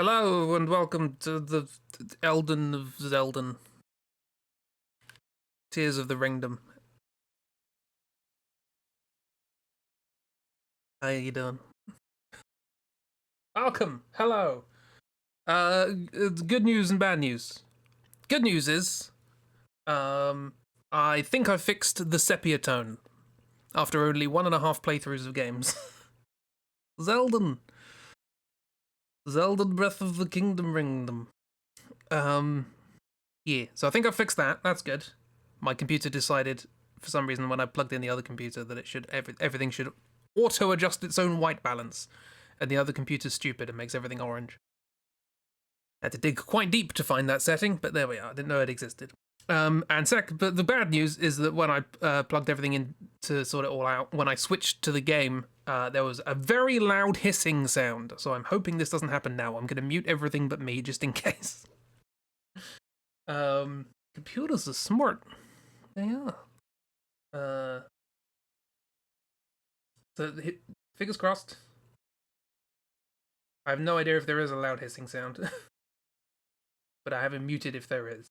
Hello and welcome to the Elden of Zelden. Tears of the Ringdom. How you doing? Welcome. Hello. Good news and bad news. Good news is, I think I fixed the sepia tone after only 1.5 playthroughs of games. Zelden. Zelda Breath of the Kingdom Ringdom. Yeah. So I think I fixed that. That's good. My computer decided, for some reason, when I plugged in the other computer, that it should everything should auto-adjust its own white balance, and the other computer's stupid and makes everything orange. I had to dig quite deep to find that setting, but there we are. I didn't know it existed. But the bad news is that when I plugged everything in to sort it all out, when I switched to the game, there was a very loud hissing sound. So I'm hoping this doesn't happen now. I'm going to mute everything but me, just in case. Computers are smart. They are. So, fingers crossed. I have no idea if there is a loud hissing sound. But I have it muted if there is.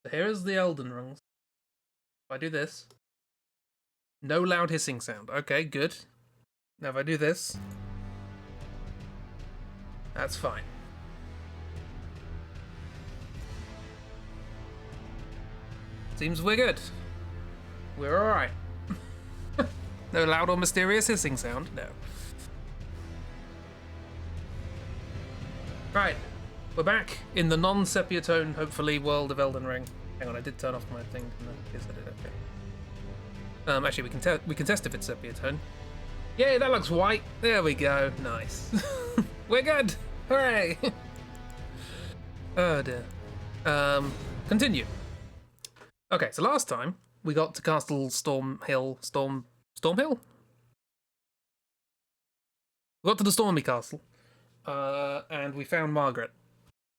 So here is the Elden Rings. If I do this. No loud hissing sound. Okay, good. Now if I do this. That's fine. Seems we're good. We're alright. No loud or mysterious hissing sound? No. Right. We're back in the non-sepia tone, hopefully, world of Elden Ring. Hang on, I did turn off my thing. Yes, I did. Okay. Actually, we can test if it's sepia tone. Yay, that looks white. There we go. Nice. We're good. Hooray. Oh dear. Continue. Okay, so last time we got to Castle Stormhill. Stormhill? We got to the Stormy Castle, and we found Margaret.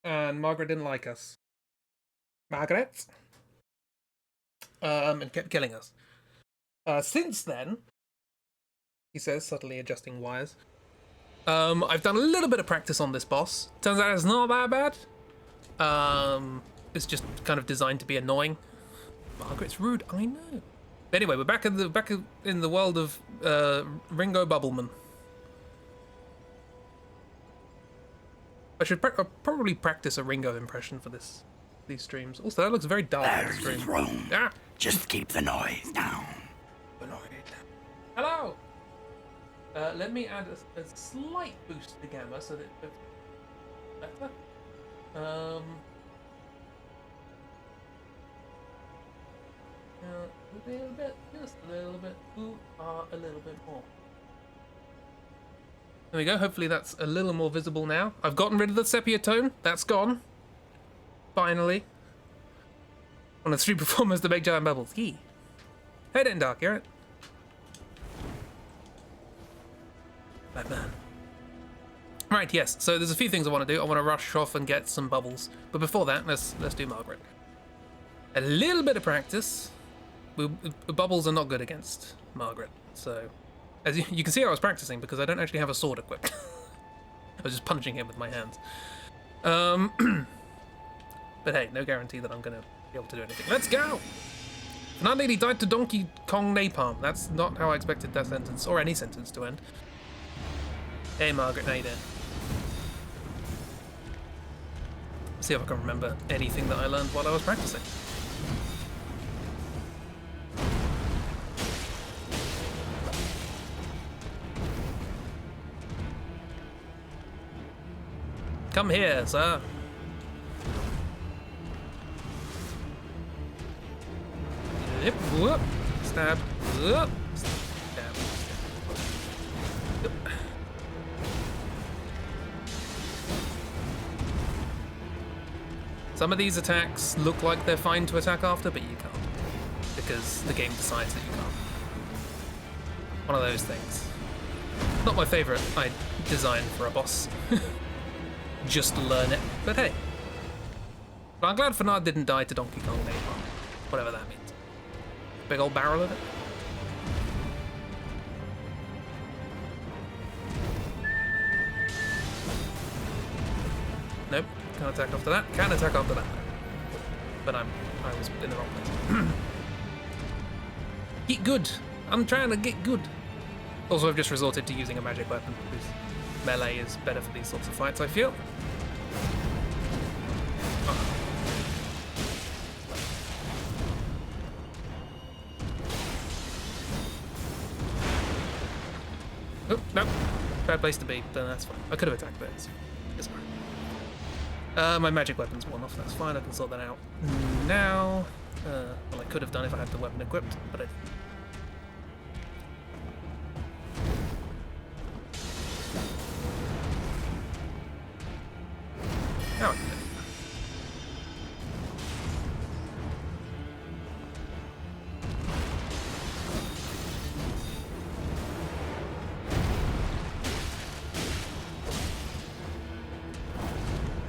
And Margaret didn't like us. Margaret? And kept killing us. Since then, he says, subtly adjusting wires, I've done a little bit of practice on this boss. Turns out it's not that bad. It's just kind of designed to be annoying. Margaret's rude, I know. Anyway, we're back in the world of Ringo Bubbleman. I should probably practice a Ringo impression for these streams. Also, that looks very dark. There's his room. Ah. Just keep the noise down. Hello. Let me add a slight boost to gamma so that it's better. A little bit, just a little bit. A little bit more. There we go. Hopefully that's a little more visible now. I've gotten rid of the sepia tone. That's gone. Finally. One of the 3 performers to make giant bubbles. Yee. Hey then, Dark, you're it. Batman. Right, yes. So there's a few things I want to do. I want to rush off and get some bubbles. But before that, let's do Margaret. A little bit of practice. Bubbles are not good against Margaret. So, as you can see, I was practicing because I don't actually have a sword equipped. I was just punching him with my hands. But hey, no guarantee that I'm going to be able to do anything. Let's go! That lady died to Donkey Kong napalm. That's not how I expected that sentence, or any sentence, to end. Hey Margaret, how you doing? See if I can remember anything that I learned while I was practicing. Come here, sir. Yep, whoop. Stab. Whoop. Stab. Yep. Some of these attacks look like they're fine to attack after, but you can't. Because the game decides that you can't. One of those things. Not my favourite design for a boss. Just learn it, but hey. But I'm glad Fanard didn't die to Donkey Kong napalm, whatever that means. Big old barrel of it. Nope. Can't attack after that. Can attack after that. But I was in the wrong place. Get good. I'm trying to get good. Also, I've just resorted to using a magic weapon because melee is better for these sorts of fights, I feel. Oh, no. Bad place to be, but that's fine. I could have attacked there. It's fine. My magic weapon's worn off, that's fine. I can sort that out now. Well, I could have done if I had the weapon equipped, but I didn't. Now I can do it.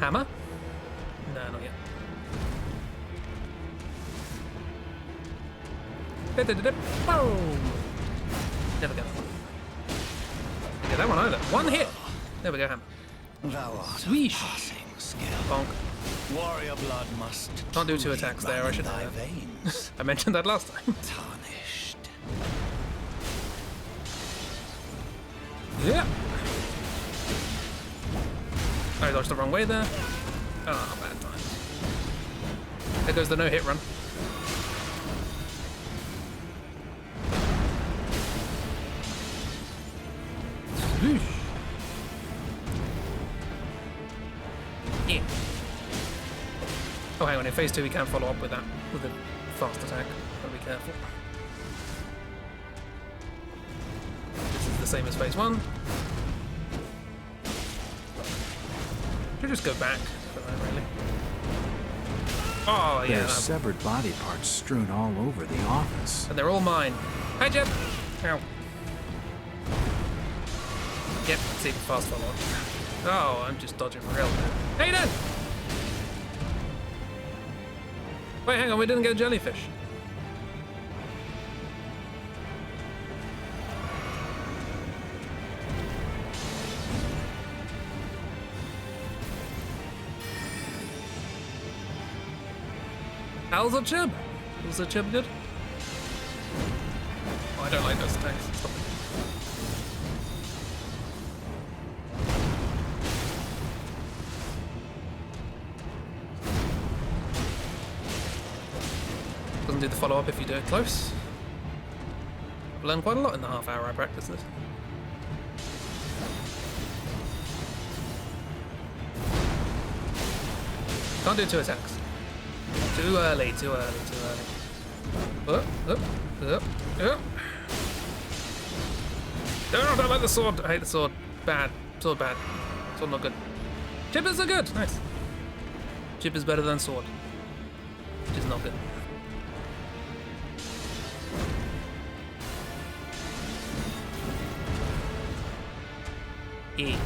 Hammer? No, not yet. Boom! Never go. Didn't get that one either. One hit! There we go, hammer. Thou art Sweesh! passing skill. Bonk. Warrior blood must Can't do two truly attacks run there, I in should thy have. veins. I mentioned that last time. Tarnished. Yeah! I dodged the wrong way there. Oh, bad time. There goes the no-hit run. Swoosh. Yeah. Oh, hang on. In phase 2, we can follow up with that with a fast attack. Gotta be careful. This is the same as phase 1. Should just go back for that, really. Oh, yeah. There's severed body parts strewn all over the office. And they're all mine. Hi, Jeb. Ow. Yep, let's see the fast follow up. Oh, I'm just dodging for real now. How you doing? Wait, hang on, we didn't get a jellyfish. How's the chib? Was the chib good? Oh, I don't like those attacks. Stop it. Doesn't do the follow-up if you do it close. I've learned quite a lot in the half hour I practiced this. Can't do two attacks. Too early, too early, too early. Up. No, I don't like the sword. I hate the sword. Bad. Sword bad. Sword not good. Chippers are good. Nice. Chip is better than sword. Which is not good. E.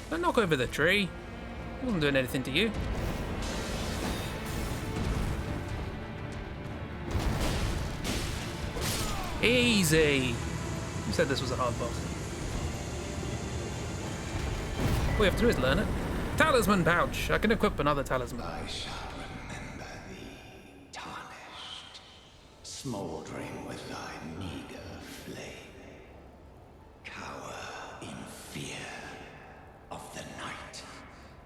Don't knock over the tree. I wasn't doing anything to you. Easy. You said this was a hard boss. All we have to do is learn it. Talisman pouch. I can equip another talisman. I shall remember thee, tarnished, smouldering with thy meager flame. Cower in fear of the night.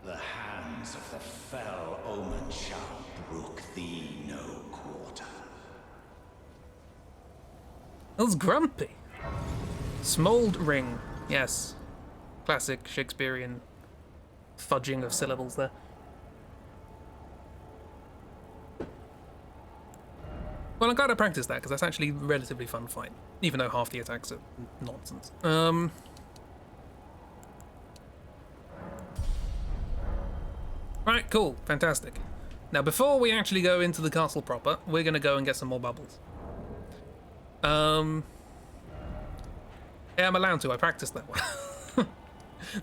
The hands of the fell omen shall brook thee no quarter. That was grumpy. Smouldering. Yes. Classic Shakespearean fudging of syllables there. Well, I'm glad I practiced that, because that's actually a relatively fun fight, even though half the attacks are nonsense. Right, cool, fantastic. Now, before we actually go into the castle proper, we're going to go and get some more bubbles. Yeah, I'm allowed to. I practiced that one.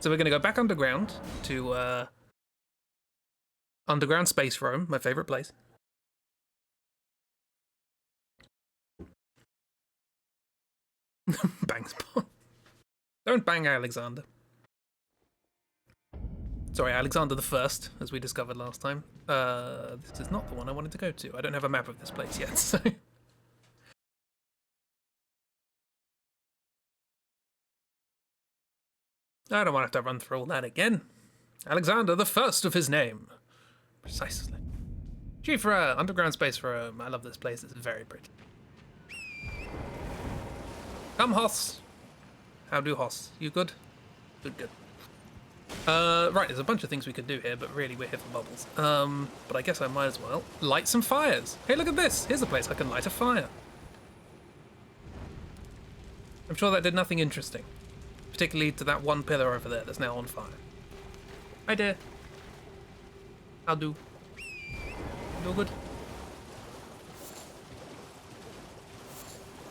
So we're going to go back underground to Underground Space Roam, my favorite place. Bang spawn. Don't bang Alexander. Sorry, Alexander the First, as we discovered last time. This is not the one I wanted to go to. I don't have a map of this place yet, so... I don't want to have to run through all that again. Alexander the First of his name. Precisely. Shifra, underground space room. I love this place, it's very pretty. Come, Hoss. How do, Hoss? You good? Good. Right, there's a bunch of things we could do here, but really we're here for bubbles. But I guess I might as well light some fires. Hey, look at this. Here's a place I can light a fire. I'm sure that did nothing interesting. Particularly to that one pillar over there that's now on fire. Hi there. How do? Do good?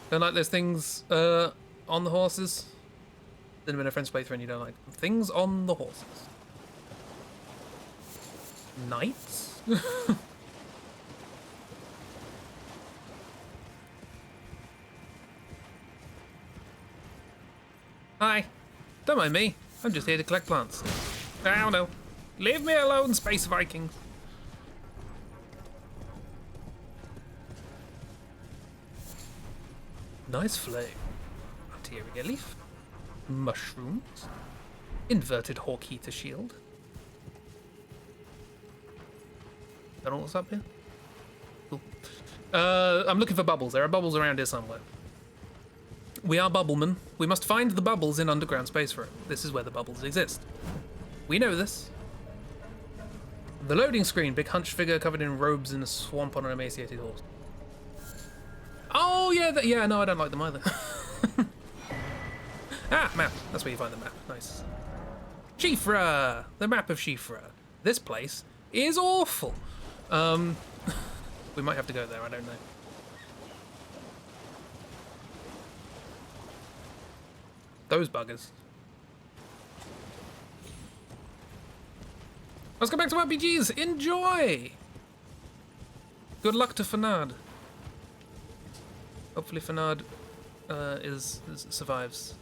Don't like those things on the horses? Didn't been a friend's playthrough and you don't like them. Things on the horses. Knights? Hi. Don't mind me. I'm just here to collect plants. Oh no. Leave me alone, Space Vikings. Nice flame. Materia leaf. Mushrooms. Inverted hawk heater shield. Is that all that's up here? Cool. I'm looking for bubbles. There are bubbles around here somewhere. We are bubblemen. We must find the bubbles in underground space room. This is where the bubbles exist. We know this. The loading screen. Big hunched figure covered in robes in a swamp on an emaciated horse. Oh, yeah. Yeah, no, I don't like them either. Ah, map. That's where you find the map. Nice. Shifra. The map of Shifra. This place is awful. We might have to go there. I don't know. Those buggers. Let's go back to RPGs. Enjoy! Good luck to Fanad. Hopefully Fanad survives.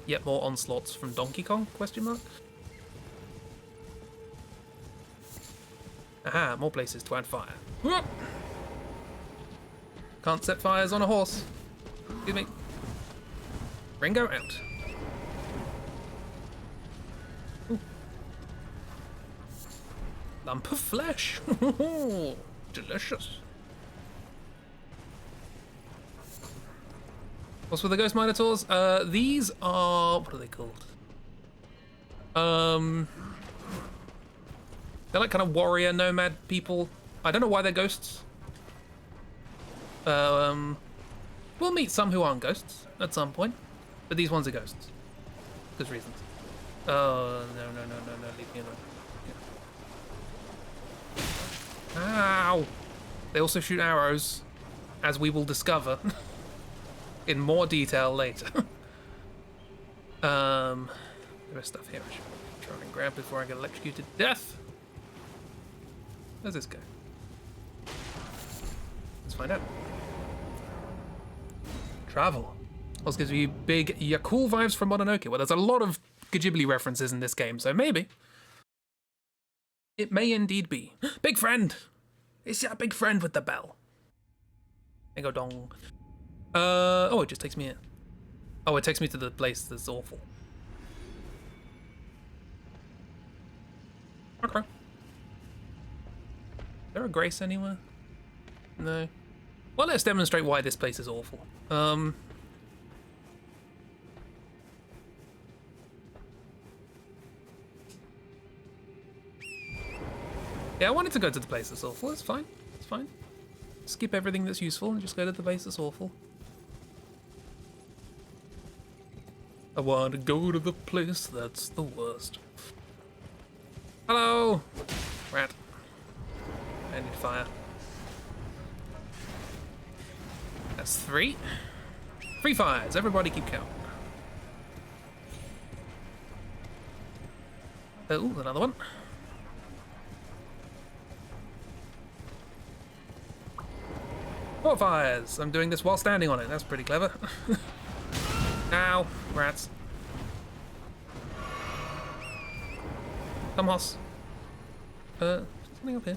Yet more onslaughts from Donkey Kong? Question mark. Aha, more places to add fire. Whoop! Can't set fires on a horse. Excuse me. Ringo out. Ooh. Lump of flesh. Delicious. What's with the Ghost Minotaurs? These are... what are they called? They're like kind of warrior nomad people. I don't know why they're ghosts. We'll meet some who aren't ghosts at some point, but these ones are ghosts. Good reasons. Oh, no, leave me alone. Yeah. Ow! They also shoot arrows, as we will discover in more detail later. There is stuff here I should try and grab before I get electrocuted to death. Where's this go? Let's find out. Travel. Also gives me big Yakul vibes from Mononoke. Well, there's a lot of Ghibli references in this game, so maybe. It may indeed be. Big friend! It's your big friend with the bell. There go dong. Oh, it just takes me in. Oh, it takes me to the place that's awful. Okay. Is there a grace anywhere? No. Well, let's demonstrate why this place is awful. Yeah, I wanted to go to the place that's awful. It's fine. It's fine. Skip everything that's useful and just go to the place that's awful. I want to go to the place that's the worst. Hello! Rat. I need fire. That's 3. 3 fires. Everybody keep count. Oh, another one. Four fires. I'm doing this while standing on it. That's pretty clever. Ow, rats. Come, Hoss. Something up here.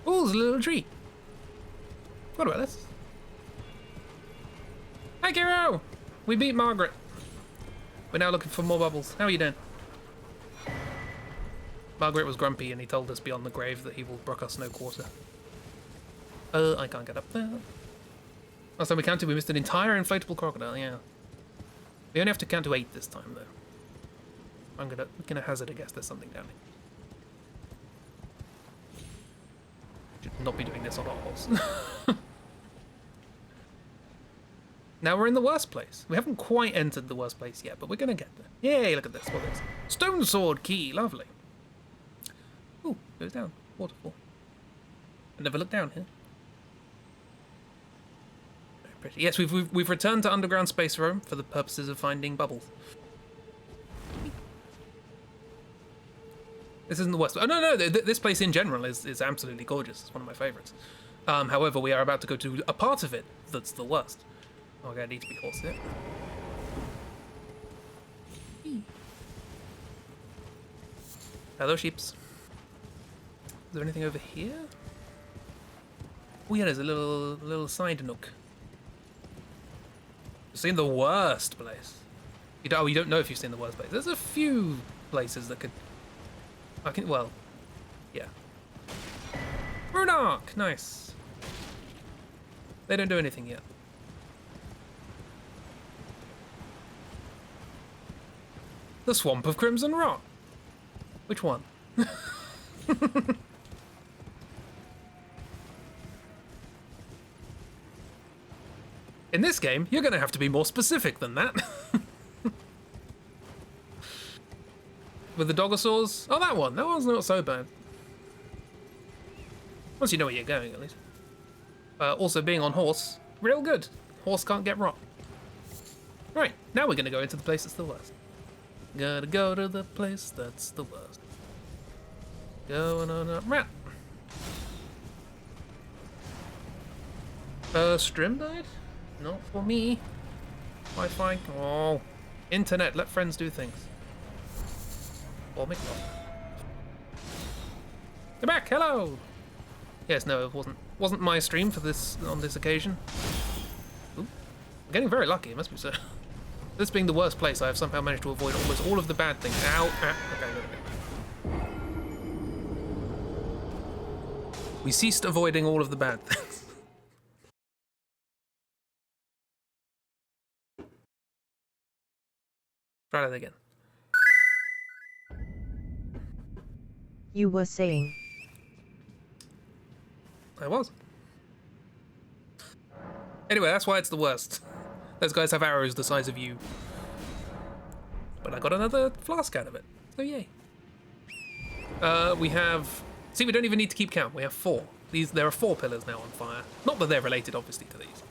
Oh, there's a little tree. What about this? Hi, Kiro! We beat Margaret. We're now looking for more bubbles. How are you doing? Margaret was grumpy and he told us beyond the grave that he will brook us no quarter. I can't get up there. Last time we counted, we missed an entire inflatable crocodile, yeah. We only have to count to 8 this time, though. I'm gonna hazard a guess there's something down here. Should not be doing this on our horse. Now we're in the worst place. We haven't quite entered the worst place yet, but we're gonna get there. Yay, look at this. What is this? Stone sword key, lovely. Ooh, goes down. Waterfall. I never looked down here. Very pretty. Yes, we've returned to underground space Rome for the purposes of finding bubbles. This isn't the worst. Oh no, this place in general is absolutely gorgeous. It's one of my favorites. However, we are about to go to a part of it that's the worst. Oh, I need to be horse here. Hello, sheeps. Is there anything over here? Oh yeah, there's a little side nook. You've seen the worst place. You don't know if you've seen the worst place. There's a few places that could. Well, yeah. Rune Arc, nice. They don't do anything yet. The Swamp of Crimson Rot. Which one? In this game, you're going to have to be more specific than that. With the Dogosaurs? Oh, that one. That one's not so bad. Once you know where you're going, at least. Also, being on horse, real good. Horse can't get rot. Right, now we're going to go into the place that's the worst. Gotta go to the place that's the worst. Going on a rat. Stream died? Not for me. Wi-Fi. Oh, internet. Let friends do things. Or make not. You're back. Hello. Yes, no, it wasn't my stream for this on this occasion. Ooh, I'm getting very lucky. It must be so. This being the worst place, I have somehow managed to avoid almost all of the bad things. Ow! Okay. We ceased avoiding all of the bad things. Try that again. You were saying. I was. Anyway, that's why it's the worst. Those guys have arrows the size of you. But I got another flask out of it. So yay. We have... See, we don't even need to keep count. We have 4. There are 4 pillars now on fire. Not that they're related, obviously, to these.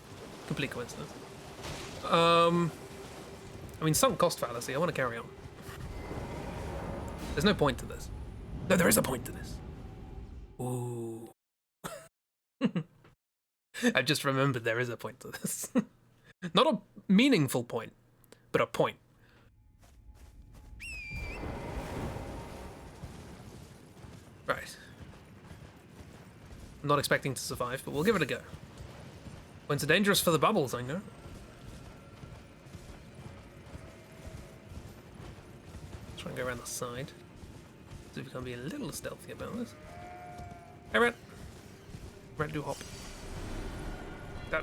Complete coincidence. I mean, sunk cost fallacy. I want to carry on. There's no point to this. No, there is a point to this. Ooh. I've just remembered there is a point to this. Not a meaningful point, but a point. Right. I'm not expecting to survive, but we'll give it a go. Points are dangerous for the bubbles, I know. Try and go around the side. See if we can be a little stealthy about this. Hey, Red. Red, do hop. Oh,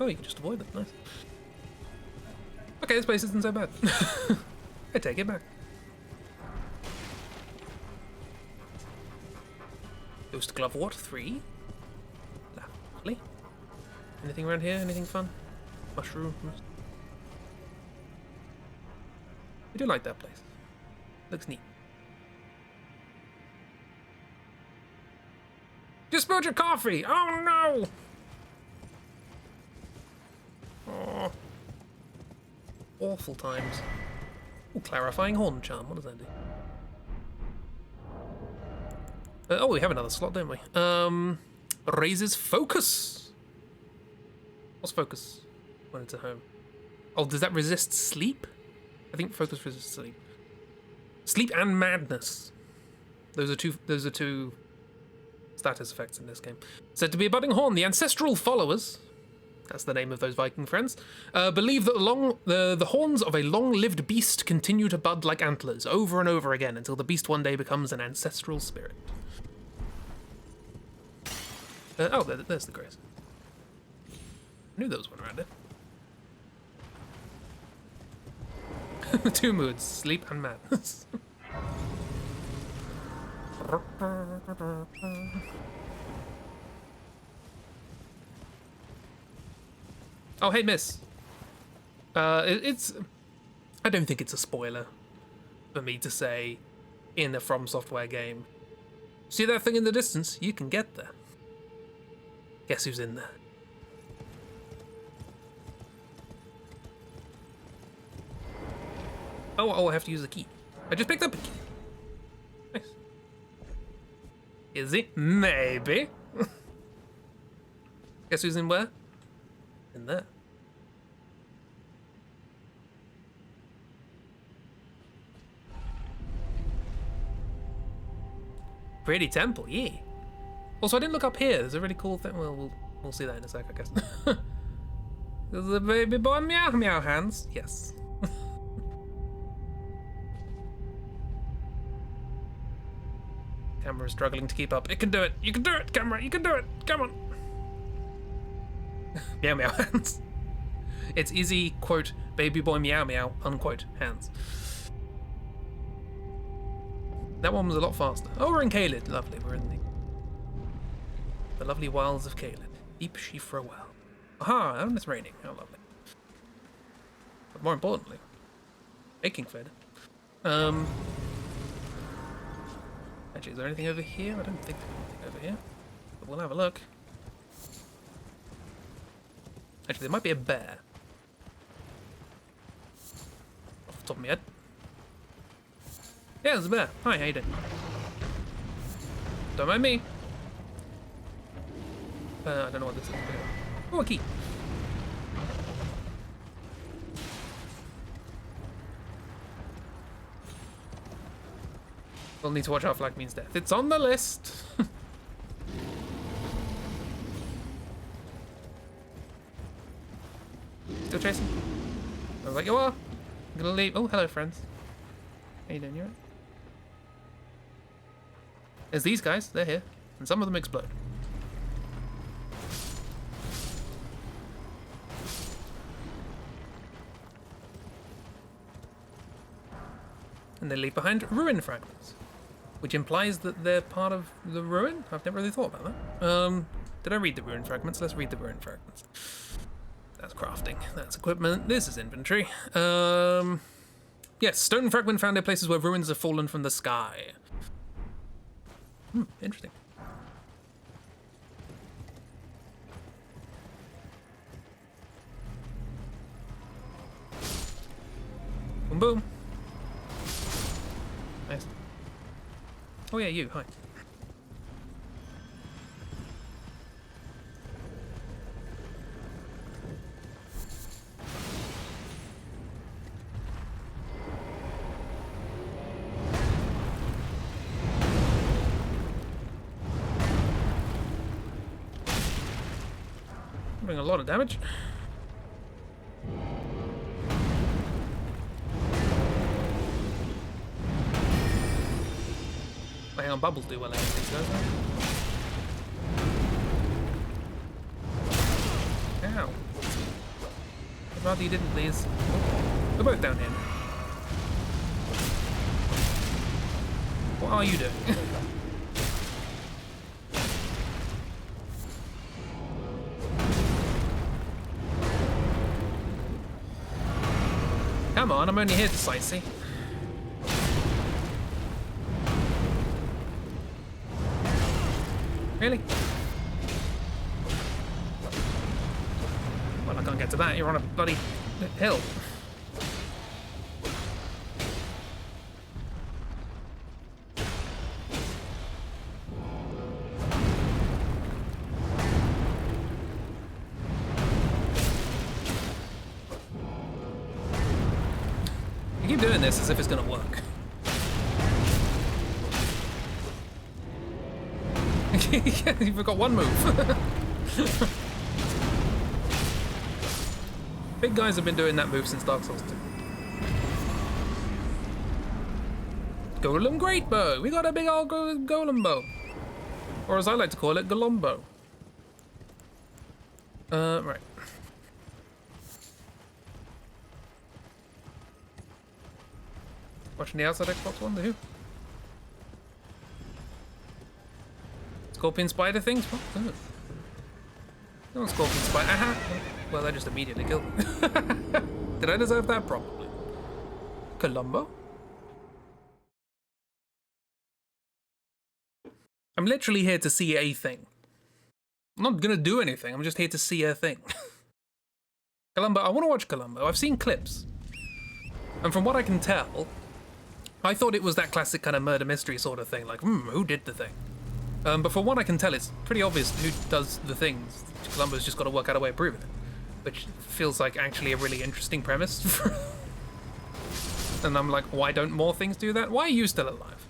you can just avoid it. Nice. Okay, this place isn't so bad. I take it back. Ghost Glove Wart 3. Lovely. Anything around here? Anything fun? Mushrooms. I do like that place. Looks neat. You spilled your coffee! Oh no! Oh. Awful times. Ooh, clarifying horn charm. What does that do? Oh, we have another slot, don't we? Raises focus. What's focus when it's at home? Oh, does that resist sleep? I think focus resists sleep. Sleep and madness. Those are two status effects in this game. Said to be a budding horn, the ancestral followers, that's the name of those Viking friends, believe that the horns of a long-lived beast continue to bud like antlers over and over again until the beast one day becomes an ancestral spirit. There's the grace. I knew there was one around it. The two moods, sleep and madness. Oh, hey, miss. It's... I don't think it's a spoiler for me to say in a From Software game. See that thing in the distance? You can get there. Guess who's in there? Oh, I have to use a key. I just picked up a key. Nice. Is he? Maybe. Guess who's in where? In there. Pretty temple, yeah. Also, I didn't look up here. There's a really cool thing. Well, we'll see that in a sec, I guess. There's a baby boy meow meow hands. Yes. Camera is struggling to keep up. It can do it. You can do it, camera. You can do it. Come on. Meow meow hands. It's easy, quote, baby boy meow meow, unquote, hands. That one was a lot faster. Oh, we're in Caelid. Lovely. We're in the lovely wilds of Caelid. Deep Shifra well. Aha, and it's raining. How lovely. But more importantly, baking food. Actually, is there anything over here? I don't think there's anything over here. But we'll have a look. Actually, there might be a bear. Off the top of my head. Yeah, there's a bear. Hi, how you doing? Don't mind me. I don't know what this is. Oh, a key. We'll need to watch out. Flag means death. It's on the list. Still chasing? I was like, you are. I'm gonna leave. Oh, hello, friends. How you doing? You alright? There's these guys. They're here, and some of them explode. And they leave behind ruin fragments, which implies that they're part of the ruin. I've never really thought about that. Did I read the ruin fragments? Let's read the ruin fragments. That's crafting. That's equipment. This is inventory. Yes, stone fragment found in places where ruins have fallen from the sky. Interesting. Boom, boom. Nice. Oh yeah, you. Hi. Doing a lot of damage. Hang on, bubbles do well against these guys, though. Ow. I'd rather you didn't, please. We're both down here. What are you doing? Come on, I'm only here to sightsee. Really? Well, I can't get to that. You're on a bloody hill. keep doing this as if it's gonna work. You've got one move. Big guys have been doing that move since Dark Souls 2. Golem Great Bow! We got a big old golem bow. Or as I like to call it, Golombo. Right. Watching the outside Xbox One, the who? Scorpion spider things? What? Oh. No scorpion spider. Aha! Well, I just immediately killed me. Did I deserve that? Probably. Columbo? I'm literally here to see a thing. I'm not gonna do anything, I'm just here to see a thing. Columbo, I wanna watch Columbo. I've seen clips. And from what I can tell, I thought it was that classic kind of murder mystery sort of thing, like, who did the thing? But from what I can tell, it's pretty obvious who does the things. Columbo's just got to work out a way of proving it, which feels like actually a really interesting premise. And I'm like, why don't more things do that? Why are you still alive?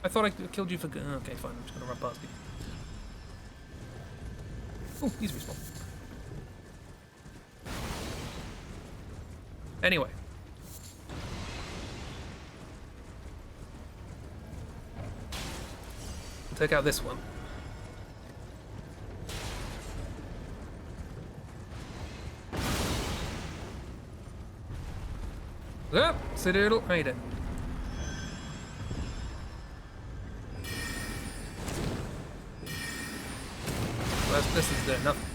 I thought I killed you for good. Okay, fine, I'm just gonna run past you. Oh, he's respawned. Anyway. Take out this one. Ah, Sidoodle, how you doing? Well, this is doing nothing.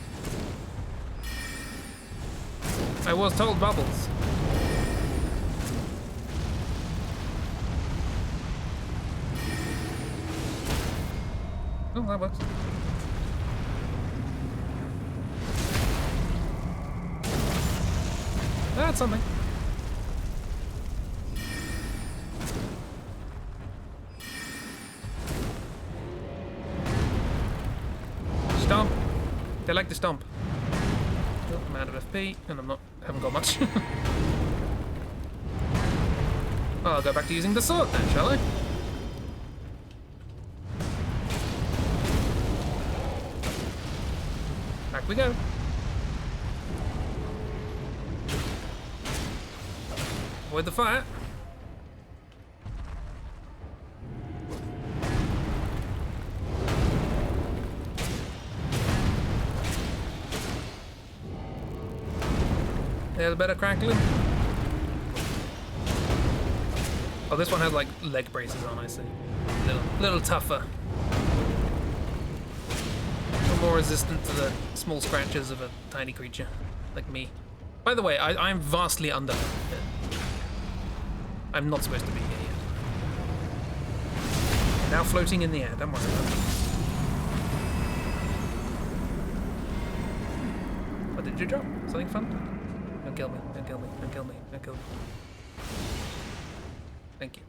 I was told bubbles. Oh, that works. That's something. Stomp. They like to stomp. Oh, I'm out of FP, and haven't got much. Well, I'll go back to using the sword then, shall I? Back we go. Avoid the fire. There's a bit of crackling. Oh, this one has like leg braces on, I see. Little tougher. More resistant to the small scratches of a tiny creature like me. By the way, I'm vastly under. I'm not supposed to be here yet. Now floating in the air, don't worry about it. What did you drop? Something fun? Don't kill me, don't kill me, don't kill me, don't kill me. Thank you.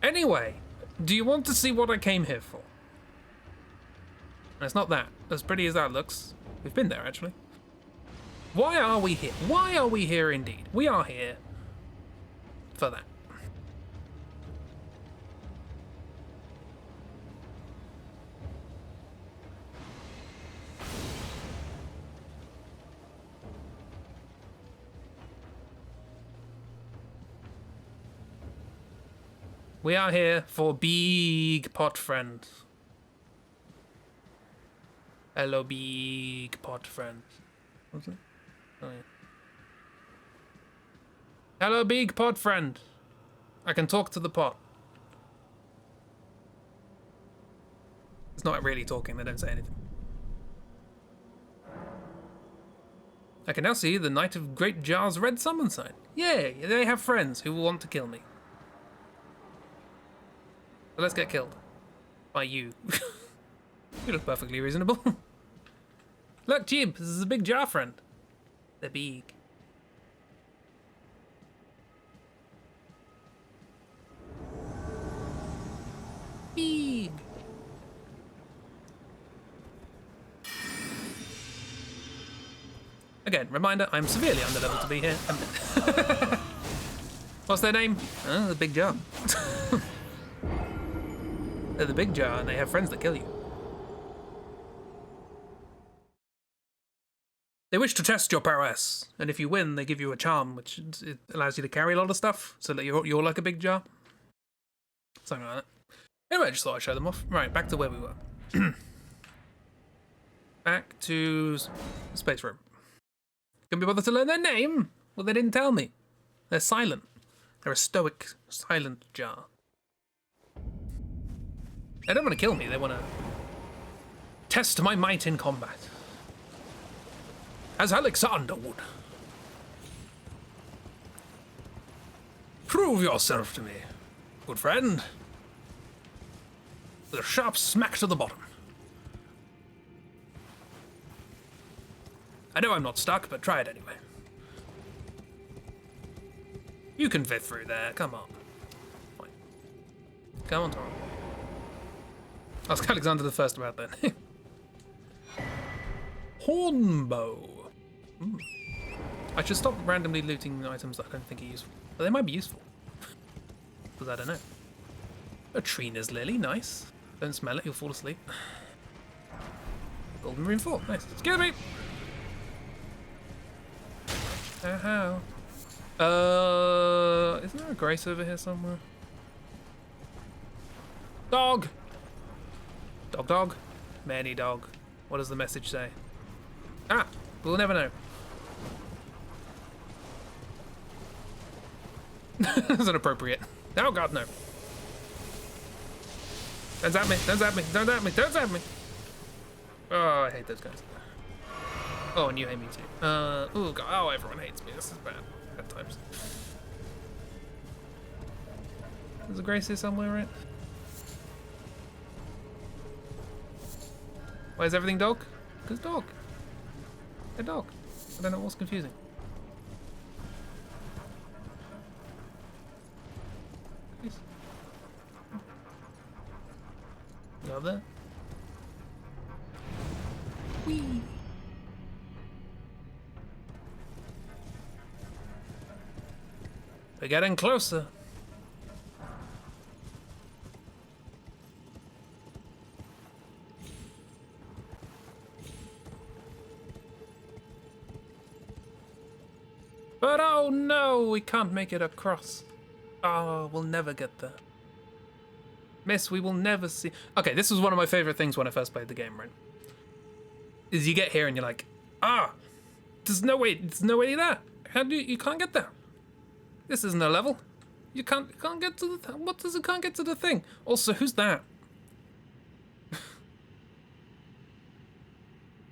Anyway, do you want to see what I came here for? It's not that. As pretty as that looks. We've been there, actually. Why are we here? Why are we here indeed? We are here for that. We are here for Big Pot Friend. Hello, Big Pot Friend. What's it? Oh, yeah. Hello, Big Pot Friend. I can talk to the pot. It's not really talking, they don't say anything. I can now see the Knight of Great Jar's red summon sign. Yay, they have friends who will want to kill me. So let's get killed. By you. You look perfectly reasonable. Look, Jib, this is a big jar friend. They're big. Big. Again, reminder, I'm severely underleveled to be here. What's their name? Oh, the Big Jar. They're the Big Jar, and they have friends that kill you. They wish to test your prowess, and if you win, they give you a charm, which it allows you to carry a lot of stuff, so that you're like a Big Jar. Something like that. Anyway, I just thought I'd show them off. Right, back to where we were. Back to Space Room. Couldn't be bothered to learn their name? Well, they didn't tell me. They're silent. They're a stoic, silent jar. They don't want to kill me, they want to test my might in combat. As Alexander would. Prove yourself to me, good friend. With a sharp smack to the bottom. I know I'm not stuck, but try it anyway. You can fit through there, come on. Fine. Come on, Tom. Ask Alexander the First about that. Hornbow. I should stop randomly looting items that I don't think are useful. But they might be useful. Because I don't know. A Trina's lily, nice. Don't smell it, you'll fall asleep. Golden rune 4, nice. Excuse me! How? Isn't there a Grace over here somewhere? Dog! Dog, dog. Many dog. What does the message say? Ah! We'll never know. That's inappropriate. Oh god, no. Don't zap me, don't zap me, don't zap me, don't zap me! Oh, I hate those guys. Oh, and you hate me too. Oh god, oh, everyone hates me. This is bad. Bad times. There's a Grace here somewhere, right? Why is everything dog? Because dog. A dog. I don't know what's confusing. Please. Love that. Whee! We're getting closer. But oh no, we can't make it across. Oh, we'll never get there. Miss, we will never see. Okay, this was one of my favorite things when I first played the game, right? Is you get here and you're like, there's no way there. How do you can't get there? This isn't a level. You can't get to the what does it can't get to the thing? Also, who's that?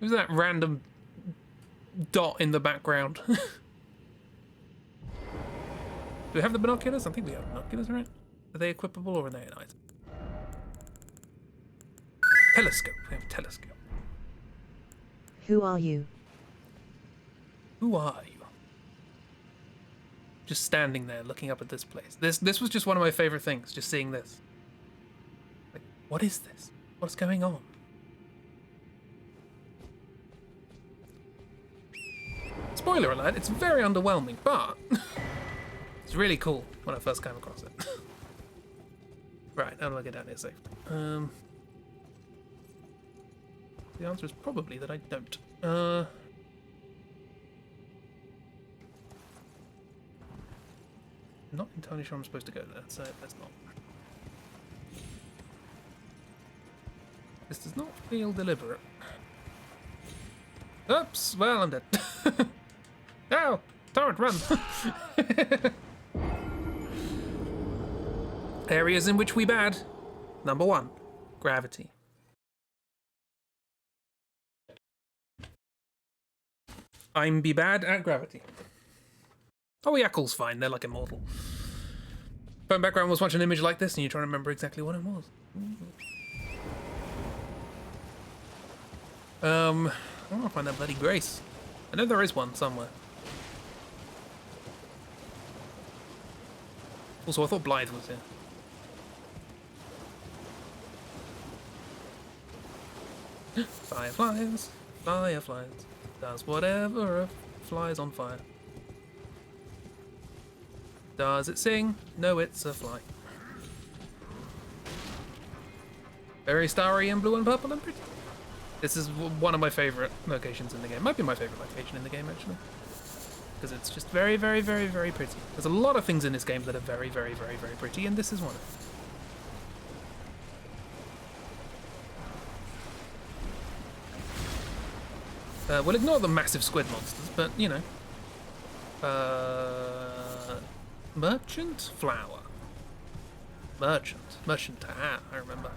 Who's that random dot in the background? Do we have the binoculars? I think we have binoculars, right? Are they equipable or are they an item? Telescope. We have a telescope. Who are you? Who are you? Just standing there looking up at this place. This was just one of my favorite things, just seeing this. Like, what is this? What's going on? Spoiler alert, it's very underwhelming, but it's really cool when I first came across it. Right, how do I get down here safely? The answer is probably that I don't. Not entirely sure I'm supposed to go there, so let's not. This does not feel deliberate. Oops, well, I'm dead. No! Torrent, run! Areas in which we bad. Number 1, gravity. I'm be bad at gravity. Oh, Yakkel's fine, they're like immortal. Phone background was watching an image like this and you're trying to remember exactly what it was. I want to find that bloody Grace. I know there is one somewhere. Also, I thought Blythe was here. Fireflies, fireflies, does whatever a flies on fire. Does it sing? No, it's a fly. Very starry and blue and purple and pretty. This is one of my favorite locations in the game. Might be my favorite location in the game, actually. Because it's just very, very, very, very pretty. There's a lot of things in this game that are very, very, very, very pretty, and this is one of them. We'll ignore the massive squid monsters, but, you know. Merchant flower. Merchant. Merchant. Ah, I remember.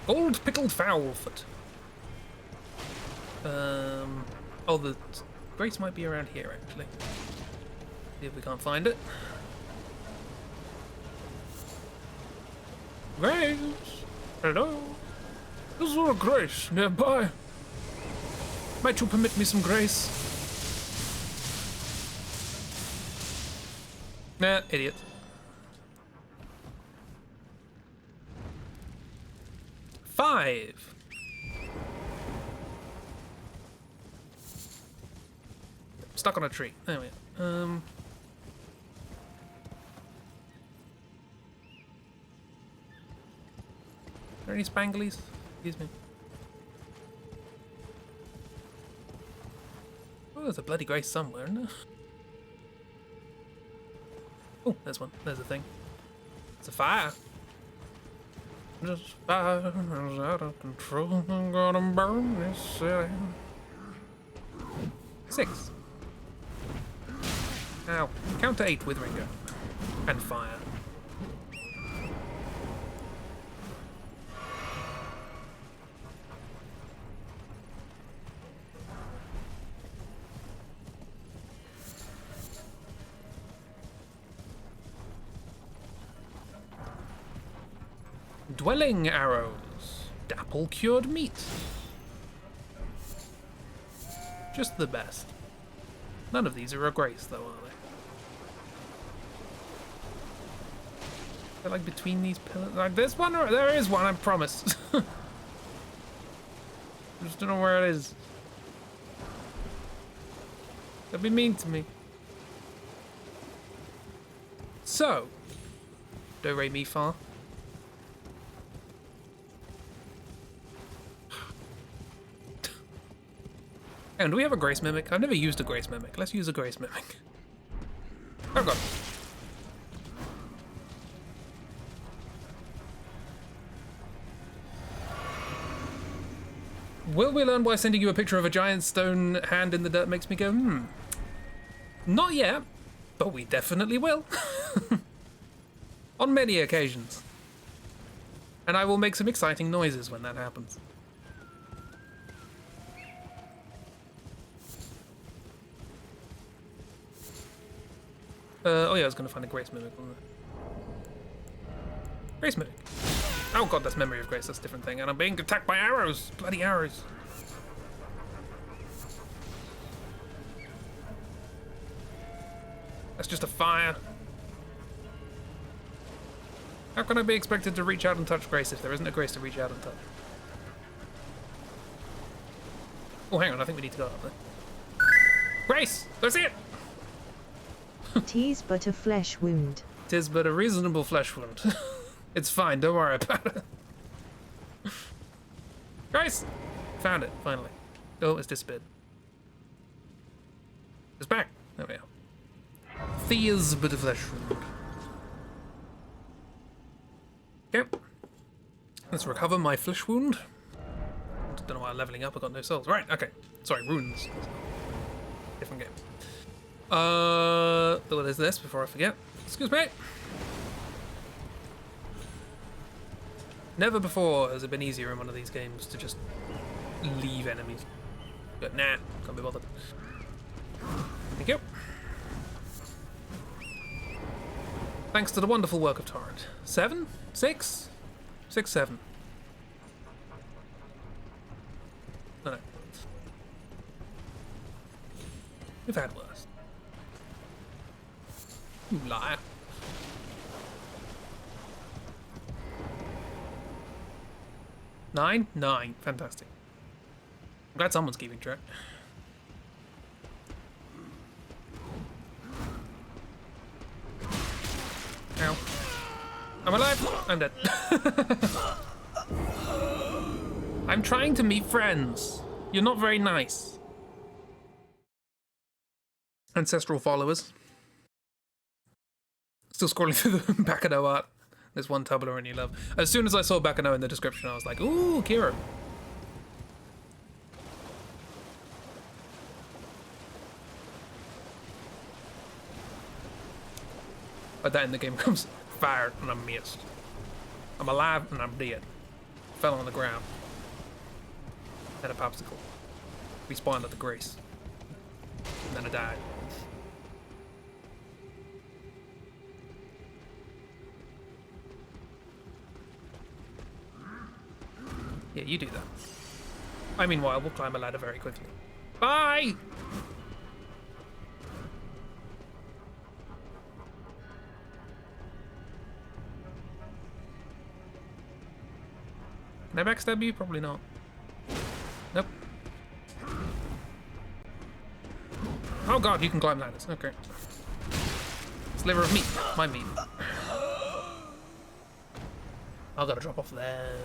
Old pickled fowl foot. Oh, the grace might be around here, actually. See if we can't find it. Grace! Hello? Is there a grace nearby? Might you permit me some grace? Nah, idiot. Five. Stuck on a tree. There we go. Are there any spanglies? Excuse me. Oh, there's a bloody grace somewhere, isn't there? Oh, there's one. There's a thing. It's a fire. This fire is out of control. I'm gonna burn this city. 6. Ow. Count to 8 with Ringo. And fire. Dwelling arrows. Dapple cured meat. Just the best. None of these are a grace, though, are they? They're like between these pillars. Like this one, or there is one, I promise. I just don't know where it is. Don't be mean to me. So, do re mi fa. And do we have a Grace Mimic? I've never used a Grace Mimic. Let's use a Grace Mimic. Oh god. Will we learn why sending you a picture of a giant stone hand in the dirt makes me go, hmm? Not yet, but we definitely will. On many occasions. And I will make some exciting noises when that happens. Oh yeah, I was gonna find a Grace Mimic on there. Grace Mimic. Oh god, that's Memory of Grace, that's a different thing. And I'm being attacked by arrows! Bloody arrows. That's just a fire. How can I be expected to reach out and touch Grace if there isn't a Grace to reach out and touch? Oh, hang on, I think we need to go up there. Grace! Do I see it? 'Tis but a flesh wound. 'Tis but a reasonable flesh wound. It's fine, don't worry about it. Grace! Found it, finally. Oh, it's disappeared. It's back. There we are. 'Tis but a flesh wound. Okay. Let's recover my flesh wound. Don't know why I'm leveling up, I've got no souls. Right, okay. Sorry, runes. Different game. What is this before I forget? Excuse me. Never before has it been easier in one of these games to just leave enemies. But nah, can't be bothered. Thank you. Thanks to the wonderful work of Torrent. 7? 6? 6, 7. No. We've had worse. You liar. 9? 9. Fantastic. I'm glad someone's keeping track. Ow. I'm alive! I'm dead. I'm trying to meet friends. You're not very nice. Ancestral followers. Still scrolling through the Bakano art. There's one Toblerone you love. As soon as I saw Bakano in the description, I was like, ooh, Kiro. But that in the game comes fired and I'm missed. I'm alive and I'm dead. Fell on the ground. Had a popsicle. Respawned at the Grace. And then I died. Yeah, you do that. I meanwhile will climb a ladder very quickly. Bye! Can I backstab you? Probably not. Nope. Oh god, you can climb ladders. Okay. Sliver of meat. My meat. I gotta drop off there.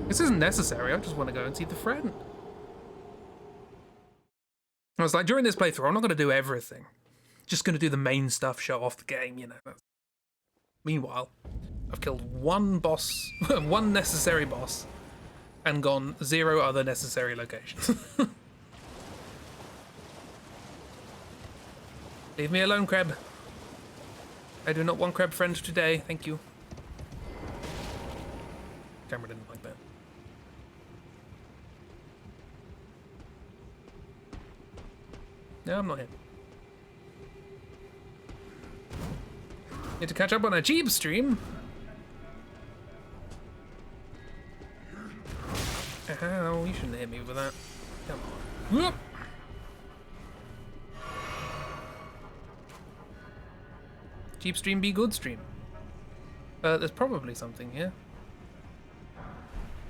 This isn't necessary, I just want to go and see the friend. I was like, during this playthrough, I'm not gonna do everything. Just gonna do the main stuff, show off the game, you know. Meanwhile, I've killed one boss, one necessary boss, and gone 0 other necessary locations. Leave me alone, Crab. I do not want Crab friend today, thank you. Camera didn't like that. No, I'm not him. Need to catch up on a Jeep stream. Ow, you shouldn't hit me with that. Come on. Whoop. Jeep stream be good stream. There's probably something here.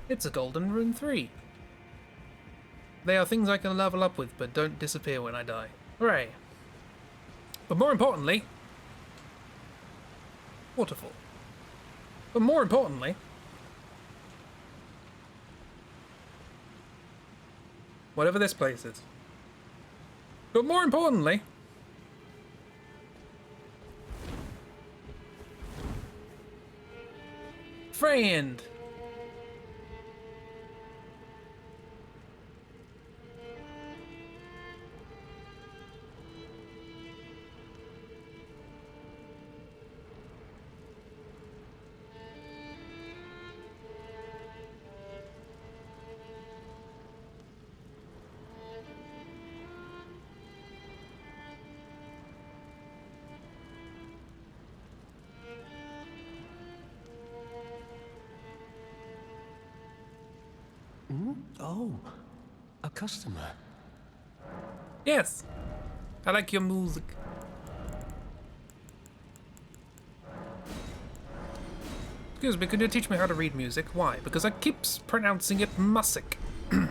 It's a Golden Rune 3. They are things I can level up with, but don't disappear when I die. Hooray. But more importantly... Waterfall. But more importantly... Whatever this place is. But more importantly... Friend! Oh, a customer. Yes! I like your music. Excuse me, could you teach me how to read music? Why? Because I keep pronouncing it music. What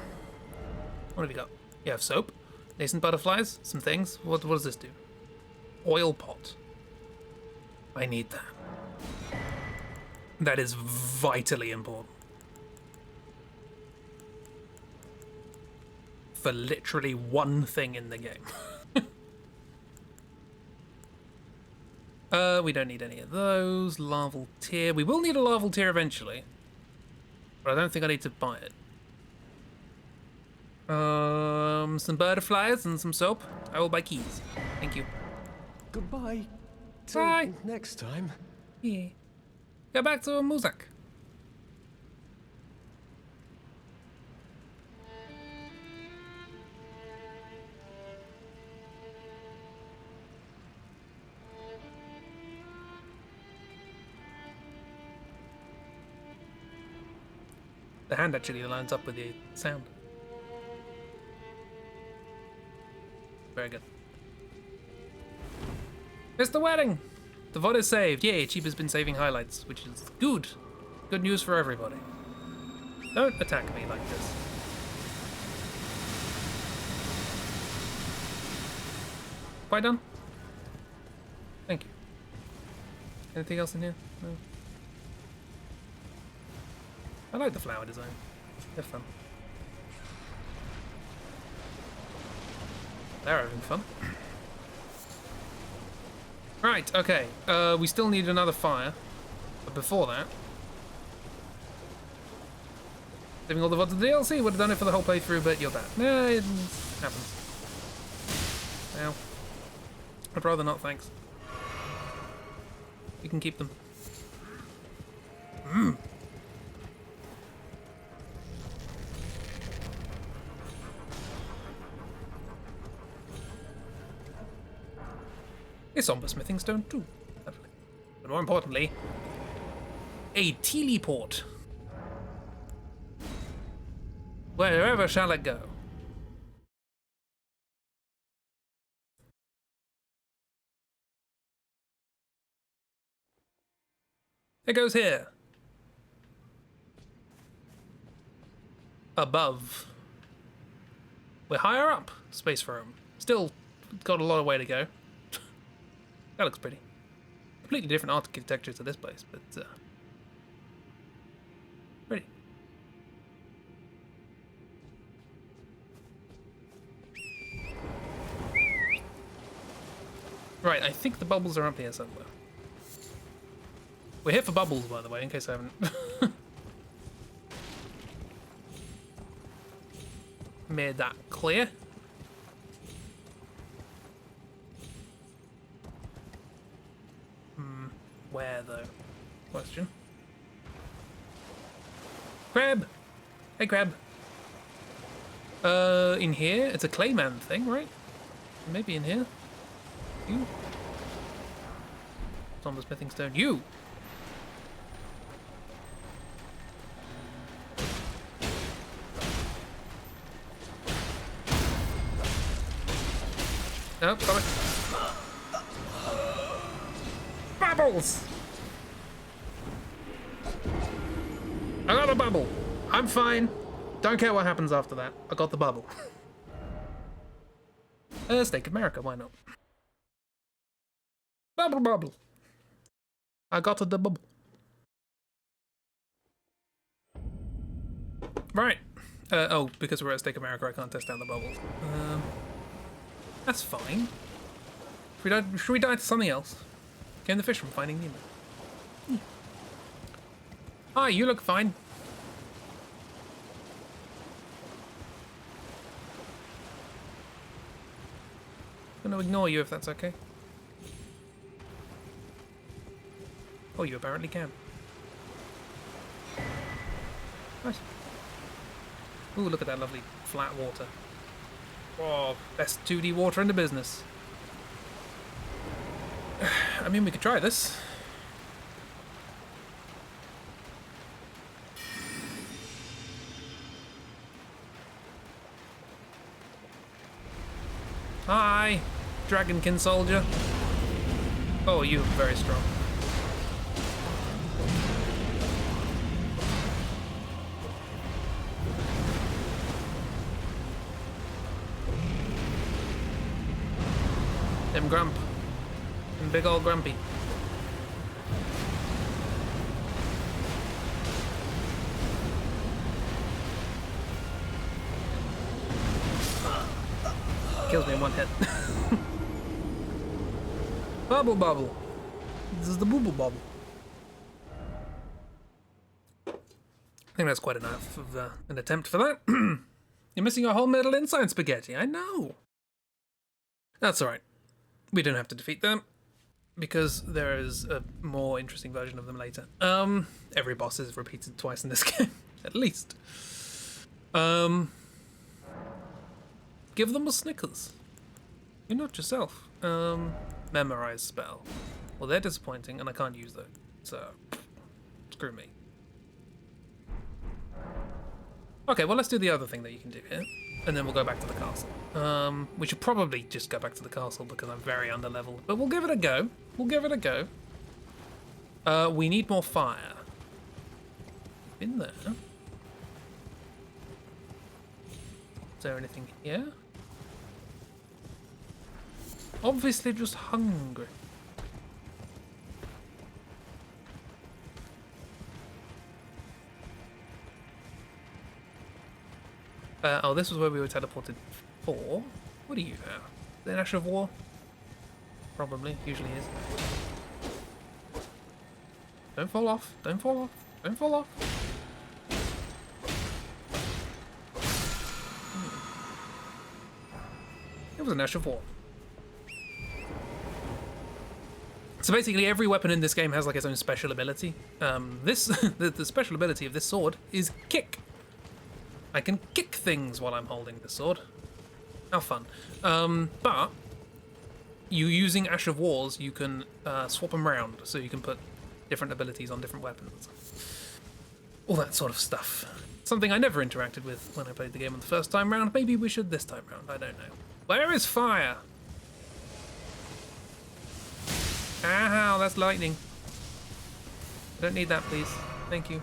have you got? You have soap, nascent butterflies, some things. What does this do? Oil pot. I need that. That is vitally important. For literally one thing in the game. We don't need any of those. Larval tear. We will need a larval tear eventually. But I don't think I need to buy it. Some butterflies and some soap. I will buy keys. Thank you. Goodbye. Till Bye. next time. Yeah. Go back to Muzak. The hand actually lines up with the sound. Very good. It's the wedding! The VOD is saved. Yay, Chiba's been saving highlights, which is good. Good news for everybody. Don't attack me like this. Quite done? Thank you. Anything else in here? No. I like the flower design. They're fun. They're having fun. Right, okay. We still need another fire. But before that... Saving all the VODs of the DLC. Would have done it for the whole playthrough, but you're bad. Nah, it happens. Ow. I'd rather not, thanks. You can keep them. Mmm. A somber smithing stone too. Lovely. But more importantly, a teleport. Wherever shall it go? It goes here. Above. We're higher up. Space room. Still got a lot of way to go. That looks pretty. Completely different architecture to this place, but pretty. Right, I think the bubbles are up here somewhere. We're here for bubbles, by the way, in case I haven't made that clear. Where, though? Question. Crab! Hey, Crab. In here? It's a Clayman thing, right? Maybe in here? You? Somber smithing stone. You! Nope, sorry. Bubbles! I got a bubble. I'm fine. Don't care what happens after that. I got the bubble. Steak America, why not? Bubble bubble. I got the bubble. Right. Oh, because we're at Steak America, I can't test out the bubbles. That's fine. Should we die to something else? Came the fish from Finding Nemo. Hi, you look fine. I'm gonna ignore you if that's okay. Oh, you apparently can. Nice. Ooh, look at that lovely flat water. Oh, best 2D water in the business. I mean, we could try this. Hi, Dragonkin soldier. Oh, you're very strong. Them grump. Them big old grumpy. Kills me in one hit. Bubble bubble. This is the bubble bubble. I think that's quite enough of an attempt for that. You're missing your whole middle inside spaghetti. I know. That's alright. We don't have to defeat them because there is a more interesting version of them later. Every boss is repeated twice in this game, at least. Give them a Snickers. You're not yourself. Memorize spell. Well, they're disappointing, and I can't use them. So, screw me. Okay, well, let's do the other thing that you can do here, and then we'll go back to the castle. We should probably just go back to the castle because I'm very underleveled, but we'll give it a go. We'll give it a go. We need more fire. In there. Is there anything here? Obviously just hungry. Oh, this was where we were teleported for. What are you now? The Ash of War? Probably, usually is. Don't fall off, don't fall off, don't fall off. It was an Ash of War. So basically every weapon in this game has like its own special ability. The special ability of this sword is kick. I can kick things while I'm holding the sword. How fun. But you using Ash of Wars, you can swap them around, so you can put different abilities on different weapons. All that sort of stuff. Something I never interacted with when I played the game on the first time round. Maybe we should this time round, I don't know. Where is fire? Ow, that's lightning. I don't need that, please. Thank you.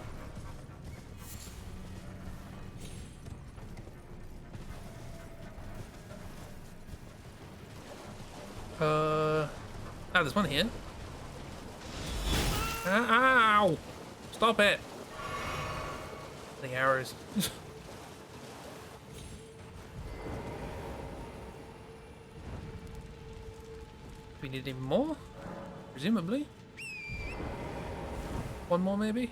Oh, there's one here. Ow! Stop it! The arrows. We need even more? Presumably. One more, maybe?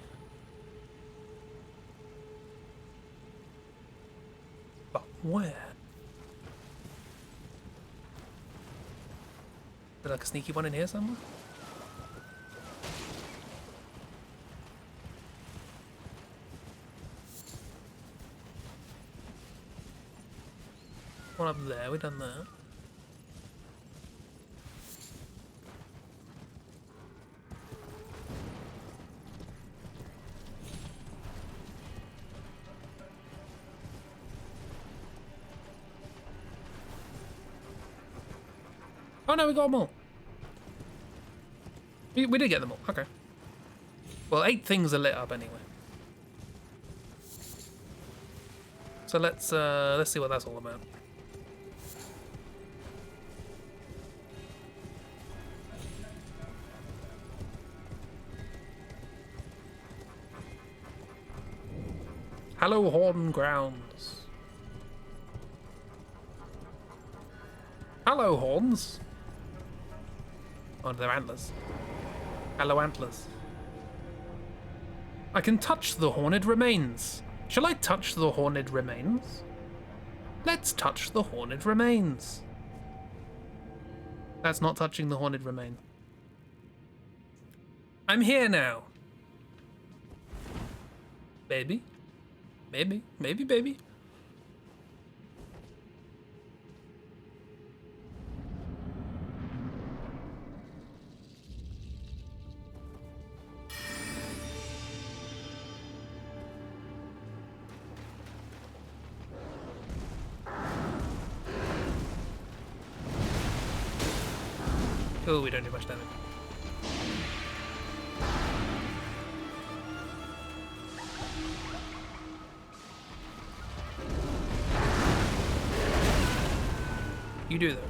But where? Is there like a sneaky one in here somewhere? One up there, we've done that. Oh no, we got them all. We did get them all. Okay. Well, 8 things are lit up anyway. So let's see what that's all about. Hello, Horn Grounds. Hello, horns. Oh, they're antlers. Hello, antlers. I can touch the horned remains. Shall I touch the horned remains? Let's touch the horned remains. That's not touching the horned remain. I'm here now. Baby. Maybe. Maybe, baby. Oh, we don't do much damage. You do though.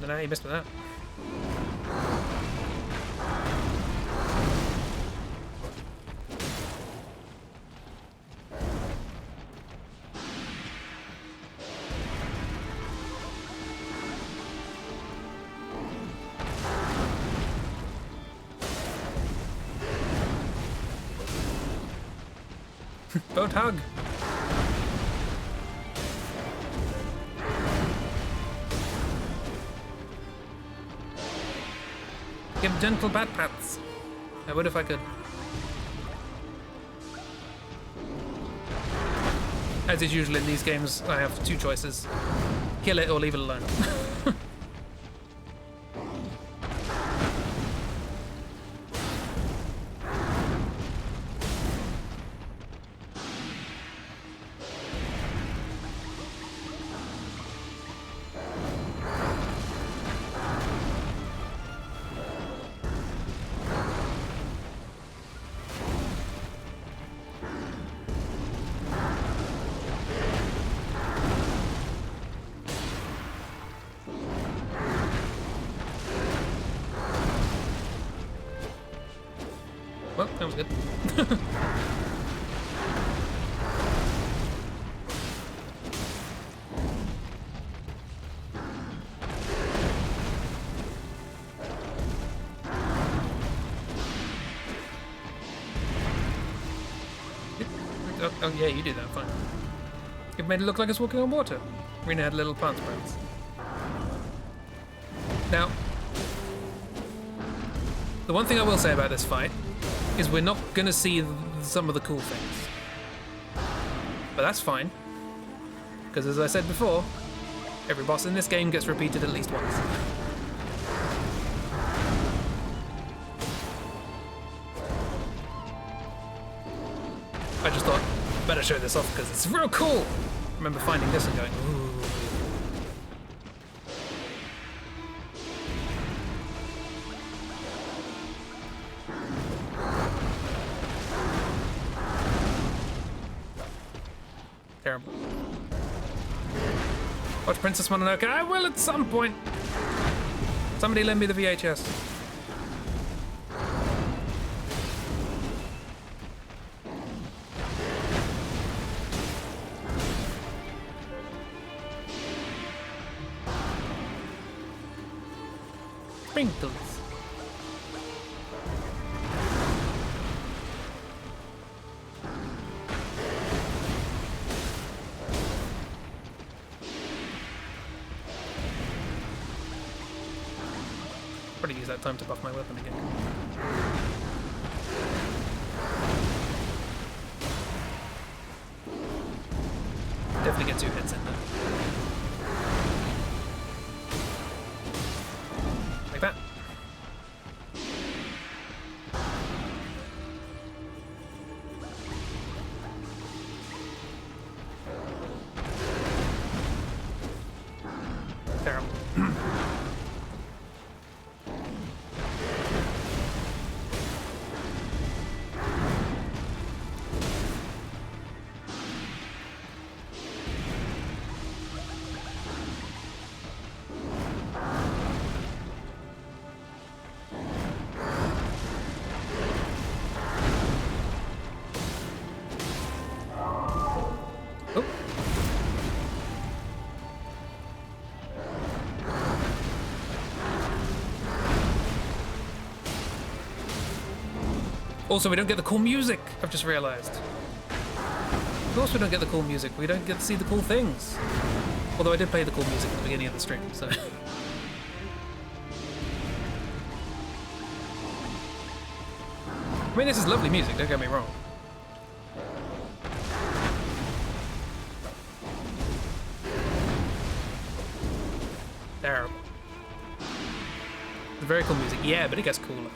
No, you missed with that. Don't hug. Give gentle pat pats. I would if I could. As is usual in these games, I have two choices. Kill it or leave it alone. Well, that was good. Oh, yeah, you do that, fine. It made it look like it's walking on water. Rena had little plant sprouts. Now, the one thing I will say about this fight is we're not going to see some of the cool things. But that's fine. Because as I said before, every boss in this game gets repeated at least once. I just thought, better show this off because it's real cool. I remember finding this and going, ooh. Terrible. Watch Princess Mononoke. I will at some point. Somebody lend me the VHS. Sprinkles. Probably use that time to buff my weapon again. Definitely get 2 hits in there. Like that. Terrible. Oh. Also, we don't get the cool music, I've just realized. Of course we don't get the cool music, we don't get to see the cool things. Although I did play the cool music at the beginning of the stream, so... I mean, this is lovely music, don't get me wrong. Terrible. It's very cool music, yeah, but it gets cooler.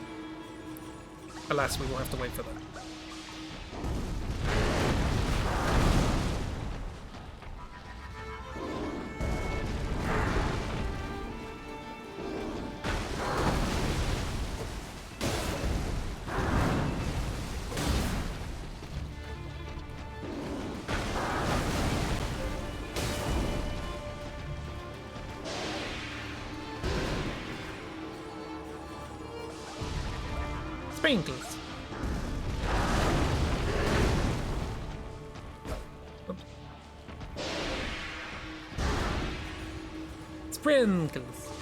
Alas, we will have to wait for that. Sprinkles. Oops. Sprinkles.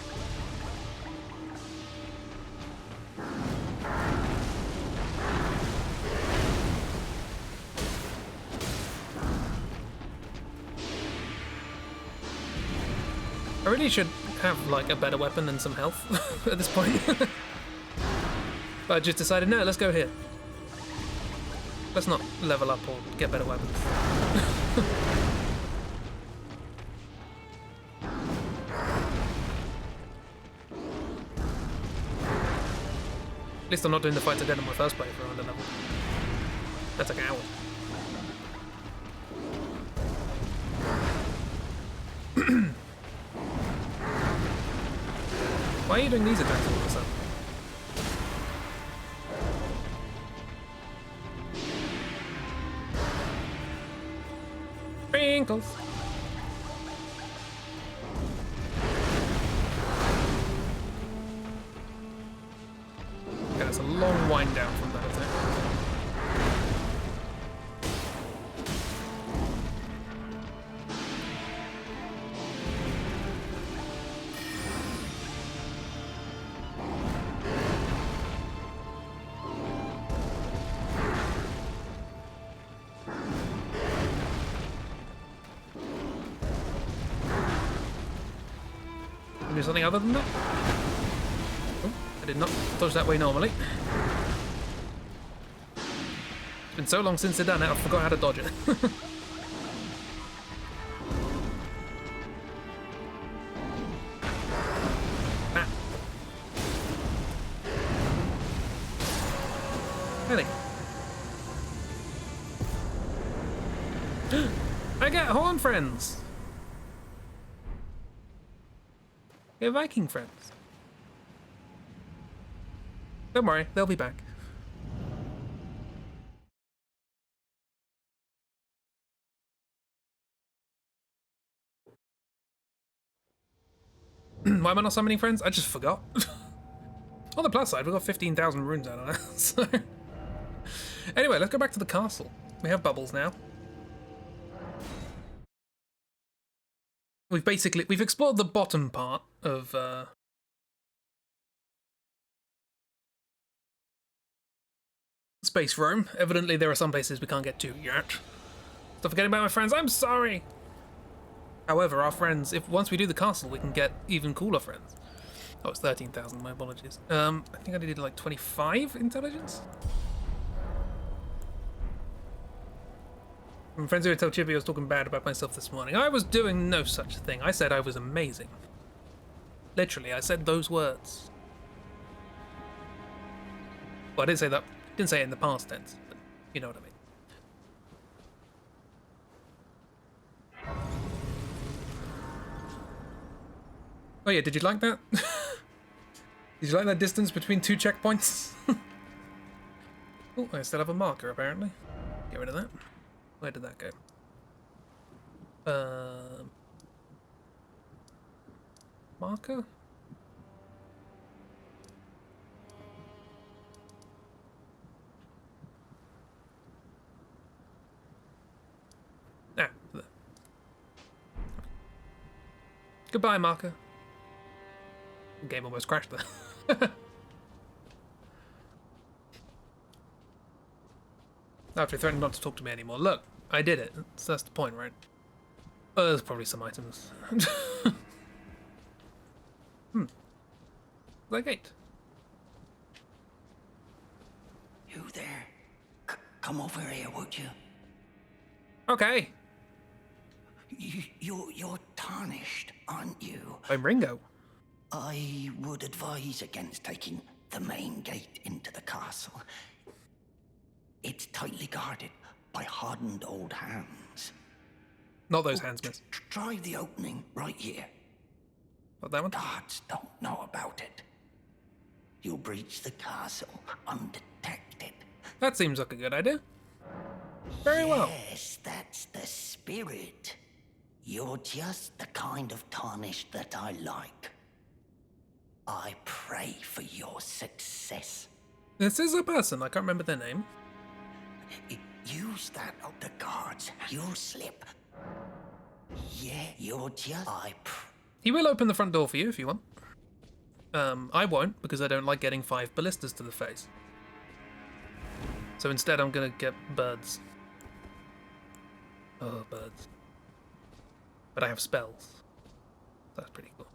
I really should have, like, a better weapon and some health at this point. But I just decided, no, let's go here. Let's not level up or get better weapons. At least I'm not doing the fights I did in my first playthrough under level. That's like an hour. Why are you doing these attacks all of a sudden? Sprinkles. Okay, that's a long wind down from that attack. Do something other than that? Oh, I did not dodge that way normally. It's been so long since I've done it, I forgot how to dodge it. Ah. Really? I get horn friends! They're Viking friends. Don't worry, they'll be back. Why am I not summoning friends? I just forgot. On the plus side, we've got 15,000 runes out on it. So. Anyway, let's go back to the castle. We have bubbles now. We've explored the bottom part of Space Rome. Evidently there are some places we can't get to yet. Stop forgetting about my friends, I'm sorry! However, our friends, if once we do the castle, we can get even cooler friends. Oh, it's 13,000, my apologies. I think I needed like 25 intelligence? My friends who tell Chippy I was talking bad about myself this morning. I was doing no such thing. I said I was amazing. Literally, I said those words. Well, I didn't say that. Didn't say it in the past tense, but you know what I mean. Oh yeah, did you like that? Did you like that distance between two checkpoints? Oh, I still have a marker apparently. Get rid of that. Where did that go? Marker? Ah, there. Goodbye, marker. Game almost crashed there. After he threatened not to talk to me anymore. Look, I did it. That's the point, right? There's probably some items. That gate. You there? Come over here, would you? Okay. You're tarnished, aren't you? I'm Ringo. I would advise against taking the main gate into the castle. It's tightly guarded by hardened old hands. Not those hands, miss. Try the opening right here. Not that one? Guards don't know about it. You'll breach the castle undetected. That seems like a good idea. Very well. Yes, that's the spirit. You're just the kind of tarnished that I like. I pray for your success. This is a person. I can't remember their name. Use that of the guards. You'll slip. Yeah, you're just... He will open the front door for you if you want. I won't, because I don't like getting 5 ballistas to the face. So instead I'm gonna get birds. Oh, birds. But I have spells. That's pretty cool.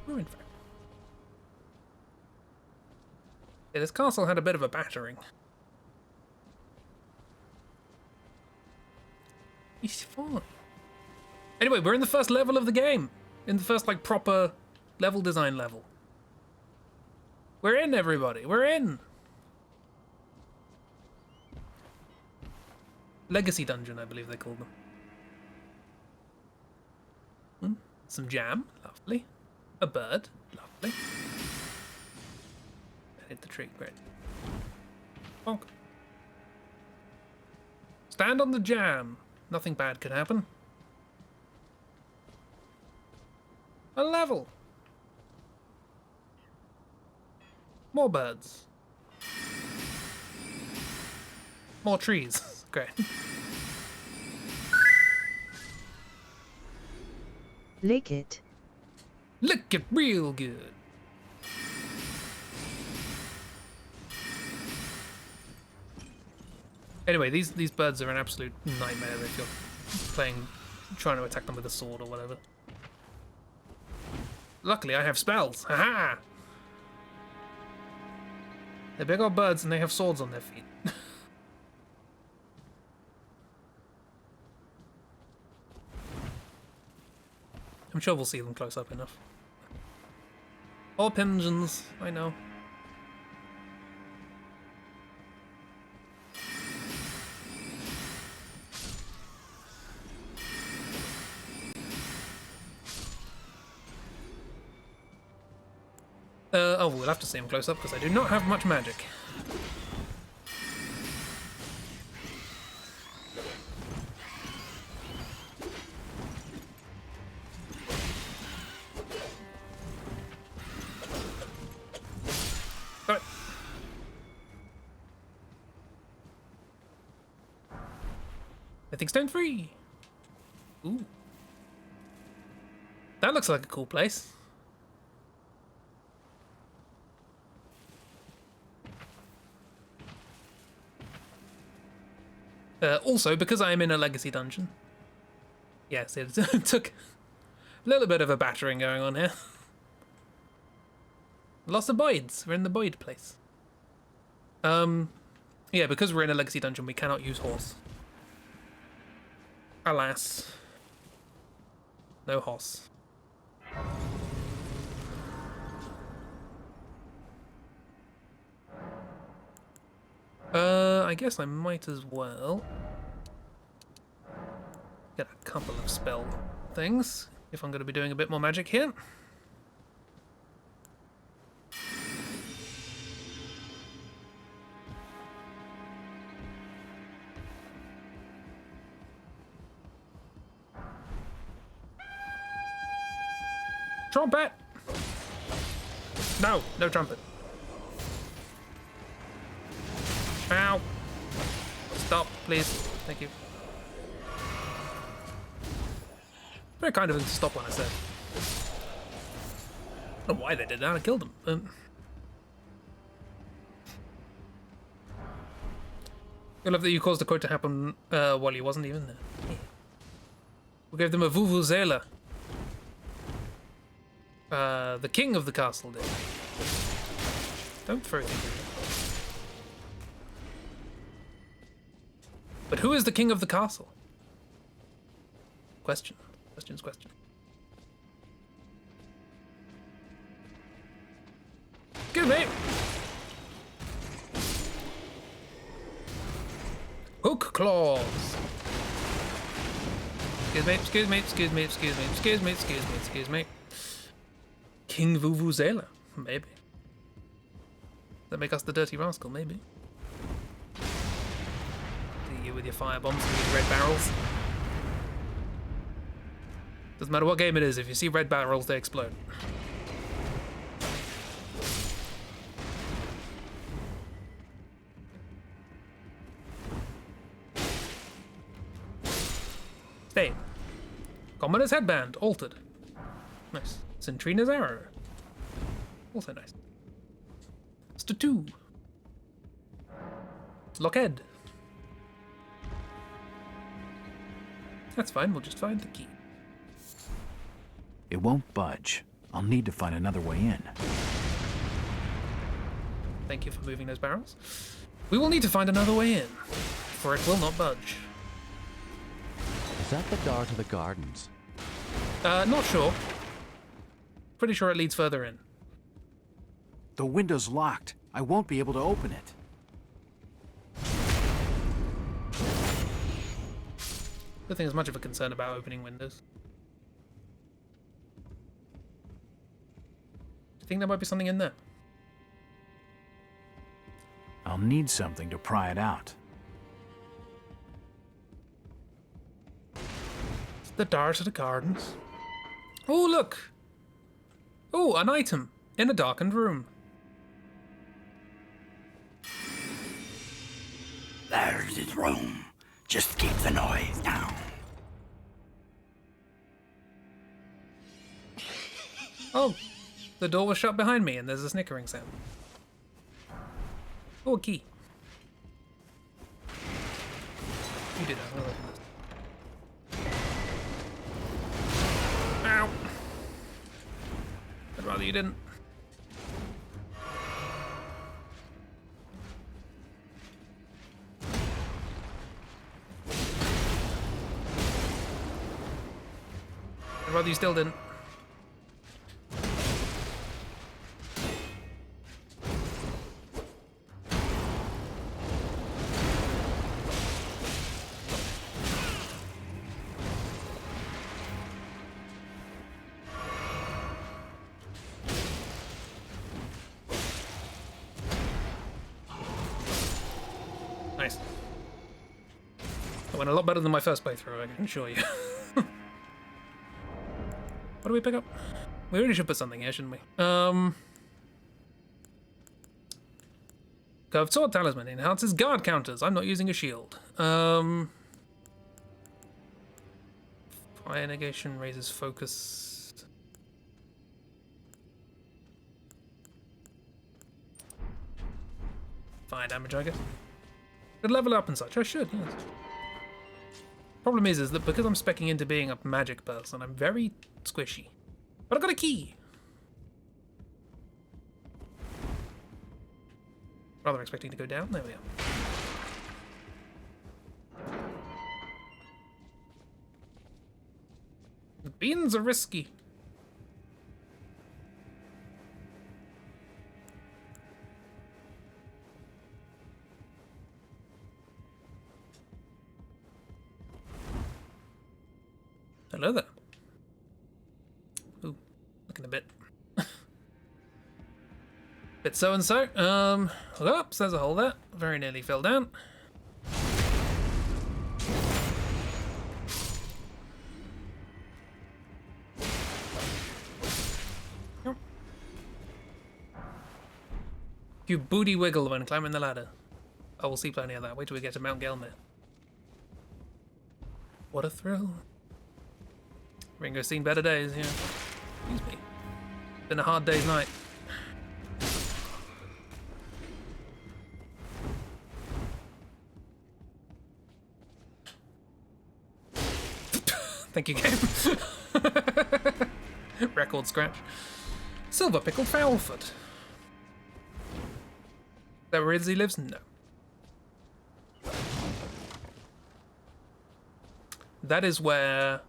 Ruined fact. Yeah, this castle had a bit of a battering. He's fine. Anyway, we're in the first level of the game. In the first, like, proper level design level. We're in, everybody. We're in. Legacy dungeon, I believe they call them. Some jam. Lovely. A bird. Lovely. Hit the tree. Great. Bonk. Stand on the jam. Nothing bad could happen. A level. More birds. More trees. Great. Lick it. Lick it real good. Anyway, these birds are an absolute nightmare if you're trying to attack them with a sword or whatever. Luckily, I have spells. Haha! They're big old birds and they have swords on their feet. I'm sure we'll see them close up enough. All pigeons, I know. Oh, we'll have to see him close up because I do not have much magic. Alright. I think stone free. Ooh. That looks like a cool place. Also, because I am in a legacy dungeon. Yes, it took a little bit of a battering going on here. Lots of Boyds. We're in the Boyd place. Yeah, because we're in a legacy dungeon, we cannot use horse. Alas. No horse. I guess I might as well get a couple of spell things if I'm going to be doing a bit more magic here. Trumpet! No, no trumpet. Ow! Stop, please. Thank you. Very kind of them to stop when I said. I don't know why they did that. I killed them. I love that you caused the quote to happen while he wasn't even there. We gave them a vuvuzela. The king of the castle did. Don't throw things. But who is the king of the castle? Question. Question. Excuse me! Hook claws! Excuse me. King Vuvuzela, maybe. That make us the dirty rascal, maybe. You with your fire bombs and your red barrels. Doesn't matter what game it is, if you see red barrels, they explode. Stay. Commoner's headband, altered. Nice. Centrina's arrow. Also nice. Statue. Lockhead. That's fine, we'll just find the key. It won't budge. I'll need to find another way in. Thank you for moving those barrels. We will need to find another way in, for it will not budge. Is that the door to the gardens? Not sure. Pretty sure it leads further in. The window's locked. I won't be able to open it. Don't think there's much of a concern about opening windows. Do you think there might be something in there? I'll need something to pry it out. The door to the gardens. Oh, look! Oh, an item in a darkened room. There's his room. Just keep the noise down. Oh, the door was shut behind me and there's a snickering sound. Oh, a key. You did that. Well, ow. I'd rather you didn't. I'd rather you still didn't. Nice. That went a lot better than my first playthrough, I can assure you. What do we pick up? We really should put something here, shouldn't we? Curved sword talisman enhances guard counters. I'm not using a shield. Fire negation raises focus. Fire damage, I guess. Could level up and such. I should, yes. Problem is that because I'm speccing into being a magic person, I'm very squishy. But I got a key! Rather expecting to go down. There we are. The beans are risky. Hello there. Ooh, looking a bit. Bit so and so. Oops, there's a hole there. Very nearly fell down. Yep. You booty wiggle when climbing the ladder. Oh, we'll see plenty of that. Wait till we get to Mount Gelmir. What a thrill. Ringo's seen better days, yeah. Excuse me. Been a hard day's night. Thank you, game. Record scratch. Silver pickled Foulfoot. Is that where Izzy lives? No. That is where...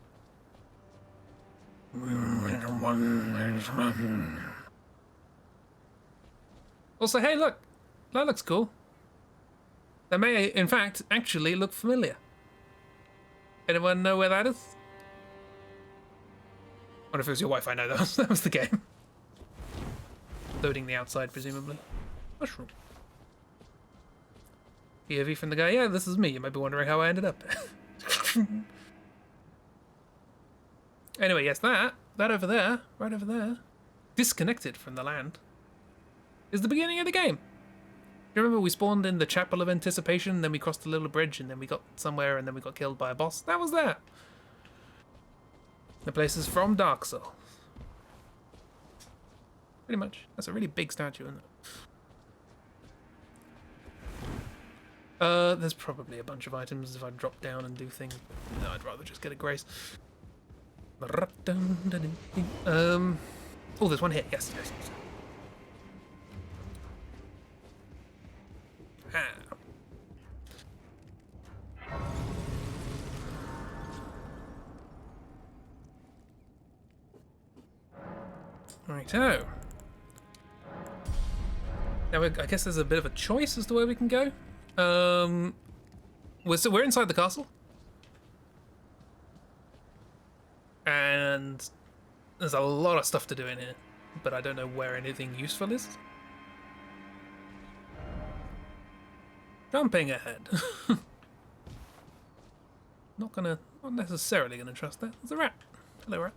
Also, hey, look. That looks cool. That may, in fact, actually look familiar. Anyone know where that is? I wonder if it was your wife. I know that was the game. Loading the outside, presumably. Mushroom. POV from the guy. Yeah, this is me. You might be wondering how I ended up there. Anyway, yes, that over there, right over there, disconnected from the land, is the beginning of the game. You remember we spawned in the Chapel of Anticipation, then we crossed a little bridge, and then we got somewhere, and then we got killed by a boss? That was there. The place is from Dark Souls. Pretty much. That's a really big statue, isn't There's probably a bunch of items if I drop down and do things. No, I'd rather just get a grace. Oh, there's one here. Yes, yes, yes. Ah. Righto. Now, I guess there's a bit of a choice as to where we can go. We're inside the castle. And there's a lot of stuff to do in here, but I don't know where anything useful is. Jumping ahead. Not necessarily gonna trust that. There's a rat. Hello, rat.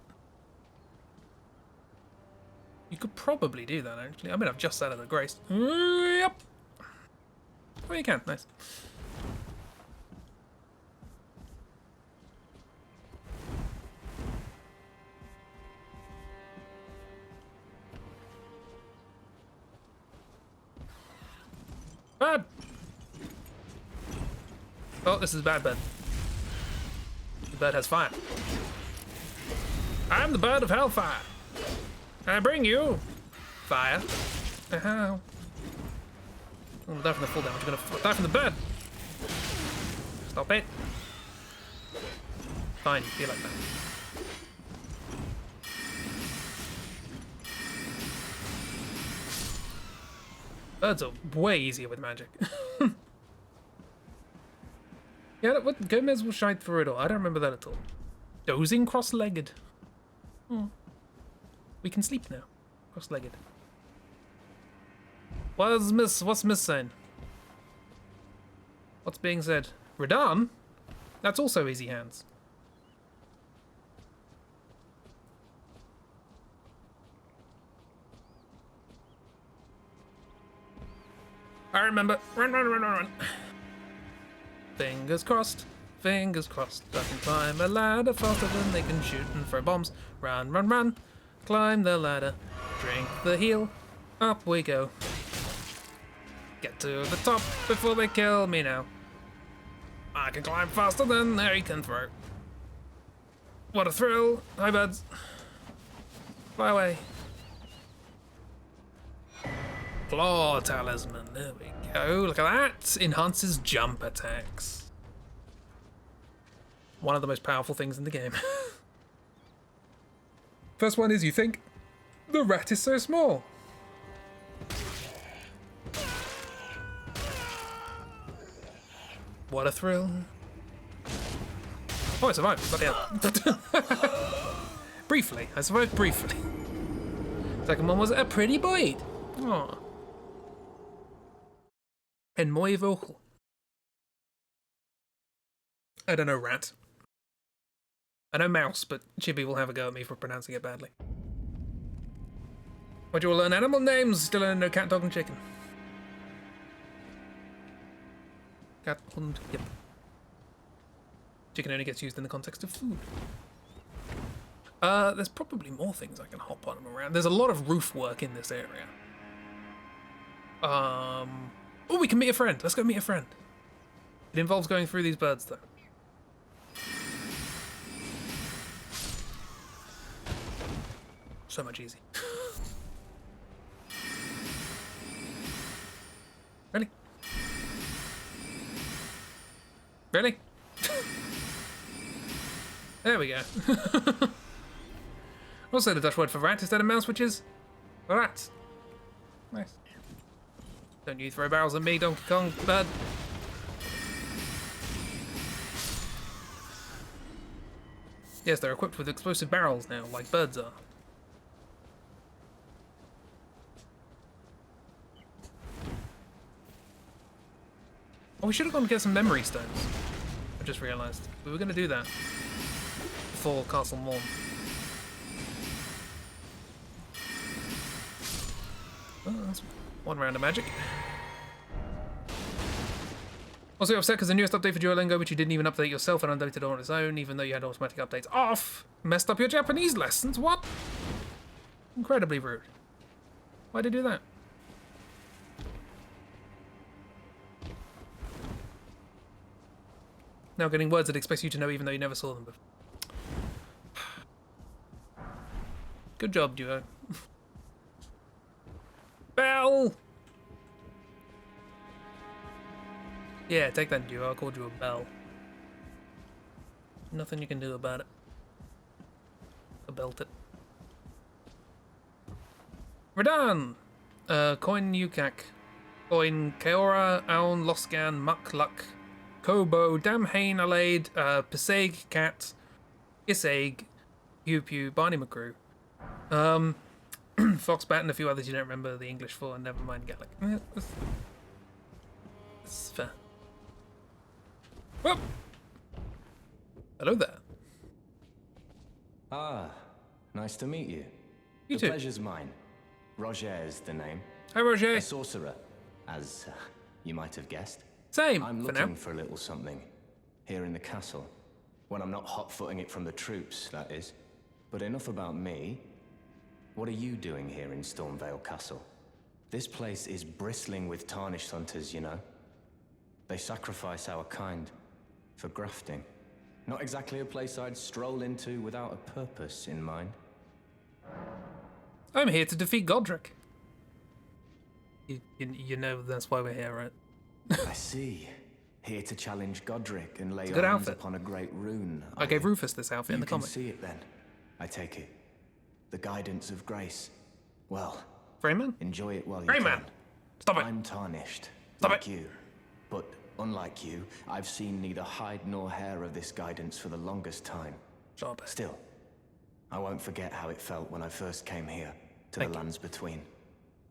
You could probably do that, actually. I mean, I've just sat at the grace. Yep. Oh, you can. Nice. Bad. Oh, this is bad bird. The bird has fire. I'm the bird of hellfire. I bring you fire. Ow. I'm gonna die from the full damage. I'm gonna die from the bird. Stop it. Fine, be like that. Birds are way easier with magic. Yeah, what Gomez will shine through it all. I don't remember that at all. Dozing cross-legged. Oh. We can sleep now. Cross-legged. What's Miss saying? What's being said? Radan? That's also easy hands. I remember. Run, run, run, run, run. Fingers crossed. Fingers crossed. I can climb a ladder faster than they can shoot and throw bombs. Run, run, run. Climb the ladder. Drink the heal. Up we go. Get to the top before they kill me now. I can climb faster than they can throw. What a thrill. Hi, birds. Fly away. Claw talisman. There we go. Look at that. Enhances jump attacks. One of the most powerful things in the game. First one is you think the rat is so small. What a thrill. Oh, I survived. Bloody hell. Briefly. I survived briefly. Second one was a pretty boy. Aww. And muy vocal. I don't know rat. I know mouse, but Chibi will have a go at me for pronouncing it badly. Why'd you all learn animal names? Still learn no cat, dog, and chicken. Cat, hund, yep. Chicken only gets used in the context of food. There's probably more things I can hop on and around. There's a lot of roof work in this area. Oh, we can meet a friend. Let's go meet a friend. It involves going through these birds, though. So much easy. Really? Really? There we go. Also, the Dutch word for rat instead of mouse, which is rat. Nice. Don't you throw barrels at me, Donkey Kong bird. Yes, they're equipped with explosive barrels now, like birds are. Oh, we should have gone to get some memory stones. I just realised. We were going to do that before Castle Morn. Oh, that's one round of magic. Also, you're upset because the newest update for Duolingo, which you didn't even update yourself and undated on its own, even though you had automatic updates off, messed up your Japanese lessons. What? Incredibly rude. Why'd they do that? Now getting words that expects you to know even though you never saw them before. Good job, duo. Bell! Yeah, take that, duo. I called you a bell. Nothing you can do about it. I belt it. Radan! Coin Yukak. Coin Keora, Aun, Loscan, Mukluk, Kobo, Damhain, Alade, Peseg, Cat, Iseg, Pew Pew, Barney McGrew. Foxbat and a few others you don't remember the English for, and never mind Gaelic. It's fair. Well, hello there. Ah, nice to meet you. You The too. pleasure's mine. Roger is the name. Hi, Roger. A sorcerer, as you might have guessed. Same, I'm for looking now. for a little something here in the castle. When I'm not hot-footing it from the troops, that is. But enough about me. What are you doing here in Stormvale Castle? This place is bristling with tarnished hunters, you know. They sacrifice our kind for grafting. Not exactly a place I'd stroll into without a purpose in mind. I'm here to defeat Godric. You know that's why we're here, right? I see. Here to challenge Godric and lay a your good hands outfit. upon a great rune. I gave Rufus this outfit in You the can comic. see it then. I take it. The guidance of grace. Well, Freyman? enjoy it while you Freyman! can. Stop it! I'm tarnished, Stop like it. you. But unlike you, I've seen neither hide nor hair of this guidance for the longest time. Stop it. Still, I won't forget how it felt when I first came here, to Thank the you. lands between.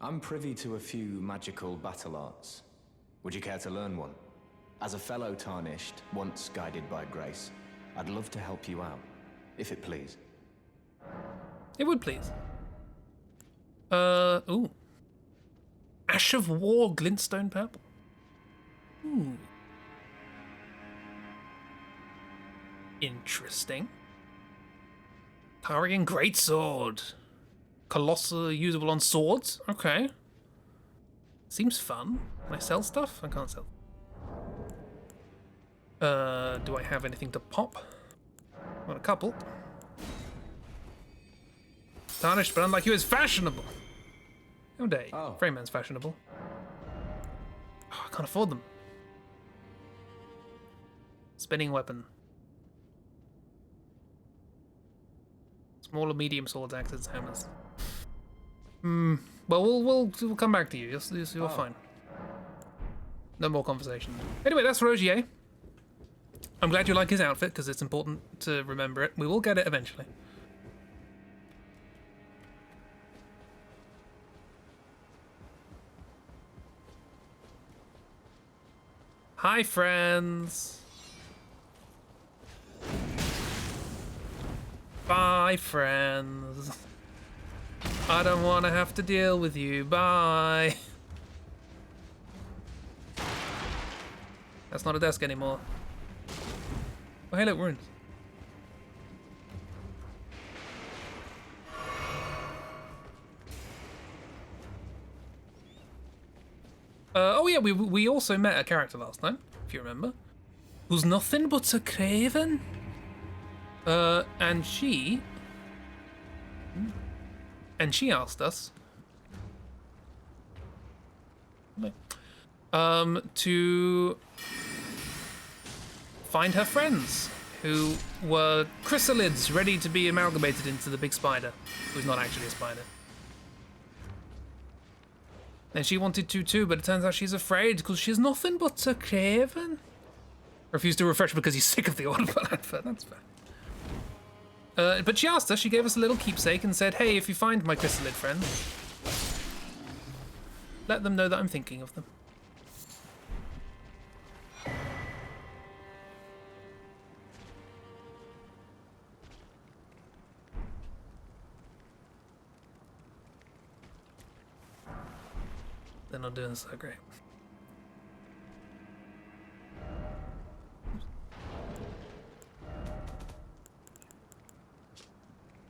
I'm privy to a few magical battle arts. Would you care to learn one? As a fellow tarnished, once guided by grace, I'd love to help you out, if it please. It would please. Ooh. Ash of War, glintstone purple. Ooh. Interesting. Tarian Greatsword. Colossal usable on swords. Okay. Seems fun. Can I sell stuff? I can't sell. Do I have anything to pop? Got a couple. Tarnished, but unlike you, is fashionable. No day. Oh. Freyman's fashionable. Oh, I can't afford them. Spinning weapon. Small or medium swords, axes, hammers. Well, we'll come back to you. You're fine. No more conversation. Anyway, that's Rogier. I'm glad you like his outfit because it's important to remember it. We will get it eventually. Hi, friends. Bye, friends. I don't want to have to deal with you. Bye. That's not a desk anymore. Oh, hey, look, runes. Oh yeah, we also met a character last time, if you remember, who's nothing but a craven. And she asked us to find her friends who were chrysalids ready to be amalgamated into the big spider, who's not actually a spider. And she wanted to too, but it turns out she's afraid because she's nothing but a craven. Refused to refresh because he's sick of the Audible advert, that's fair. But she asked us, she gave us a little keepsake and said, hey, if you find my chrysalid friend, let them know that I'm thinking of them. They're not doing so great.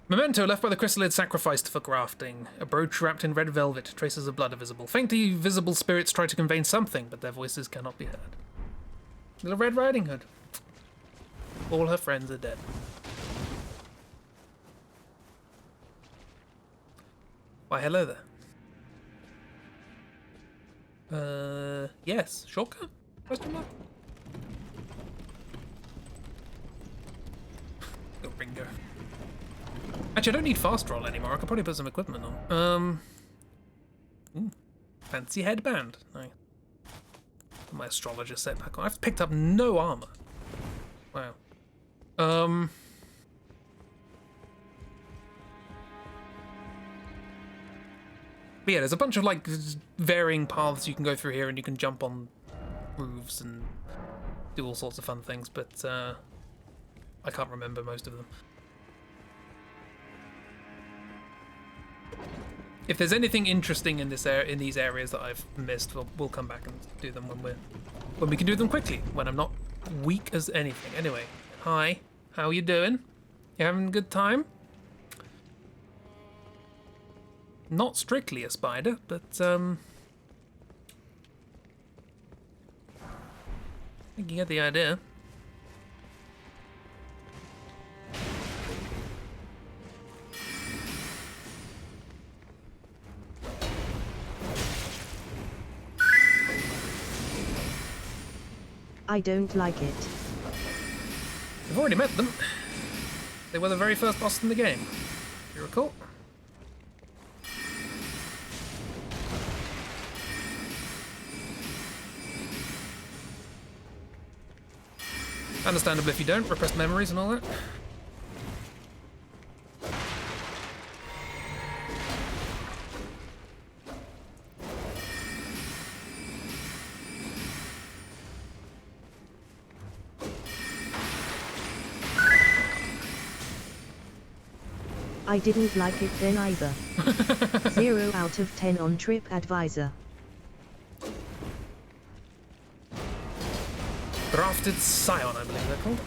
Memento left by the chrysalid sacrificed for grafting. A brooch wrapped in red velvet, traces of blood are visible. Faintly visible spirits try to convey something, but their voices cannot be heard. Little Red Riding Hood. All her friends are dead. Why, hello there. Yes. Shortcut? Question mark? Go Ringo. Actually, I don't need fast roll anymore. I could probably put some equipment on. Ooh, fancy headband. Nice. Put my astrologer set back on. I've picked up no armor. Wow. But yeah, there's a bunch of like varying paths you can go through here, and you can jump on roofs and do all sorts of fun things, but I can't remember most of them. If there's anything interesting in these areas that I've missed, we'll come back and do them when we can do them quickly, when I'm not weak as anything. Anyway, hi, how you doing? You having a good time? Not strictly a spider, but I think you get the idea. I don't like it. We've already met them. They were the very first boss in the game, if you recall. Understandable if you don't, repressed memories and all that. I didn't like it then either. 0 out of 10 on TripAdvisor. Drafted Scion, I believe they're called.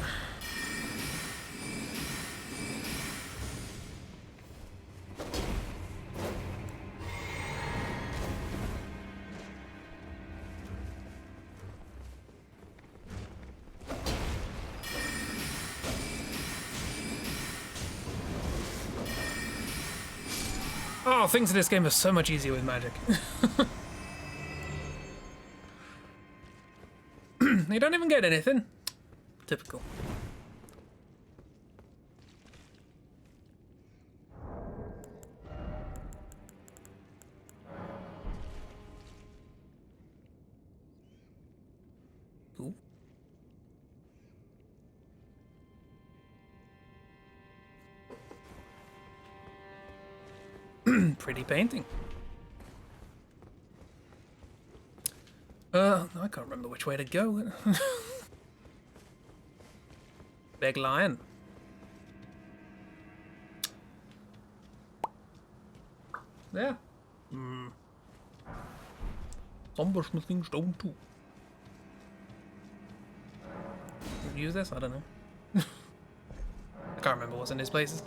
Oh, things in this game are so much easier with magic. You don't even get anything. Typical. Cool. Pretty painting. I can't remember which way to go. Big lion. Yeah. Sombersmithing stone too. Use this? I don't know. I can't remember what's in these places.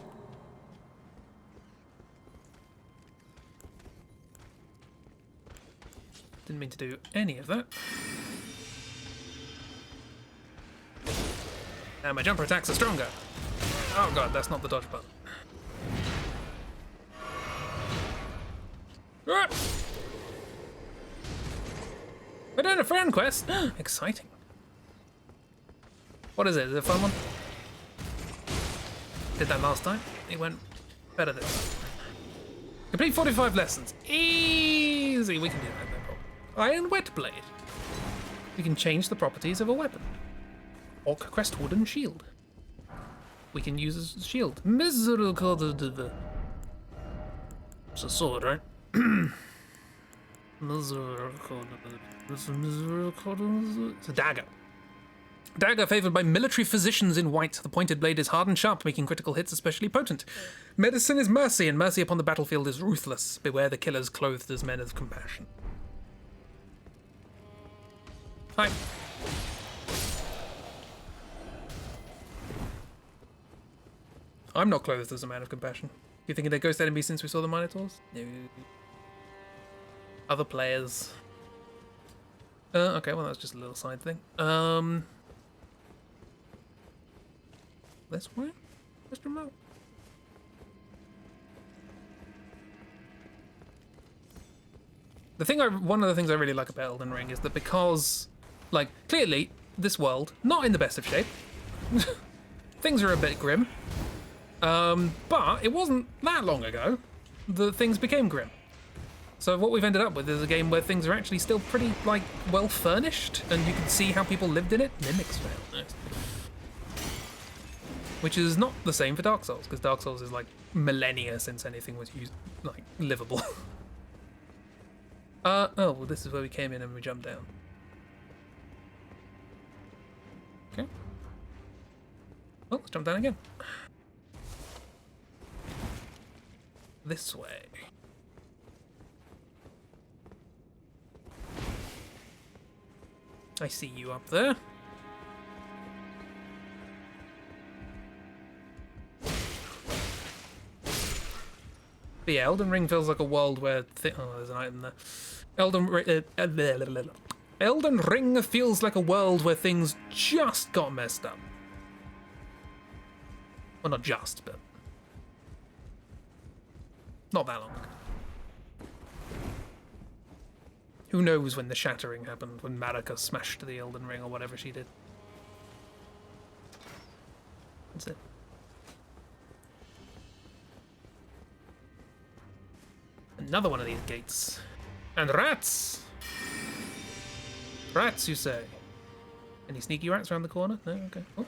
Didn't mean to do any of that. Now my jumper attacks are stronger. Oh god, that's not the dodge button. Ah! We're doing a friend quest! Exciting. What is it? Is it a fun one? Did that last time. It went better this time. Complete 45 lessons. Easy! We can do that, no problem. Iron Wet Blade. We can change the properties of a weapon. Orc Crest Wooden Shield. We can use as a shield. Misericordia. It's a sword, right? It's a dagger. Dagger favored by military physicians in white. The pointed blade is hard and sharp, making critical hits especially potent. Medicine is mercy, and mercy upon the battlefield is ruthless. Beware the killers clothed as men of compassion. Hi. I'm not clothed as a man of compassion. You thinking they're ghost enemies since we saw the Minotaurs? No. Other players. Okay, well that's just a little side thing. This way? Mr. Mo? One of the things I really like about Elden Ring is that because, like, clearly, this world, not in the best of shape. Things are a bit grim. But it wasn't that long ago that things became grim. So what we've ended up with is a game where things are actually still pretty, like, well furnished, and you can see how people lived in it. Mimics fail. Nice. Which is not the same for Dark Souls, because Dark Souls is like millennia since anything was like livable. Oh, well, this is where we came in and we jumped down. Okay. Well, let's jump down again. This way. I see you up there. But yeah, Elden Ring feels like a world where... oh, there's an item there. Elden Ring feels like a world where things just got messed up. Well, not just, but... not that long ago. Who knows when the shattering happened, when Marika smashed the Elden Ring or whatever she did. That's it. Another one of these gates. And rats! Rats, you say? Any sneaky rats around the corner? No? Okay. Oh.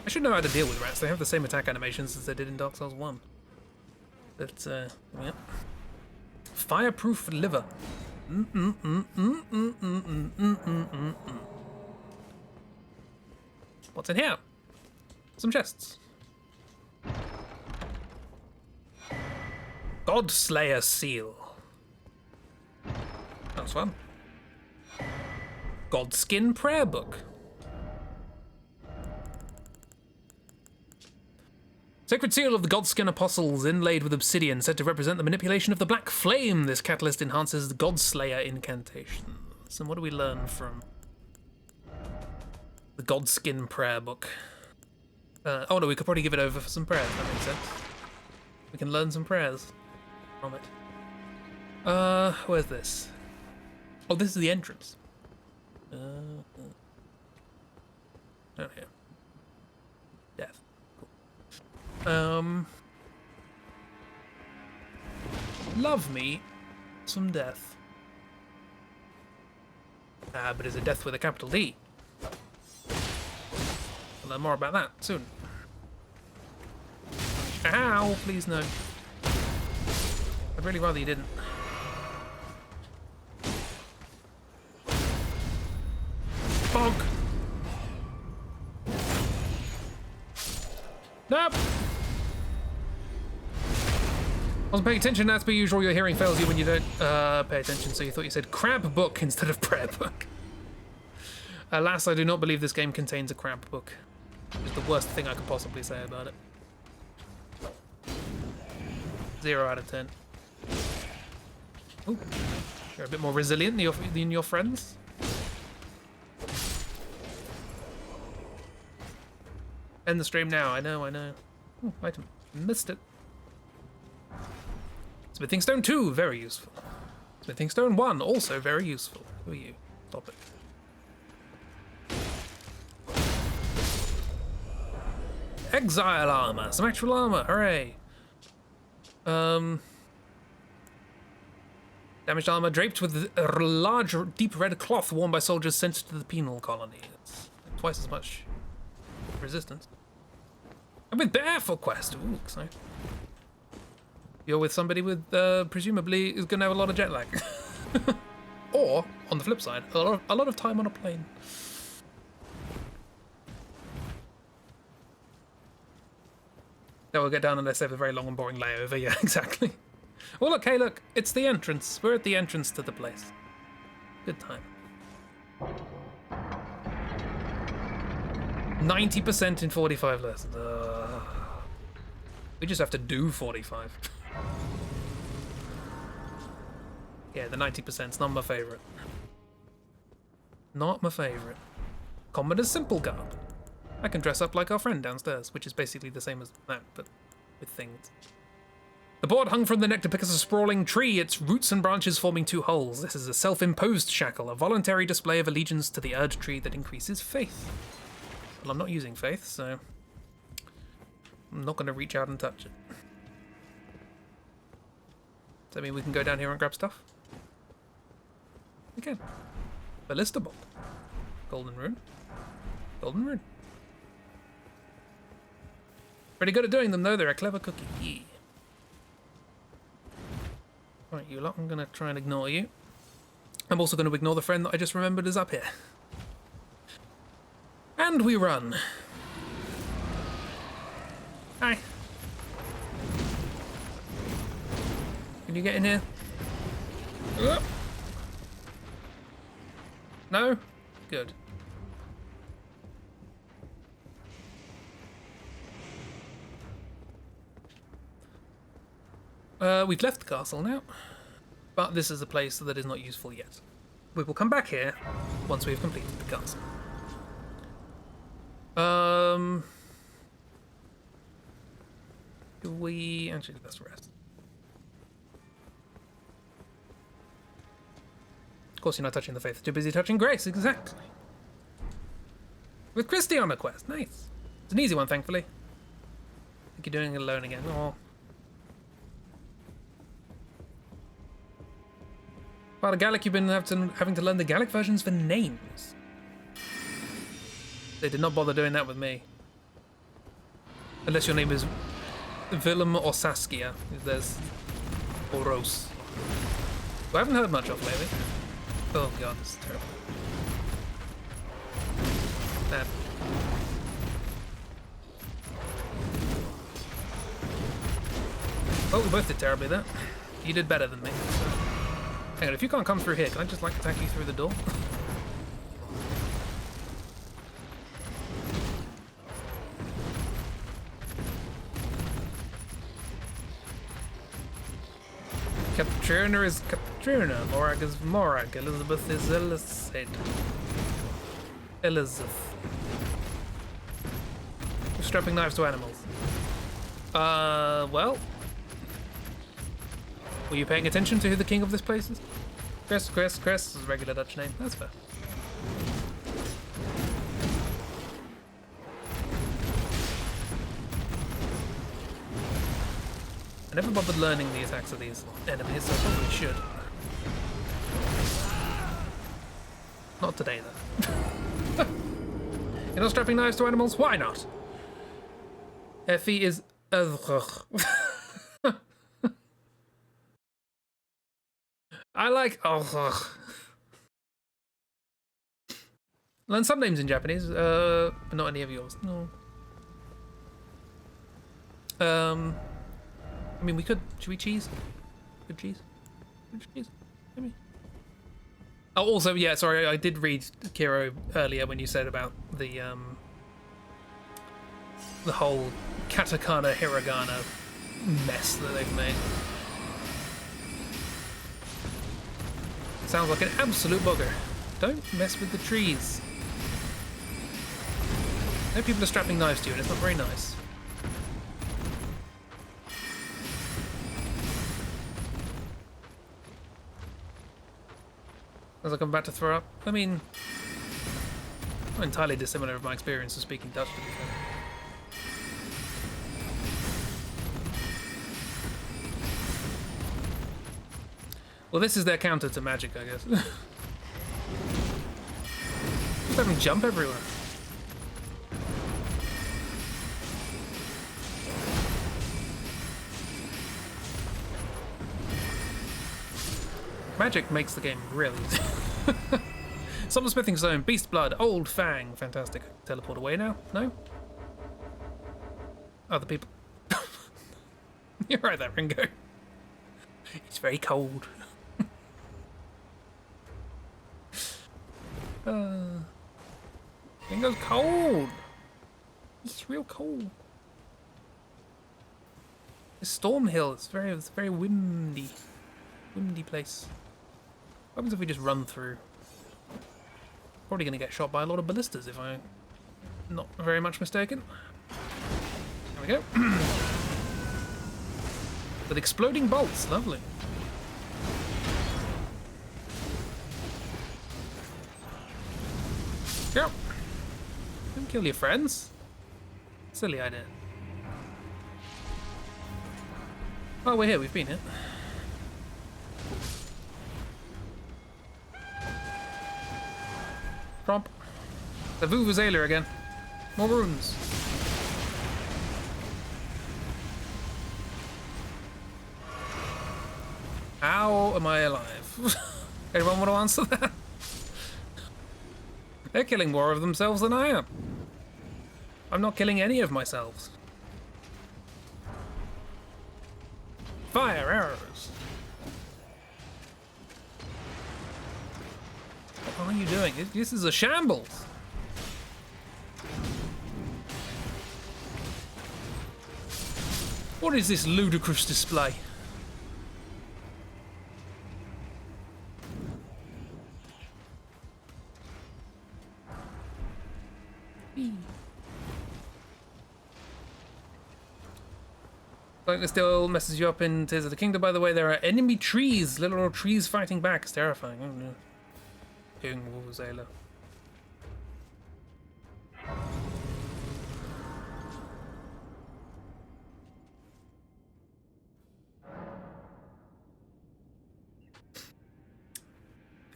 I should know how to deal with rats. They have the same attack animations as they did in Dark Souls 1. But, yeah. Fireproof liver. What's in here? Some chests. Godslayer seal. That's fun. Godskin prayer book. Sacred seal of the Godskin Apostles, inlaid with obsidian, said to represent the manipulation of the black flame. This catalyst enhances the Godslayer incantations. And what do we learn from the Godskin prayer book? Oh no, we could probably give it over for some prayers. That makes sense. We can learn some prayers from it. Where's this? Oh, this is the entrance. Oh, here. Death. Love me some death. But is it death with a capital D? We'll learn more about that soon. Ow, please no. I'd really rather you didn't. Bonk! Nope! Wasn't paying attention, as per usual, your hearing fails you when you don't pay attention, so you thought you said crab book instead of prayer book. Alas, I do not believe this game contains a crab book. It's the worst thing I could possibly say about it. 0 out of 10. Ooh, you're a bit more resilient than your friends. End the stream now, I know. Ooh, item. Missed it. Smithing Stone 2, very useful. Smithing Stone 1, also very useful. Who are you? Stop it. Exile armor, some actual armor, hooray. Damaged armor draped with a large, deep red cloth worn by soldiers sent to the penal colony. It's twice as much resistance. And with barefoot quest. Ooh, exciting. You're with somebody with, presumably, is going to have a lot of jet lag. Or, on the flip side, a lot of time on a plane. Then we'll get down unless they have a very long and boring layover. Yeah, exactly. Well, look, hey, look, it's the entrance. We're at the entrance to the place. Good time. 90% in 45 lessons. We just have to do 45. Yeah, the 90%'s not my favourite. Not my favourite. Commoner's simple garb. I can dress up like our friend downstairs, which is basically the same as that, but with things. The board hung from the neck depicts a sprawling tree, its roots and branches forming two holes. This is a self-imposed shackle, a voluntary display of allegiance to the Erd tree that increases faith. Well, I'm not using faith, so I'm not going to reach out and touch it. Does that mean we can go down here and grab stuff? We can. Ballista bolt. Golden rune. Golden rune. Pretty good at doing them, though. They're a clever cookie. Yeah. Right, you lot, I'm going to try and ignore you. I'm also going to ignore the friend that I just remembered is up here. And we run. Hi. Can you get in here? No? Good. We've left the castle now, but this is a place that is not useful yet. We will come back here once we have completed the castle. Do we... Actually, let's rest. Of course you're not touching the faith. Too busy touching grace, exactly. With Christy on a quest, nice. It's an easy one, thankfully. I think you're doing it alone again. Oh. Part of Gallic, you've been having to learn the Gallic versions for names. They did not bother doing that with me. Unless your name is Willem or Saskia. There's... or Rose. Who I haven't heard much of lately. Oh god, this is terrible. That. Well, we both did terribly there. You did better than me. So. Hang on, if you can't come through here, can I just like attack you through the door? Katrina is Katrina, Morag is Morag, Elizabeth is Elizabeth. Elizabeth. Strapping knives to animals. Well. Were you paying attention to who the king of this place is? Chris is a regular Dutch name. That's fair. I never bothered learning the attacks of these enemies, so I probably should. Not today, though. You're not strapping knives to animals? Why not? Effie is... I like... Learn some names in Japanese, but not any of yours. No. I mean, we could... Should we cheese? Good cheese? Good cheese? Maybe. Oh, also, yeah, sorry, I did read Kiro earlier when you said about the whole katakana hiragana mess that they've made. Sounds like an absolute bugger. Don't mess with the trees. No, people are strapping knives to you and it's not very nice. As I'm about to throw up. I mean, not entirely dissimilar of my experience of speaking Dutch, to be fair. Well, this is their counter to magic, I guess. Just have them jump everywhere. Magic makes the game really easy. Summon Smithing Stone, Beast Blood, Old Fang. Fantastic. Teleport away now? No? Other people. You're right there, Ringo. It's very cold. Ringo's cold. It's real cold. It's Storm Hill. It's very windy. Windy place. happens if we just run through? Probably going to get shot by a lot of ballistas if I'm not very much mistaken. There we go. With exploding bolts, lovely. Go. Don't kill your friends. Silly idea. Oh, we're here. We've been here. Tromp. The Vuvuzela again. More runes. How am I alive? Anyone want to answer that? They're killing more of themselves than I am. I'm not killing any of myself. Fire arrows. What are you doing? This is a shambles. What is this ludicrous display? Like this still messes you up in Tears of the Kingdom, by the way. There are enemy trees, literal trees fighting back. It's terrifying. Oh no. King Vuvuzela.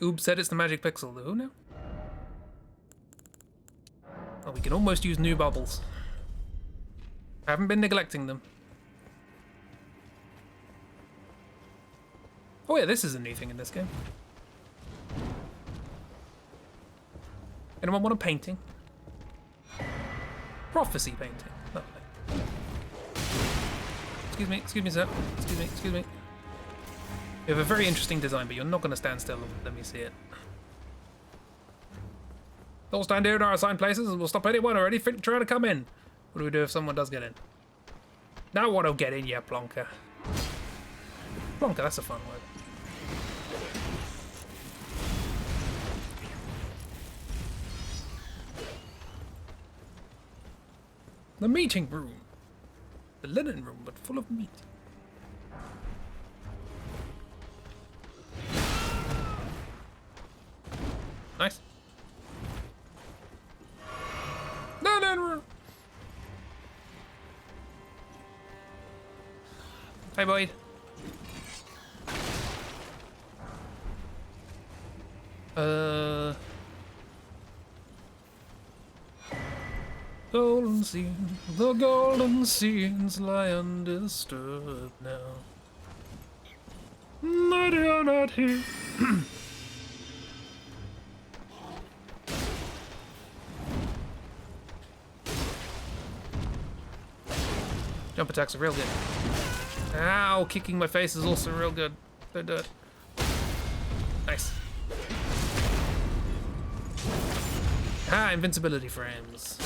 Oob said it's the magic pixel. Who now? Oh, we can almost use new bubbles. Haven't been neglecting them. Oh yeah, this is a new thing in this game. Anyone want a painting? Prophecy painting. Lovely. Excuse me, sir. Excuse me. You have a very interesting design, but you're not going to stand still. Let me see it. Don't stand here in our assigned places and we'll stop anyone or anything trying to come in. What do we do if someone does get in? Now what'll get in, you plonker? Plonker, that's a fun word. The meeting room. The linen room, but full of meat. Nice. Linen room. Hey, Boyd. Golden scene, the golden scenes lie undisturbed now. Not here, not here. Jump attacks are real good. Ow, kicking my face is also real good. Don't do it. Nice. Ah, invincibility frames.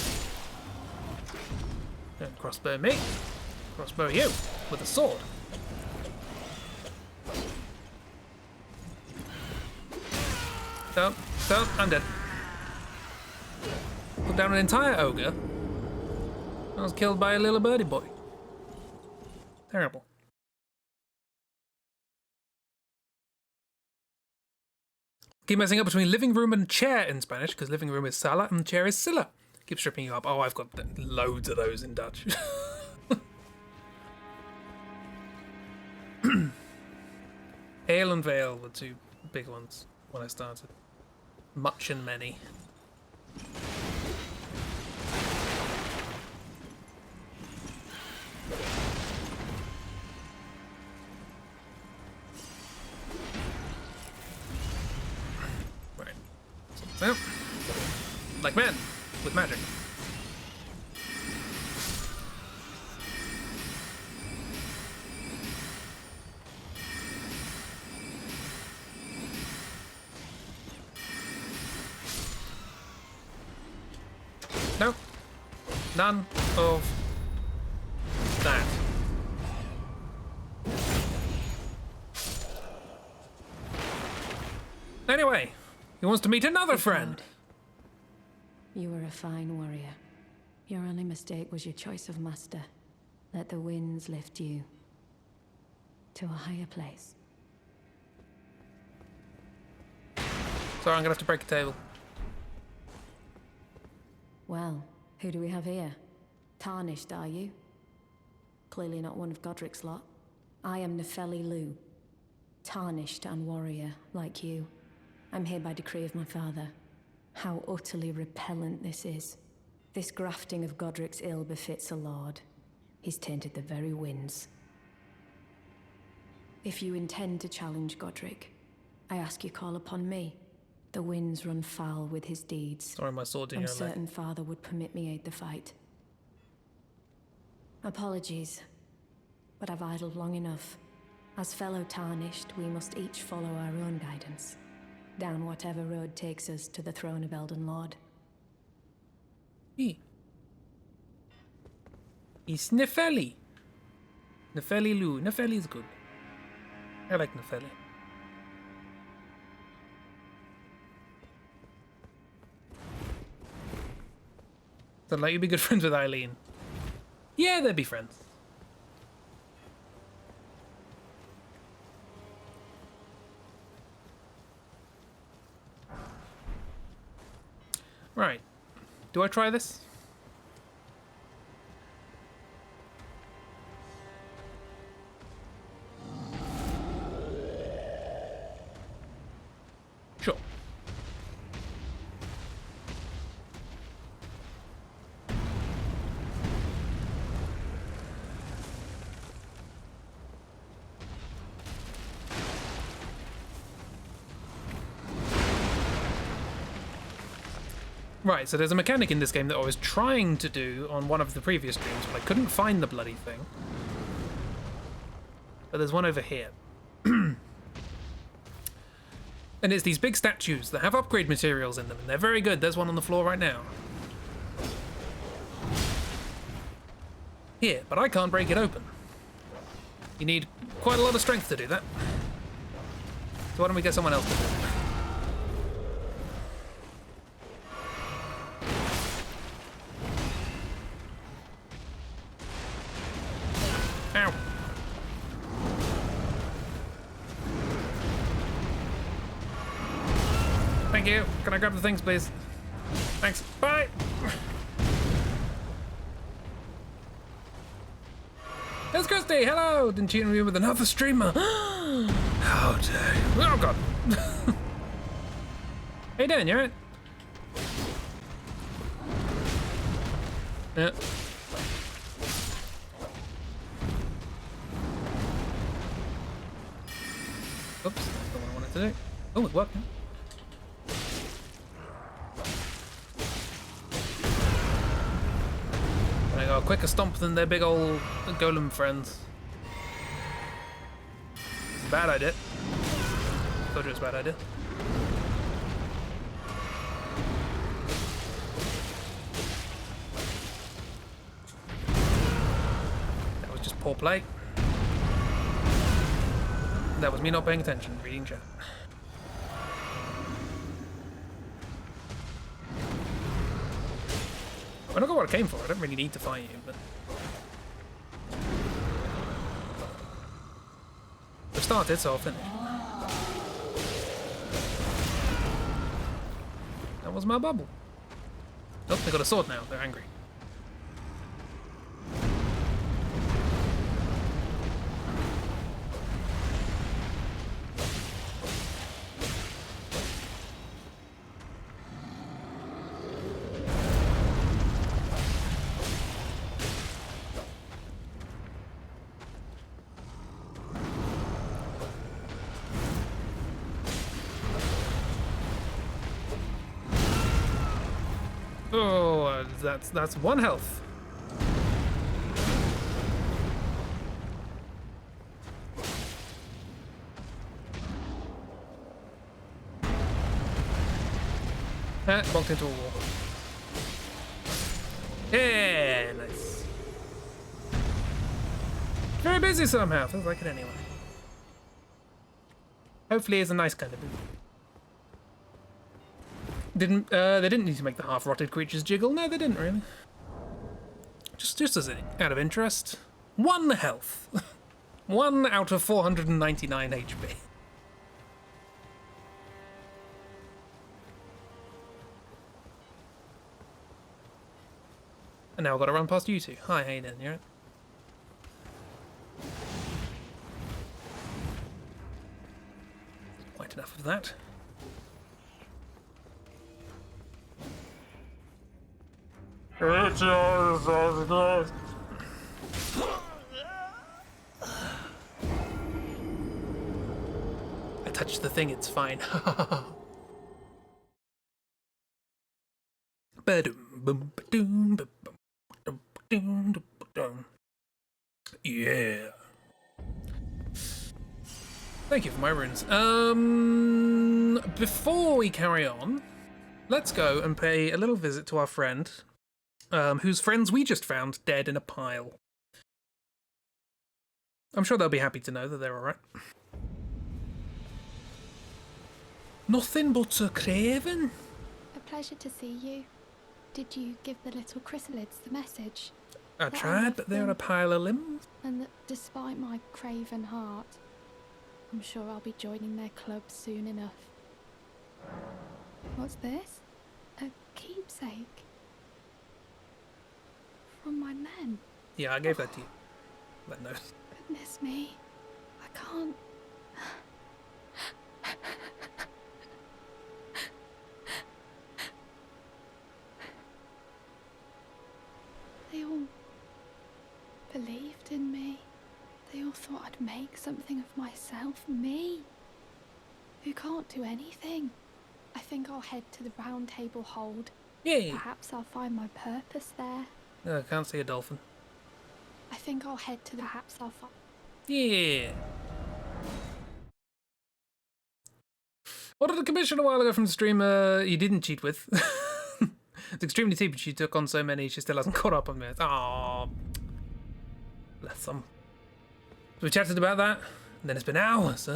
And crossbow me. Crossbow you with a sword. Don't, I'm dead. Put down an entire ogre. I was killed by a little birdie boy. Terrible. Keep messing up between living room and chair in Spanish, because living room is sala and chair is silla. Keep stripping you up. Oh, I've got loads of those in Dutch. Ale and Vale were two big ones when I started. Much and many. Right. So, like men with magic. No. None of that. Anyway, he wants to meet another friend. You were a fine warrior. Your only mistake was your choice of master. Let the winds lift you to a higher place. Sorry, I'm gonna have to break a table. Well, who do we have here? Tarnished, are you? Clearly not one of Godric's lot. I am Nefeli Lu. Tarnished and warrior, like you. I'm here by decree of my father. How utterly repellent this is. This grafting of Godric's ill befits a lord. He's tainted the very winds. If you intend to challenge Godric, I ask you call upon me. The winds run foul with his deeds. Sorry, my sword's in I'm your leg. certain father would permit me aid the fight. Apologies, but I've idled long enough. As fellow Tarnished, we must each follow our own guidance, down whatever road takes us to the throne of Elden Lord. He's Nefeli. Nefeli Lu. Nefeli's good. I like Nefeli. So, like, you'd be good friends with Eileen. Yeah, they'd be friends. Right. Do I try this? Sure. Right, so there's a mechanic in this game that I was trying to do on one of the previous streams, but I couldn't find the bloody thing. But there's one over here. And it's these big statues that have upgrade materials in them, and they're very good. There's one on the floor right now. Here, but I can't break it open. You need quite a lot of strength to do that. So why don't we get someone else to do it? Ow. Thank you. Can I grab the things, please? Thanks. Bye. There's Christy. Hello. Didn't you interview with another streamer? How dare you? Oh, God. How you doing? You alright? Yeah. Oops, that's not what I wanted to do. Oh, it worked. They got a quicker stomp than their big old golem friends. It's a bad idea. Told you it's a bad idea. That was just poor play. That was me not paying attention, reading chat. I don't know what I came for. I don't really need to fight you, but we've started, so I'll finish. That was my bubble. Oh, they got a sword now. They're angry. Oh, that's one health. Bumped into a wall. Yeah, nice. Very busy somehow. Feels like it anyway. Hopefully, it's a nice kind of busy. Didn't they didn't need to make the half-rotted creatures jiggle? No, they didn't really. Just as out of interest, 1 health, 1 out of 499 HP. And now I've got to run past you two. Hi, how you doing? You alright? Quite enough of that. I touched the thing, it's fine. Yeah. Thank you for my runes. Before we carry on, let's go and pay a little visit to our friend, whose friends we just found dead in a pile. I'm sure they'll be happy to know that they're alright. Nothing but a craven. A pleasure to see you. Did you give the little chrysalids the message? I That I tried, love but they're them. a pile of limbs. And that despite my craven heart, I'm sure I'll be joining their club soon enough. What's this? A keepsake? From my men? Yeah, I gave that to you. That note. Goodness me. I can't... They all believed in me. They all thought I'd make something of myself. Me, who can't do anything. I think I'll head to the round table hold. Yay! Perhaps I'll find my purpose there. No, I can't see a dolphin. I think I'll head to the... Perhaps I'll find... Yeah. Ordered a commission a while ago from the streamer you didn't cheat with. It's extremely cheap, but she took on so many she still hasn't caught up on me. Aww. Bless them. So we chatted about that, and then it's been hours.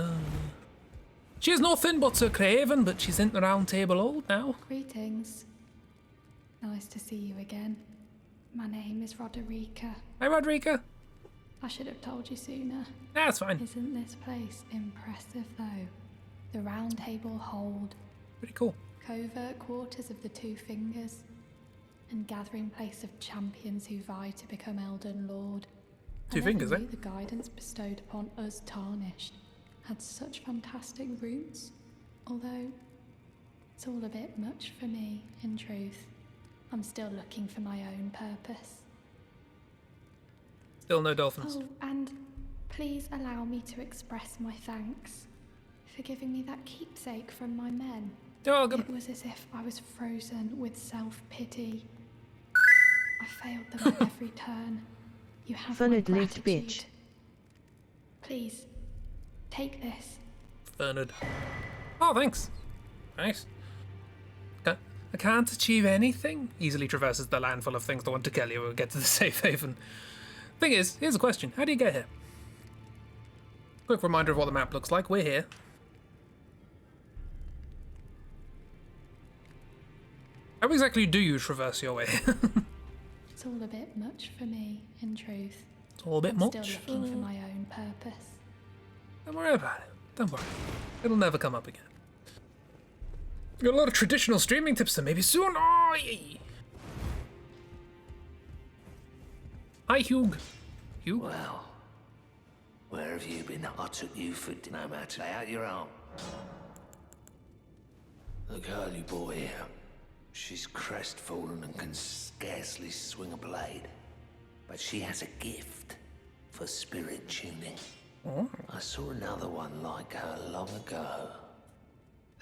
She has nothing but a craven, but she's in the round table old now. Greetings. Nice to see you again. My name is Roderica. Hi, Roderica. I should have told you sooner. That's fine. Isn't this place impressive, though? The round table hold. Pretty cool. Covert quarters of the Two Fingers, and gathering place of champions who vie to become Elden Lord. Two I Fingers, never eh? knew the guidance bestowed upon us Tarnished had such fantastic roots, although it's all a bit much for me, in truth. I'm still looking for my own purpose. Still no dolphins. Oh, and please allow me to express my thanks for giving me that keepsake from my men. You're welcome. It was as if I was frozen with self-pity. I failed them at every turn. You have my Fun-ed lit gratitude. bitch. Please, take this. Bernard. Oh, thanks. Nice. I can't achieve anything. Easily traverses the land full of things that want to kill you and get to the safe haven. Thing is, here's a question. How do you get here? Quick reminder of what the map looks like. We're here. How exactly do you traverse your way? It's all a bit much for me, in truth. It's all a bit I'm much. still looking for my own purpose. Don't worry about it. Don't worry. It'll never come up again. Got a lot of traditional streaming tips, so maybe soon. Oh, yay. Hi, Hugh. Hugh? Well, where have you been? I took you for no matter. Lay out your arm. The girl you brought here, she's crestfallen and can scarcely swing a blade. But she has a gift for spirit tuning. Oh. I saw another one like her long ago.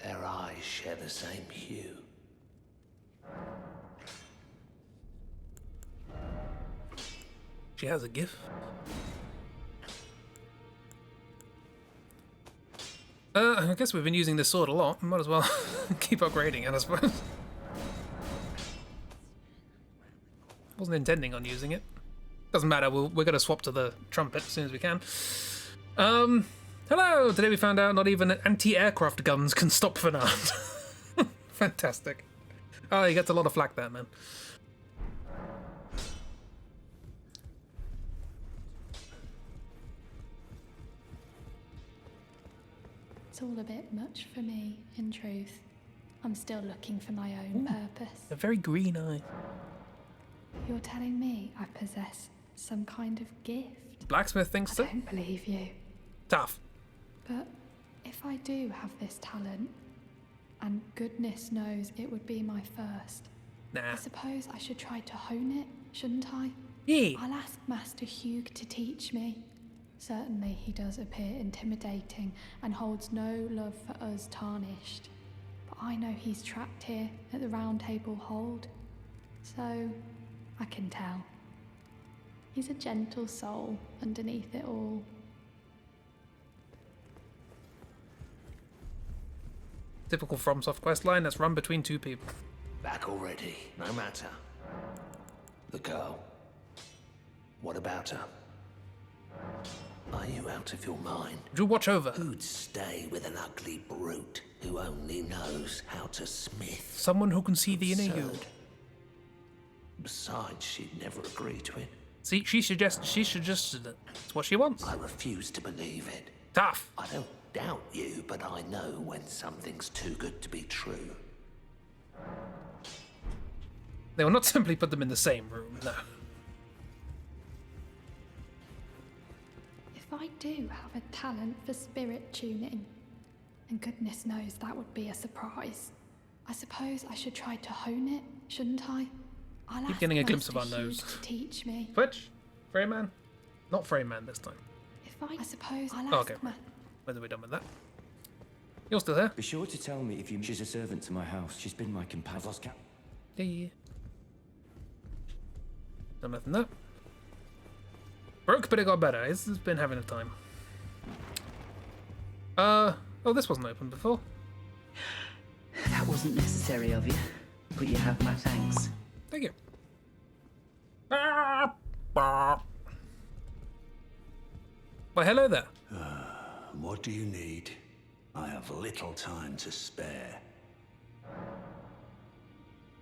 Their eyes share the same hue. She has a gift. I guess we've been using this sword a lot. Might as well keep upgrading it, I suppose. Wasn't intending on using it. Doesn't matter, we're going to swap to the trumpet as soon as we can. Hello! Today we found out not even anti-aircraft guns can stop Fernand. Fantastic. Oh, he gets a lot of flack there, man. It's all a bit much for me, in truth. I'm still looking for my own purpose. A very green eye. You're telling me I possess some kind of gift? Blacksmith thinks so. I don't believe you. Tough. But if I do have this talent, and goodness knows it would be my first, Nah. I suppose I should try to hone it, shouldn't I? Yeah. I'll ask Master Hugh to teach me. Certainly he does appear intimidating and holds no love for us tarnished. But I know he's trapped here at the Round Table Hold. So, I can tell. He's a gentle soul underneath it all. Typical FromSoft questline that's run between two people. Back already, no matter. The girl. What about her? Are you out of your mind? Would you watch over? Who'd stay with an ugly brute who only knows how to smith? Someone who can see the inner you. Absurd. Besides, she'd never agree to it. See, she suggested it. It's what she wants. I refuse to believe it. Tough. I don't doubt you, but I know when something's too good to be true. They will not simply put them in the same room, no. If I do have a talent for spirit tuning, and goodness knows that would be a surprise, I suppose I should try to hone it, shouldn't I? I'll Keep ask getting a glimpse of Master our Hugh nose. to teach me. Twitch? Frame Man? Not Frame Man this time. If I suppose I'll Oh, ask okay. Ma- Whether we're done with that. You're still here? Be sure to tell me if she's a servant to my house. She's been my companion. I've lost count. Yeah. No, nothing there. Broke, but it got better. It's been having a time. Oh, this wasn't open before. That wasn't necessary of you, but you have my thanks. Thank you. Well, hello there. What do you need? I have little time to spare.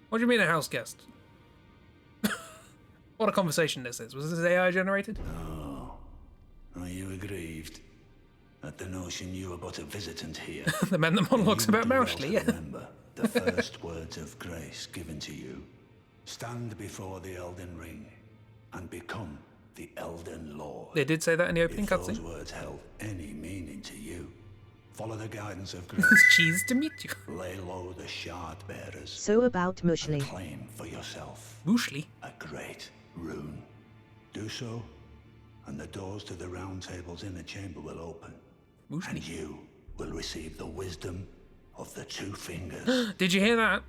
What do you mean a house guest? What a conversation this is. Was this AI generated? Oh, are you aggrieved at the notion you are but a visitant here? The man that monologues You about do well Moushley, to yeah. Remember the first words of grace given to you. Stand before the Elden Ring and become the Elden Lord. They did say that in the opening If those cutscene. words held any meaning to you, follow the guidance of grace. Cheese to meet you. Lay low the shard bearers. So about Mushli. Claim for yourself Mooshley? a great rune. Do so, and the doors to the Round Table's inner chamber will open. Mooshley. And you will receive the wisdom of the Two Fingers. Did you hear that?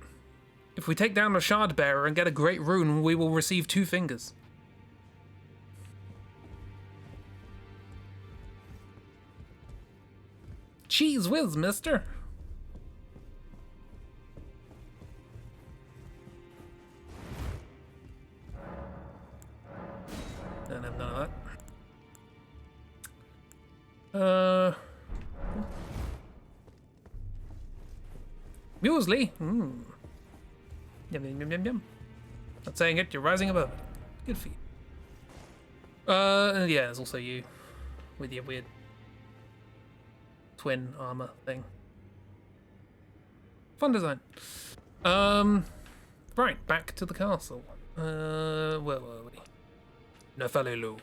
If we take down a shard bearer and get a great rune, we will receive 2 fingers. Cheese whiz, mister. Don't have none of that. Muesli. Yum, yum, yum, yum, yum. Not saying it, you're rising above it. Good for you. Yeah, there's also you. With your weird twin armor thing. Fun design. Right, back to the castle. Where were we? Nefalilu.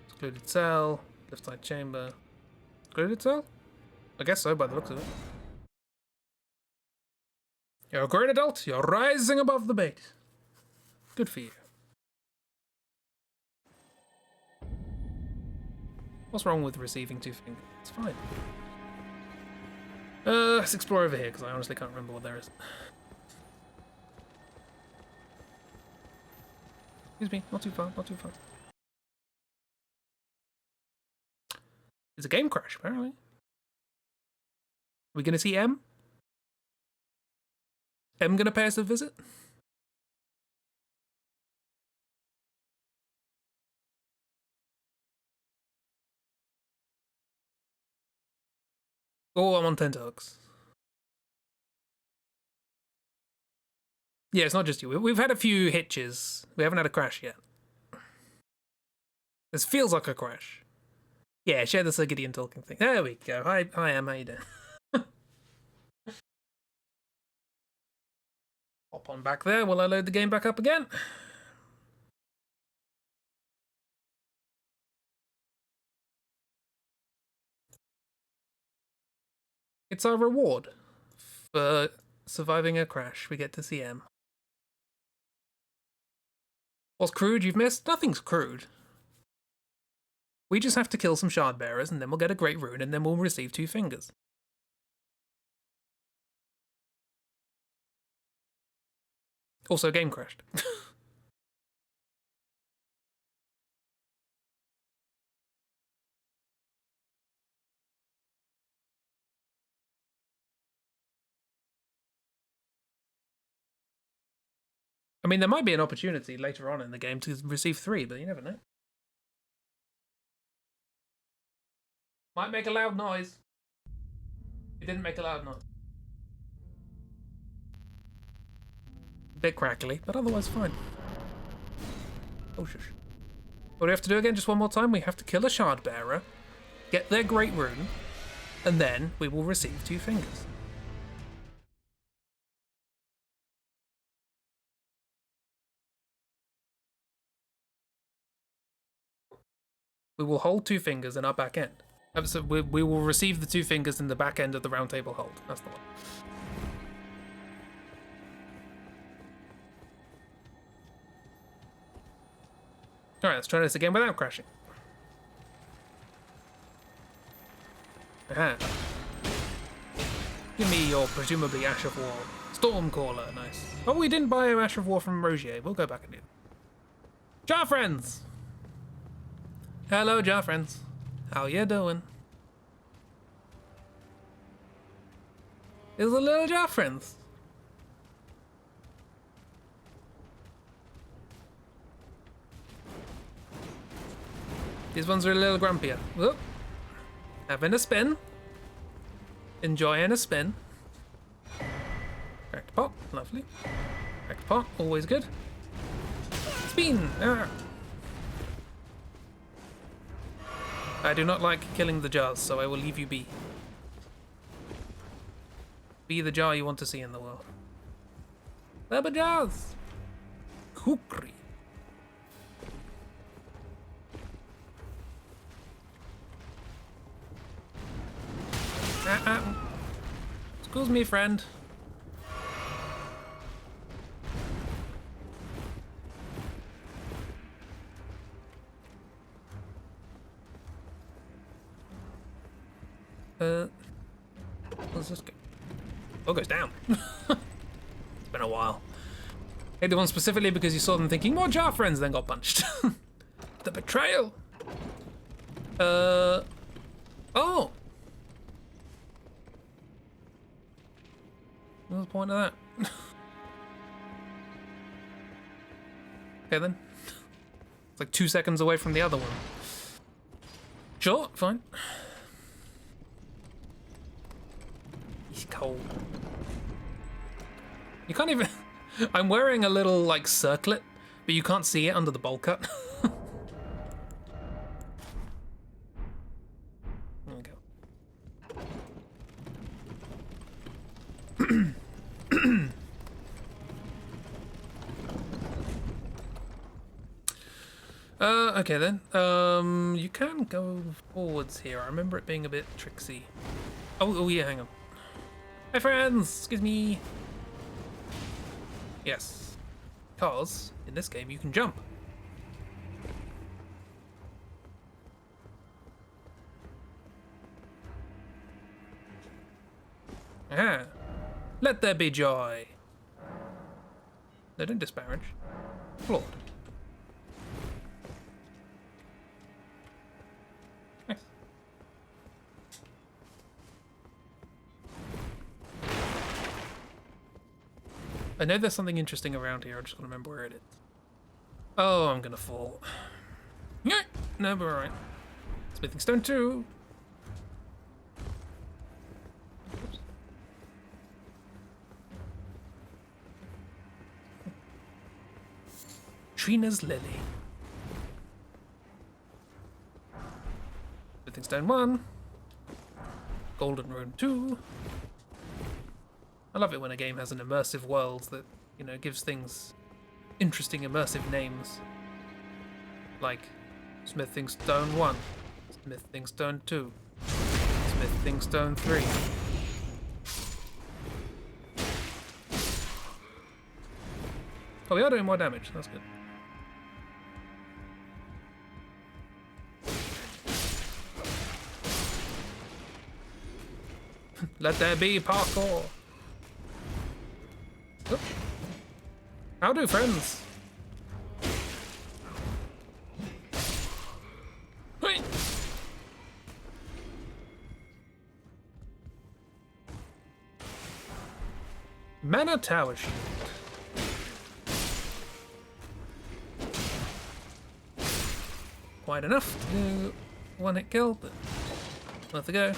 Secluded cell. Left side chamber. Secluded cell? I guess so by the looks of it. You're a great adult. You're rising above the bait. Good for you. What's wrong with receiving 2 fingers? It's fine. Let's explore over here, because I honestly can't remember what there is. Excuse me, not too far, not too far. It's a game crash, apparently. Are we going to see M? M going to pay us a visit? Oh, I'm on tenterhooks. Yeah, it's not just you. We've had a few hitches. We haven't had a crash yet. This feels like a crash. Yeah, share the Sir Gideon talking thing. There we go. Hi, Em. How you doing? Hop on back there while I load the game back up again. It's our reward for surviving a crash. We get to see Em. What's crude you've missed? Nothing's crude. We just have to kill some shard bearers and then we'll get a great rune and then we'll receive 2 fingers. Also, game crashed. I mean, there might be an opportunity later on in the game to receive 3, but you never know. Might make a loud noise. It didn't make a loud noise. A bit crackly, but otherwise fine. Oh, shush. What do we have to do again? Just one more time? We have to kill a shard bearer, get their great rune, and then we will receive 2 fingers. We will hold 2 fingers in our back end. So we will receive the 2 fingers in the back end of the round table hold. That's the one. Alright, let's try this again without crashing. Aha. Give me your presumably Ash of War. Stormcaller, nice. Oh, we didn't buy Ash of War from Rogier. We'll go back and do it. Jar friends! Hello, Jar friends. How you doing? Is the little Jar friends? These ones are a little grumpier. Whoop. Having a spin. Enjoying a spin. Cracked pot, lovely. Cracked pot, always good. Spin! Ah. I do not like killing the jars, so I will leave you be. Be the jar you want to see in the world. There be jars! Kukri. Excuse me, friend. Let's just go. Oh, goes down. It's been a while. Hate the one specifically because you saw them thinking more jar friends, then got punched. The betrayal. Oh. What's the point of that? Okay then. It's like 2 seconds away from the other one. Sure, fine. He's cold. You can't even... I'm wearing a little, like, circlet, but you can't see it under the bowl cut. There we go. Okay then. You can go forwards here. I remember it being a bit tricksy. Oh yeah, hang on. Hi friends! Excuse me. Yes. Because, in this game, you can jump. Aha. Let there be joy. No, don't disparage. Flawed. Nice. I know there's something interesting around here, I just gotta remember where it is. Oh, I'm gonna fall. Yeah, no, but alright. Smithing stone 2. Oops. Fina's Lily. Smithing Stone 1. Golden Rune 2. I love it when a game has an immersive world that, you know, gives things interesting immersive names. Like Smithing Stone 1, Smithing Stone 2, Smithing Stone 3. Oh, we are doing more damage, that's good. Let there be parkour. Oh. How do, friends? Wait. Mana Tower Shield. Quite enough to do one hit kill, but worth a go.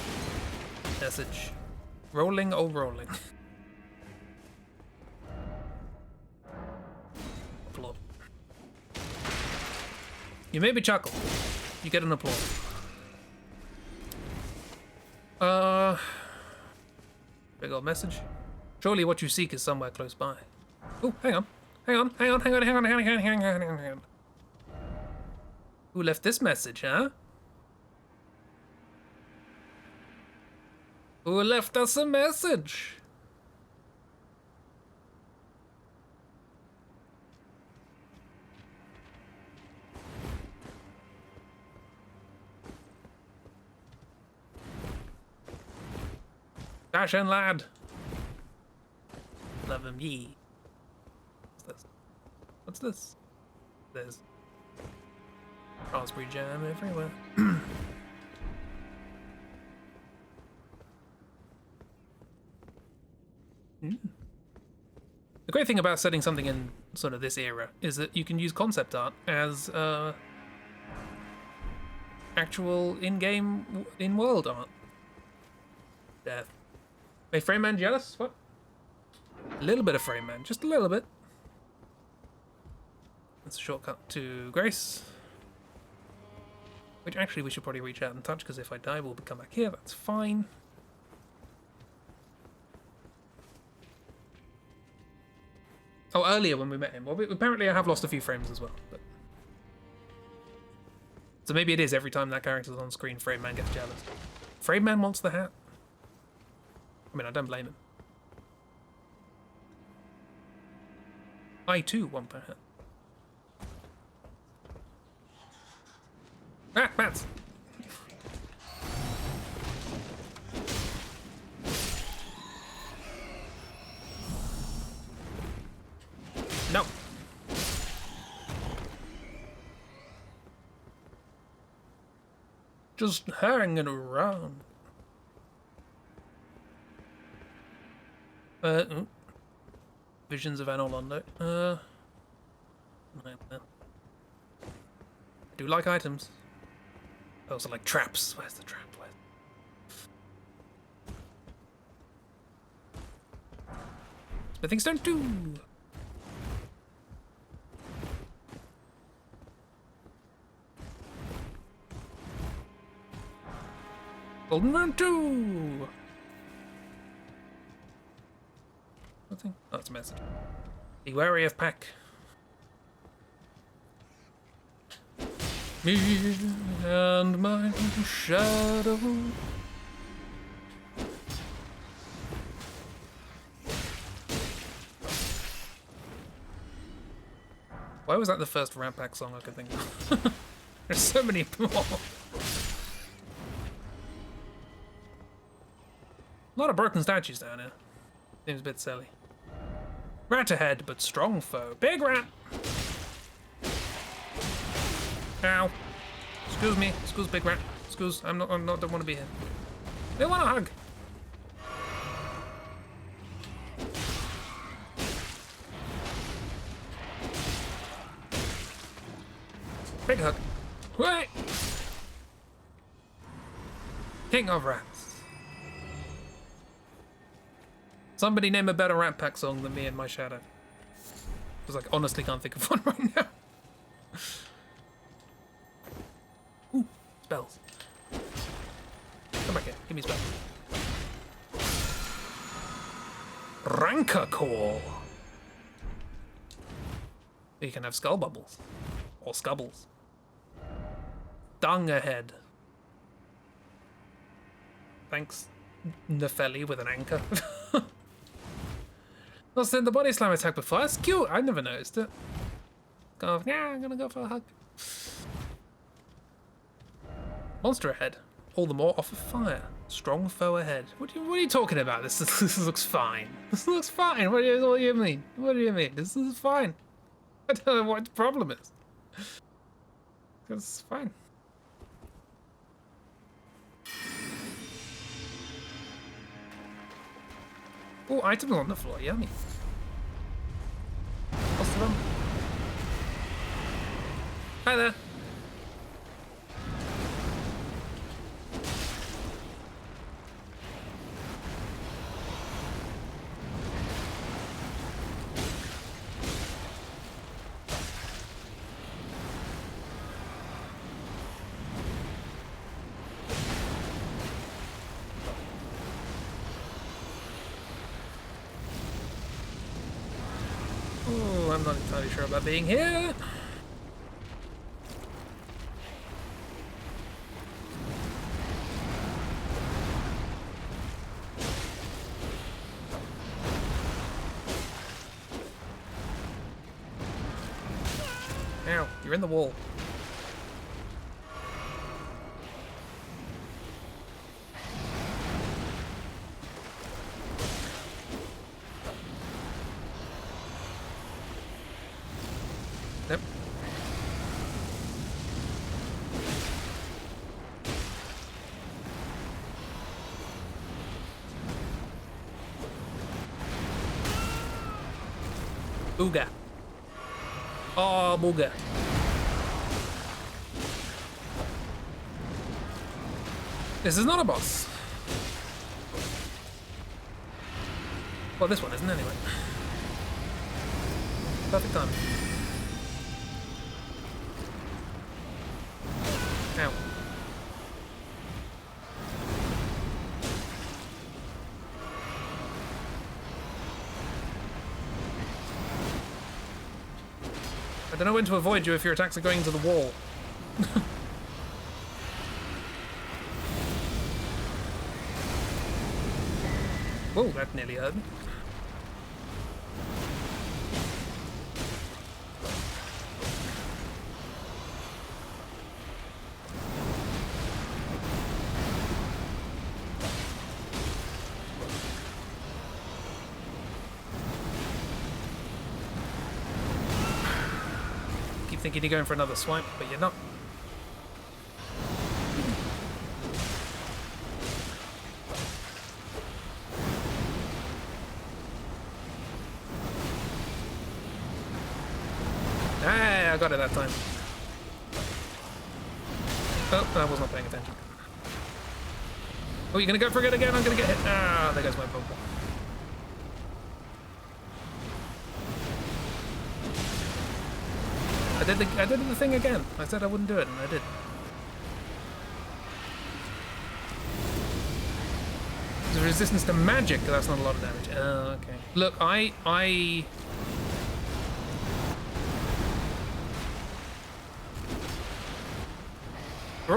Message. Rolling, oh rolling. Applaud. You made me chuckle. You get an applause. Big old message. Surely what you seek is somewhere close by. Oh, hang on. Hang on. Who left this message, huh? Who left us a message? Dash in, lad. Love him, ye. What's this? What's this? There's raspberry jam everywhere. The great thing about setting something in sort of this era is that you can use concept art as actual in-game, in-world art. Death. Made Frame Man jealous? What? A little bit of Frame Man, just a little bit. That's a shortcut to Grace. Which actually we should probably reach out and touch, because if I die we'll come back here, that's fine. Oh, earlier when we met him. Well, apparently I have lost a few frames as well. But... So maybe it is every time that character's on screen, Frame Man gets jealous. Frame Man wants the hat. I mean, I don't blame him. I too want the hat. Ah, bats! No. Just hanging around. Visions of Anor Londo. I do like items. I also like traps. Where's the trap? Smithing Stone 2! Golden Rune 2! Nothing? Oh, it's a message. Be wary of pack. Me and my shadow. Why was that the first Rat Pack song I could think of? There's so many more. A lot of broken statues down here. Seems a bit silly. Rat ahead, but strong foe. Big rat! Ow. Excuse me. Excuse, big rat. Excuse, don't want to be here. They want a hug. Big hug. Wait! King of Rats. Somebody name a better Rat Pack song than me and my shadow. Because I honestly can't think of one right now. spells. Come back here. Give me spells. Rancor Core. You can have skull bubbles. Or scubbles. Dung ahead. Thanks, Nefeli with an anchor. Not seen the body slam attack before. That's cute. I never noticed it. Go, yeah, I'm gonna go for a hug. Monster ahead. All the more offer fire. Strong foe ahead. What are you talking about? This looks fine. This looks fine. What do you mean? What do you mean? This is fine. I don't know what the problem is. It's fine. Oh, items on the floor. Yummy. What's the them? Hi there. Oh, I'm not entirely sure about being here. Ow, you're in the wall. Yep. Booga. Oh, booga. This is not a boss. Well, this one isn't anyway. Perfect timing. Ow. I don't know when to avoid you if your attacks are going into the wall. Whoa, that nearly hurt me. Keep thinking you're going for another swipe, but you're not. Hey, I got it that time. Oh, I was not paying attention. Oh, you're gonna go for it again? I'm gonna get hit. Ah, there goes my bubble. I did the thing again. I said I wouldn't do it, and I did. There's a resistance to magic. That's not a lot of damage. Oh, okay. Look, We're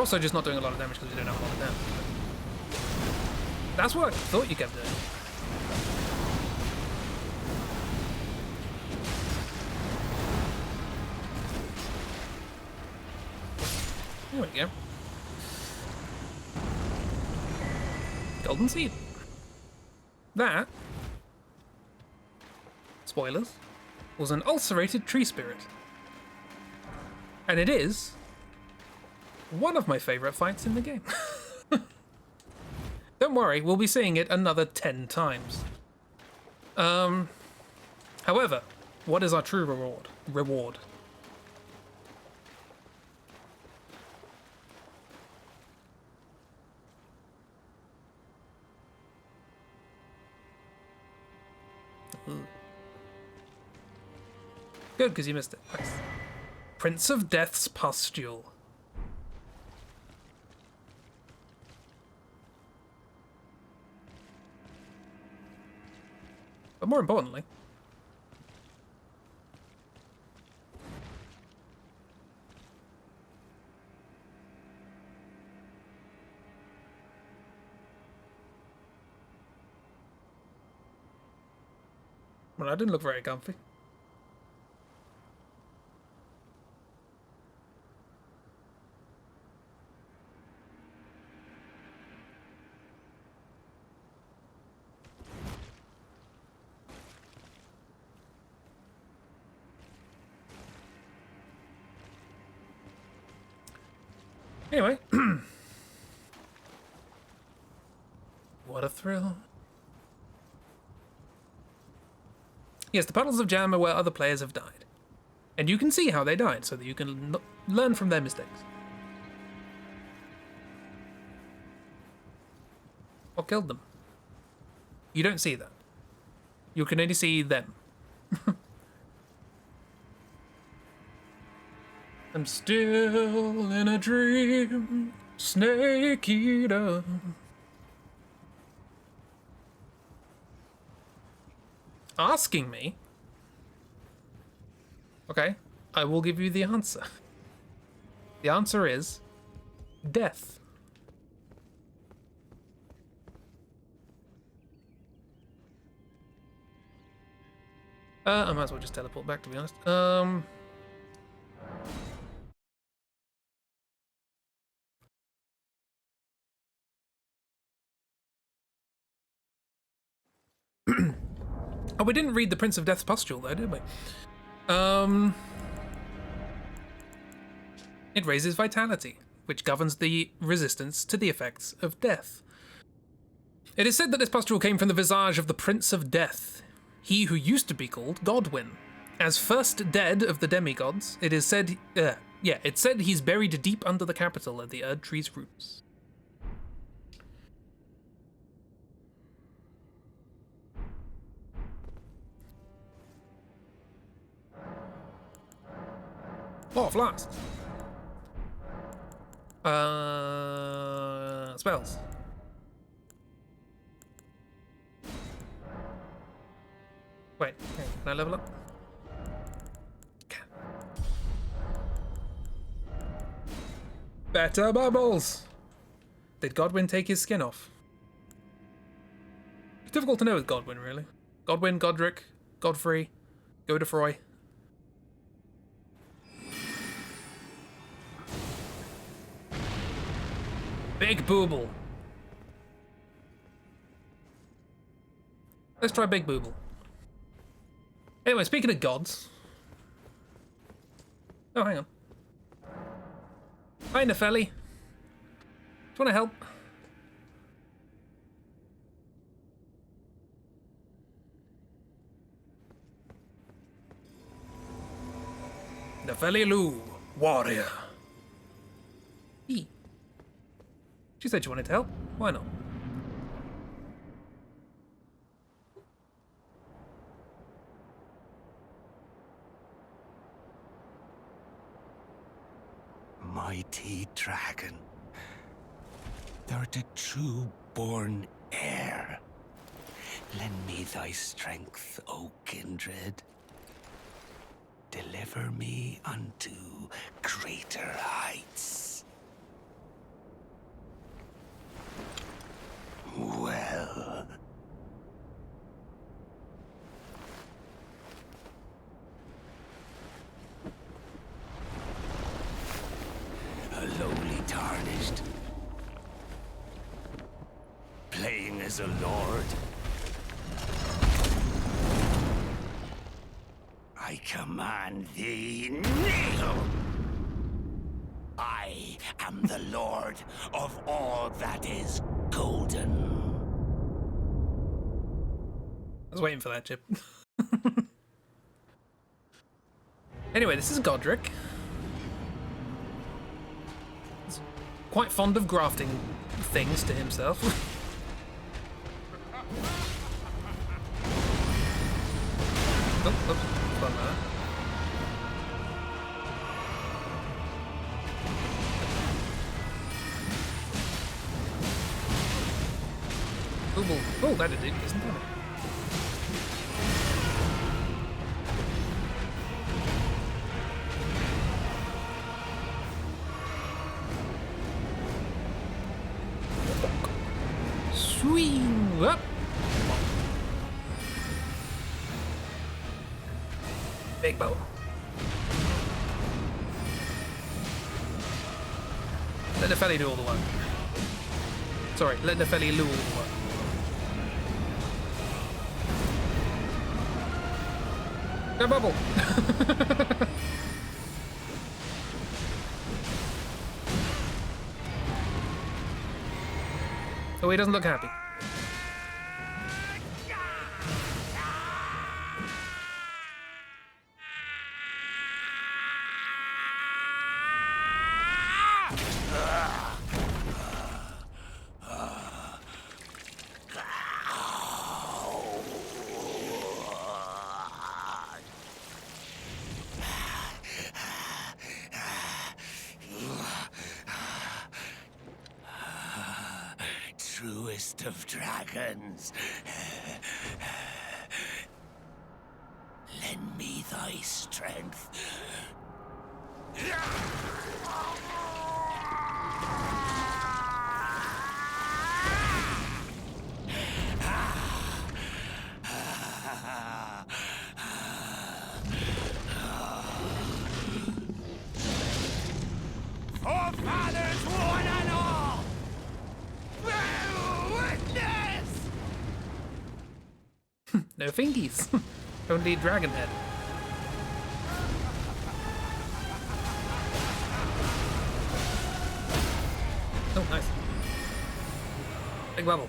also just not doing a lot of damage because we don't have a lot of damage. That's what I thought you kept doing. There we go. Golden seed. That, spoilers, was an ulcerated tree spirit. And it is one of my favorite fights in the game. Don't worry, we'll be seeing it another 10 times. However, what is our true reward? Ooh. Good, because you missed it. Nice. Prince of Death's Pustule. But more importantly, well, that didn't look very comfy. Anyway. What a thrill. Yes, the puddles of jam are where other players have died. And you can see how they died, so that you can learn from their mistakes. What killed them? You don't see that. You can only see them. I'm still in a dream, Snake Eater. Asking me? Okay, I will give you the answer. The answer is death. I might as well just teleport back, to be honest. Oh, we didn't read the Prince of Death's pustule, though, did we? It raises vitality, which governs the resistance to the effects of death. It is said that this pustule came from the visage of the Prince of Death, he who used to be called Godwyn. As first dead of the demigods, it is said, it's said he's buried deep under the capital at the Erd Tree's roots. Oh, flasks. Spells. Wait, can I level up? Can. Better bubbles! Did Godwyn take his skin off? It's difficult to know with Godwyn, really. Godwyn, Godric, Godfrey, Godefroy. Big Booble. Let's try Big Booble. Anyway, speaking of gods. Oh, hang on. Hi, Nepheli. Do you want to help? Nepheli Lou, warrior. E. She said she wanted to help. Why not? Mighty dragon, thou'rt a true born heir. Lend me thy strength, O kindred. Deliver me unto greater heights. Well. A lowly tarnished, playing as a lord. I command thee, kneel! I am the lord of all that is golden. I was waiting for that, Chip. Anyway, this is Godric. He's quite fond of grafting things to himself. Oops. Fun there. Oh, that did it, isn't it? Swing up. Big bow. Let Nefelli do all the work. Sorry, let Nefelli do all the work. Go bubble! Oh, he doesn't look happy. Truest of dragons. Lend me thy strength. Forefathers, one and all! Bear witness! No fingies. Only dragon head. Oh, nice. Big bubble.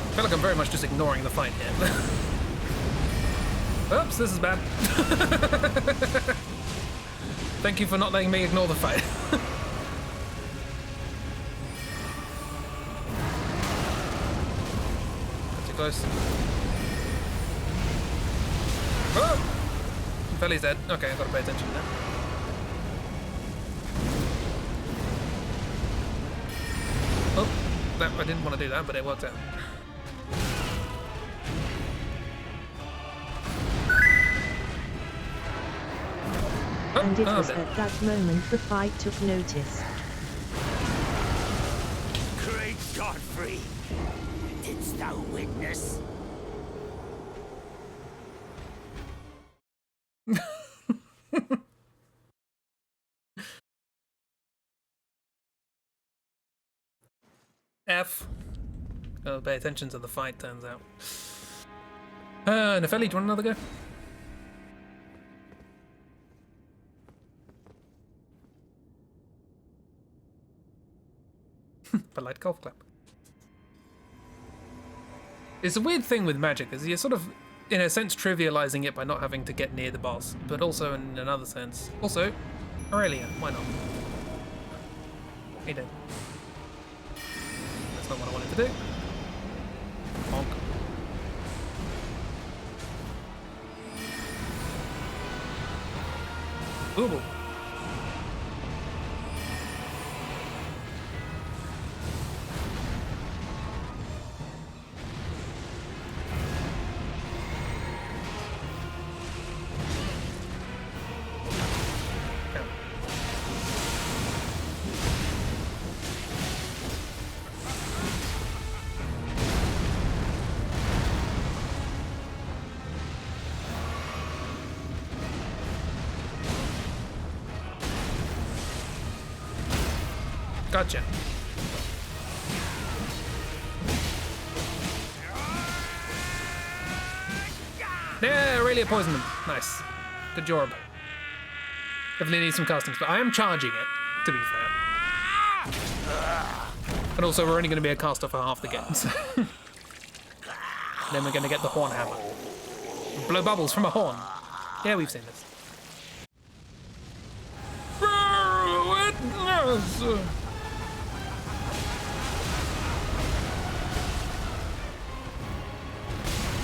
I feel like I'm very much just ignoring the fight here. Oops, this is bad. Thank you for not letting me ignore the fight. Too close. Oh! Felly's dead. Okay, I've got to pay attention now. Oh, that, I didn't want to do that, but it worked out. And it was at that moment the fight took notice. Great Godfrey, didst thou witness? F. Gotta pay attention to the fight, turns out. Nefelli, do you want another go? Polite golf clap. It's a weird thing with magic, is you're sort of, in a sense, trivializing it by not having to get near the boss, but also in another sense. Also, Aurelia, why not? He did. That's not what I wanted to do. Bonk. Ooh. Gotcha. Yeah, Aurelia poisoned him. Nice. Good job. Definitely need some casting, but I am charging it, to be fair. And also, we're only going to be a caster for half the game, so. Then we're going to get the horn hammer. Blow bubbles from a horn. Yeah, we've seen this.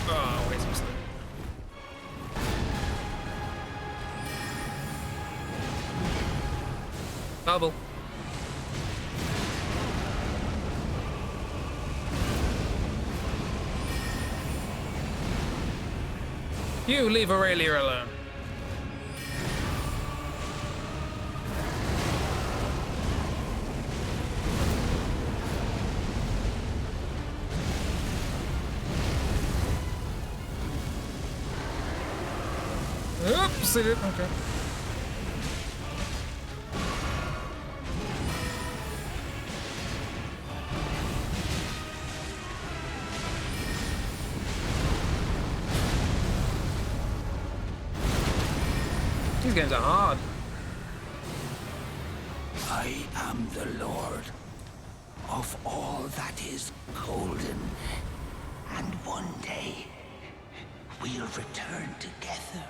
Oh, wait some sleep. Bubble. You leave Aurelia alone. Absolute. Okay. These games are hard. I am the Lord of all that is golden, and one day we'll return together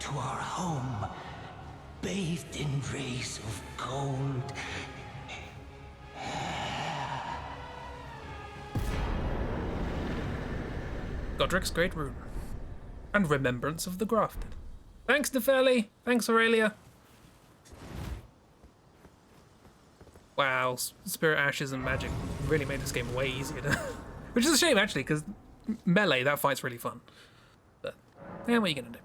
to our home, bathed in rays of gold. Godric's Great Rune. And Remembrance of the Grafted. Thanks, Nepheli. Thanks, Aurelia. Wow, Spirit Ashes and Magic really made this game way easier. Which is a shame, actually, because melee, that fight's really fun. But, yeah, what are you going to do?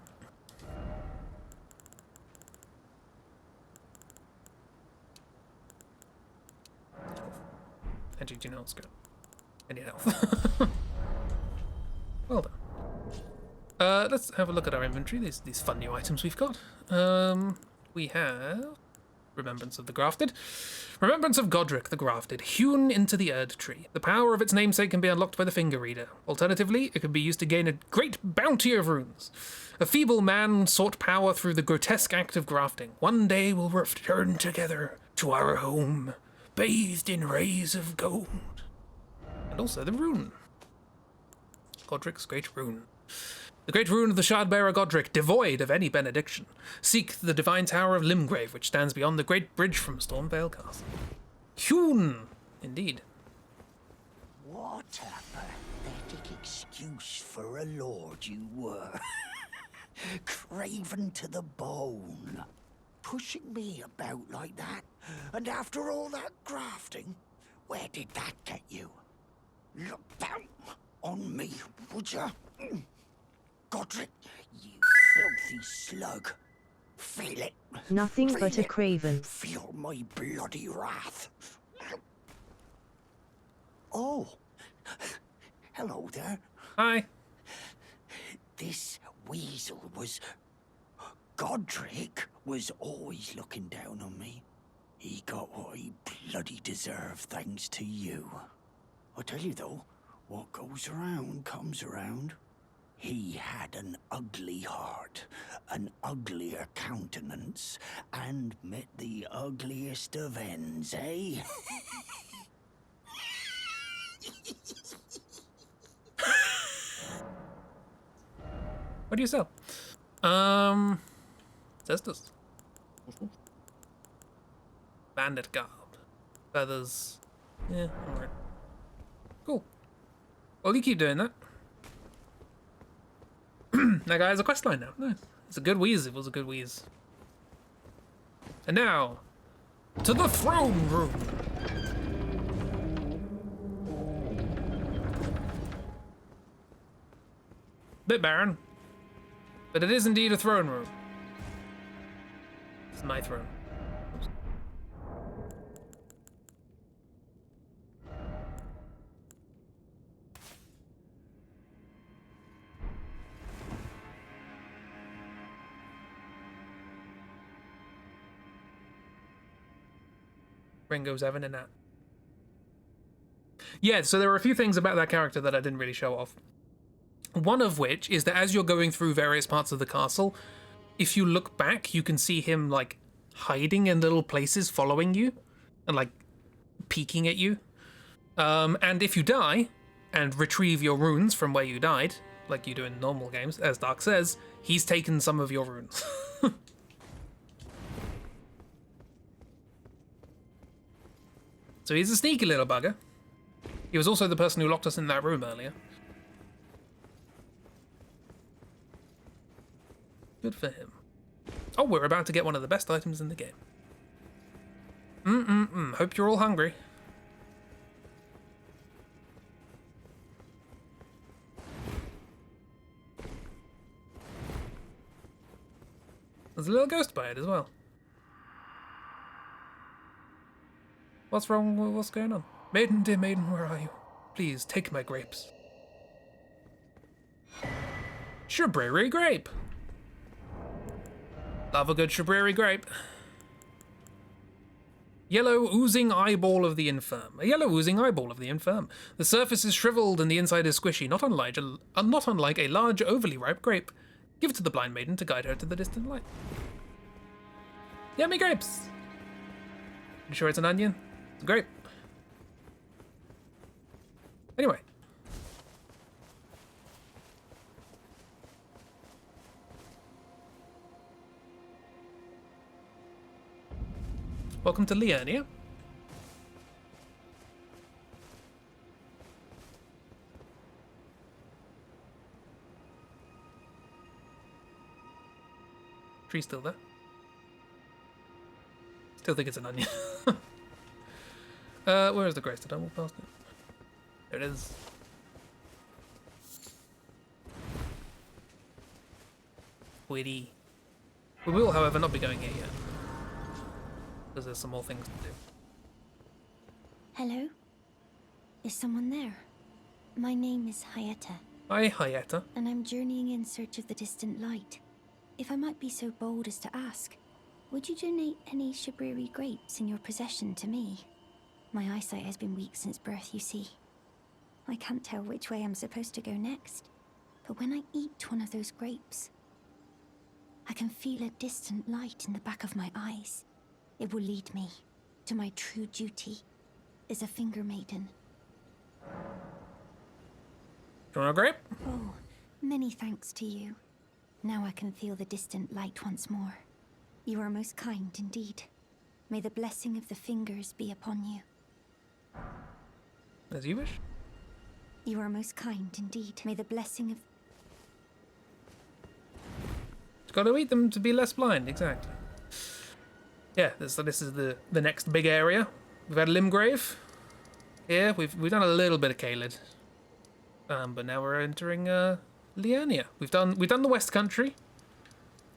Actually, do you know what's good? I need health. Well done. Let's have a look at our inventory, these fun new items we've got. We have Remembrance of the Grafted. Remembrance of Godric the Grafted, hewn into the Erd tree. The power of its namesake can be unlocked by the finger reader. Alternatively, it can be used to gain a great bounty of runes. A feeble man sought power through the grotesque act of grafting. One day we'll return together to our home, bathed in rays of gold. And also the rune. Godric's Great Rune. The great rune of the Shardbearer Godric, devoid of any benediction. Seek the divine tower of Limgrave, which stands beyond the great bridge from Stormvale Castle. Hewn, indeed. What a pathetic excuse for a lord you were. Craven to the bone. Pushing me about like that. And after all that grafting, where did that get you? Look down on me, would ya? Godric, you filthy slug. Feel it. Nothing Feel but a it. craven. Feel my bloody wrath. Oh. Hello there. Hi. This weasel was... Godric was always looking down on me. He got what he bloody deserved thanks to you. I tell you though, what goes around comes around. He had an ugly heart, an uglier countenance, and met the ugliest of ends, eh? What do you sell? Cestus. Bandit garb. Feathers. Yeah, alright. Cool. Well, you keep doing that. That guy has a questline now. Nice. It's a good wheeze. It was a good wheeze. And now, to the throne room. Bit barren, but it is indeed a throne room. It's my throne. Ringo's having a nap. Yeah, so there were a few things about that character that I didn't really show off. One of which is that as you're going through various parts of the castle, if you look back, you can see him, like, hiding in little places following you and, like, peeking at you. And if you die and retrieve your runes from where you died, like you do in normal games, as Dark says, he's taken some of your runes. So he's a sneaky little bugger. He was also the person who locked us in that room earlier. Good for him. Oh, we're about to get one of the best items in the game. Hope you're all hungry. There's a little ghost by it as well. What's wrong? What's going on? Maiden, dear maiden, where are you? Please, take my grapes. Strawberry grape! Love a good Shabriri grape. Yellow oozing eyeball of the infirm. A yellow oozing eyeball of the infirm. The surface is shriveled and the inside is squishy, not unlike a large, overly ripe grape. Give it to the blind maiden to guide her to the distant light. Yummy grapes! You sure it's an onion? It's a grape. Anyway. Welcome to Liurnia. Tree's still there. Still think it's an onion. Where is the grace? Did I walk past it? There it is. Witty. We will, however, not be going here yet. Because there's some more things to do. Hello? Is someone there? My name is Hayata. Hi, Hayata. And I'm journeying in search of the distant light. If I might be so bold as to ask, would you donate any Shabriri grapes in your possession to me? My eyesight has been weak since birth, you see. I can't tell which way I'm supposed to go next. But when I eat one of those grapes, I can feel a distant light in the back of my eyes. It will lead me to my true duty as a finger maiden. Do you want a grape? Oh, many thanks to you. Now I can feel the distant light once more. You are most kind indeed. May the blessing of the fingers be upon you. As you wish. You are most kind indeed. May the blessing of... It's got to eat them to be less blind, exactly. Yeah, this is the next big area. We've had Limgrave. Here, we've done a little bit of Caelid. But now we're entering Liurnia. We've done the West Country.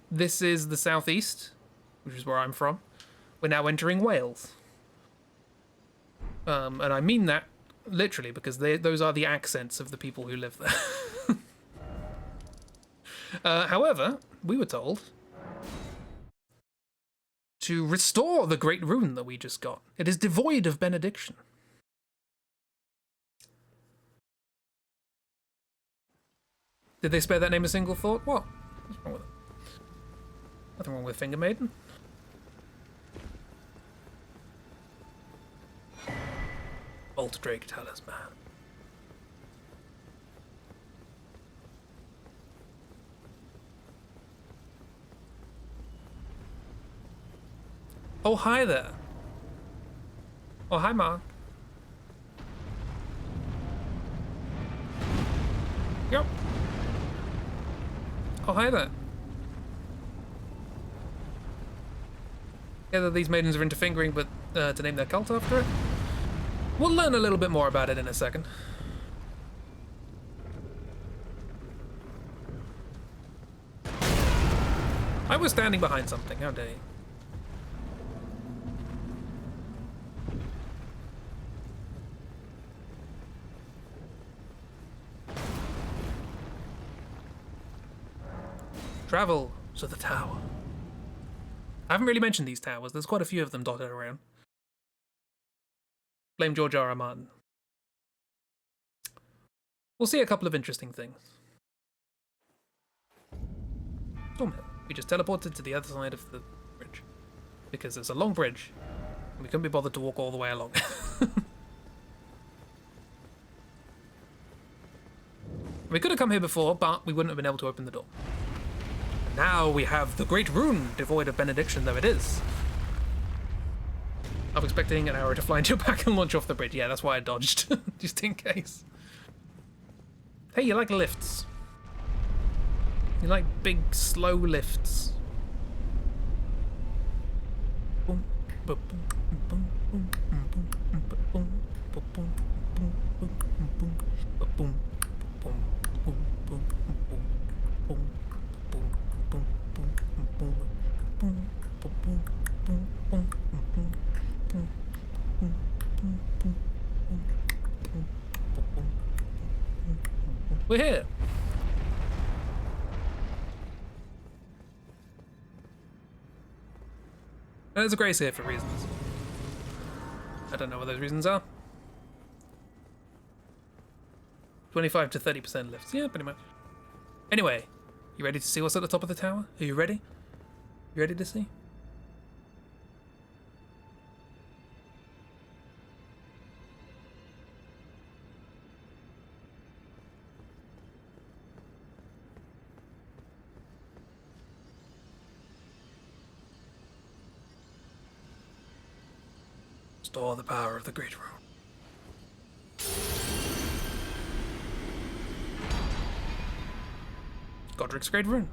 This is the southeast, which is where I'm from. We're now entering Wales. And I mean that literally because those are the accents of the people who live there. However, we were told to restore the great rune that we just got. It is devoid of benediction. Did they spare that name a single thought? What? What's wrong with it? Nothing wrong with Finger Maiden. Bolt Drake Talisman. Oh, hi there. Oh, hi, Mark. Yep. Oh, hi there. Yeah, these maidens are into fingering, but to name their cult after it. We'll learn a little bit more about it in a second. I was standing behind something, how dare you. Travel to the tower. I haven't really mentioned these towers. There's quite a few of them dotted around. Blame George R. R. Martin. We'll see a couple of interesting things. Stormhill. We just teleported to the other side of the bridge. Because it's a long bridge. And we couldn't be bothered to walk all the way along. We could have come here before, but we wouldn't have been able to open the door. Now we have the great rune, devoid of benediction though it is. I'm expecting an arrow to fly into your back and launch off the bridge. Yeah, that's why I dodged, just in case. Hey, you like lifts? You like big, slow lifts? We're here. There's a grace here for reasons. I don't know what those reasons are. 25 to 30% lifts. Yeah, pretty much. Anyway, you ready to see what's at the top of the tower? Are you ready? You ready to see? Store the power of the Great Rune. Godric's Great Rune.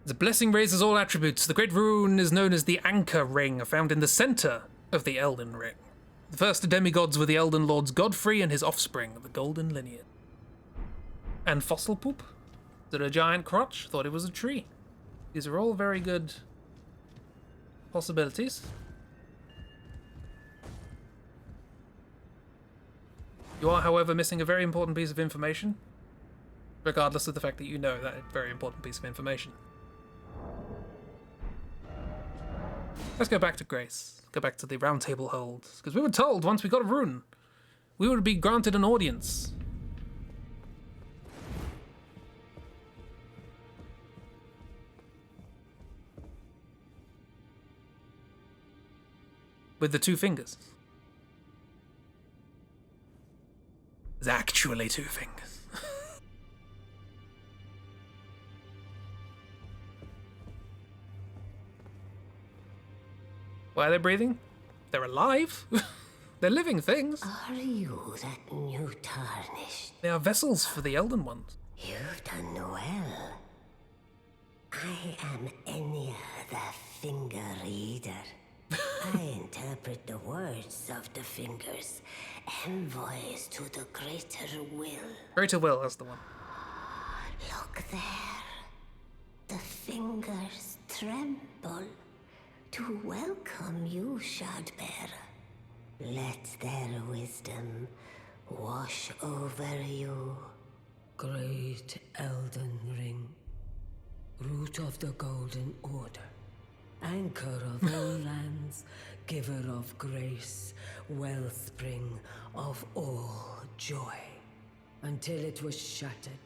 The blessing raises all attributes. The Great Rune is known as the Anchor Ring, found in the center of the Elden Ring. The first demigods were the Elden Lords Godfrey and his offspring, the Golden Lineage. And fossil poop? Is it a giant crotch? Thought it was a tree. These are all very good possibilities. You are, however, missing a very important piece of information, regardless of the fact that you know that very important piece of information. Let's go back to Grace. Go back to the round table hold. Because we were told once we got a rune, we would be granted an audience. With the two fingers. There's actually two fingers. Why are they breathing? They're alive. They're living things. Are you that new tarnished? They are vessels for the Elden ones. You've done well. I am Enya the Finger Reader. I interpret the words of the fingers, envoys to the greater will. Greater will, that's the one. Look there. The fingers tremble to welcome you, Shardbearer. Let their wisdom wash over you. Great Elden Ring, root of the Golden Order, anchor of all lands, giver of grace, wellspring of all joy. Until it was shattered,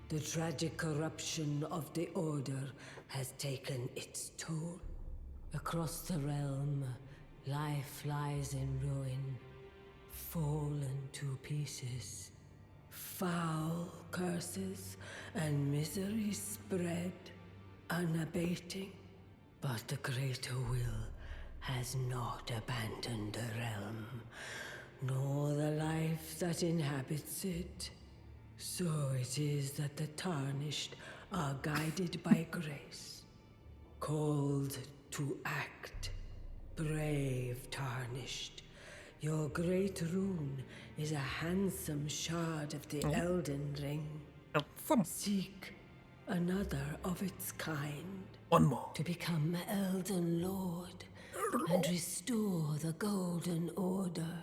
the tragic corruption of the Order has taken its toll. Across the realm, life lies in ruin, fallen to pieces. Foul curses and misery spread, unabating. But the greater will has not abandoned the realm, nor the life that inhabits it. So it is that the tarnished are guided by grace, called to act. Brave tarnished, your great rune is a handsome shard of the Elden Ring. Seek another of its kind. One more. To become Elden Lord and restore the Golden Order.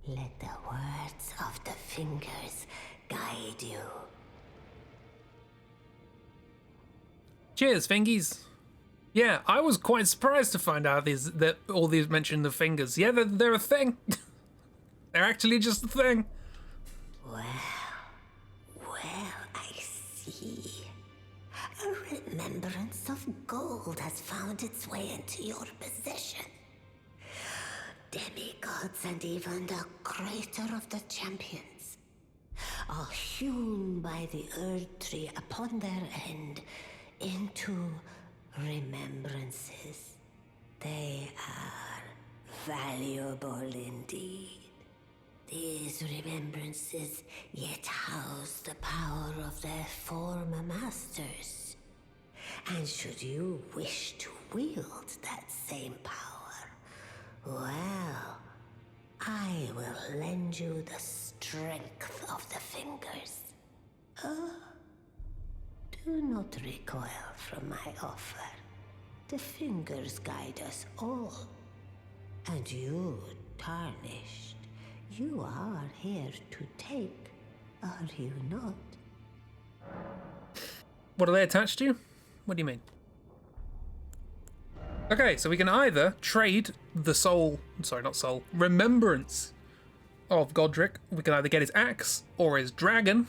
Let the words of the fingers guide you. Cheers, fingies. Yeah, I was quite surprised to find out that all these mention the fingers. Yeah, they're a thing. They're actually just a thing. Well, I see. A remembrance of gold has found its way into your possession. Demigods and even the greater of the champions are hewn by the Earth Tree upon their end into remembrances. They are valuable indeed. These remembrances yet house the power of their former masters. And should you wish to wield that same power, well, I will lend you the strength of the fingers. Do not recoil from my offer. The fingers guide us all. And you, tarnished, you are here to take, are you not? What are they attached to? What do you mean? Okay, so we can either trade the soul, sorry, not soul, remembrance of Godric. We can either get his axe or his dragon.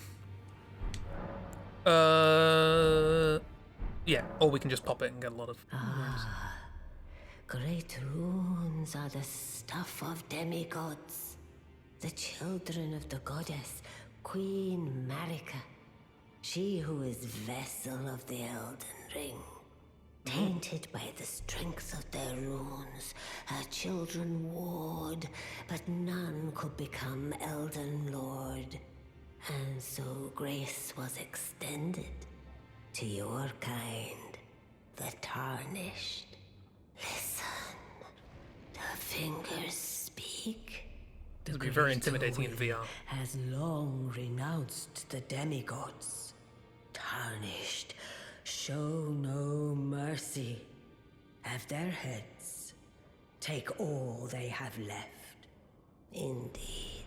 Yeah, or we can just pop it and get a lot of runes. Great runes are the stuff of demigods, the children of the goddess, Queen Marika, she who is vessel of the Elden Ring. Tainted by the strength of their runes, her children warred, but none could become Elden Lord. And so grace was extended to your kind, the Tarnished. Listen, the fingers speak. This would be very intimidating in VR. Has long renounced the demigods. Tarnished, show no mercy. Have their heads. Take all they have left. Indeed.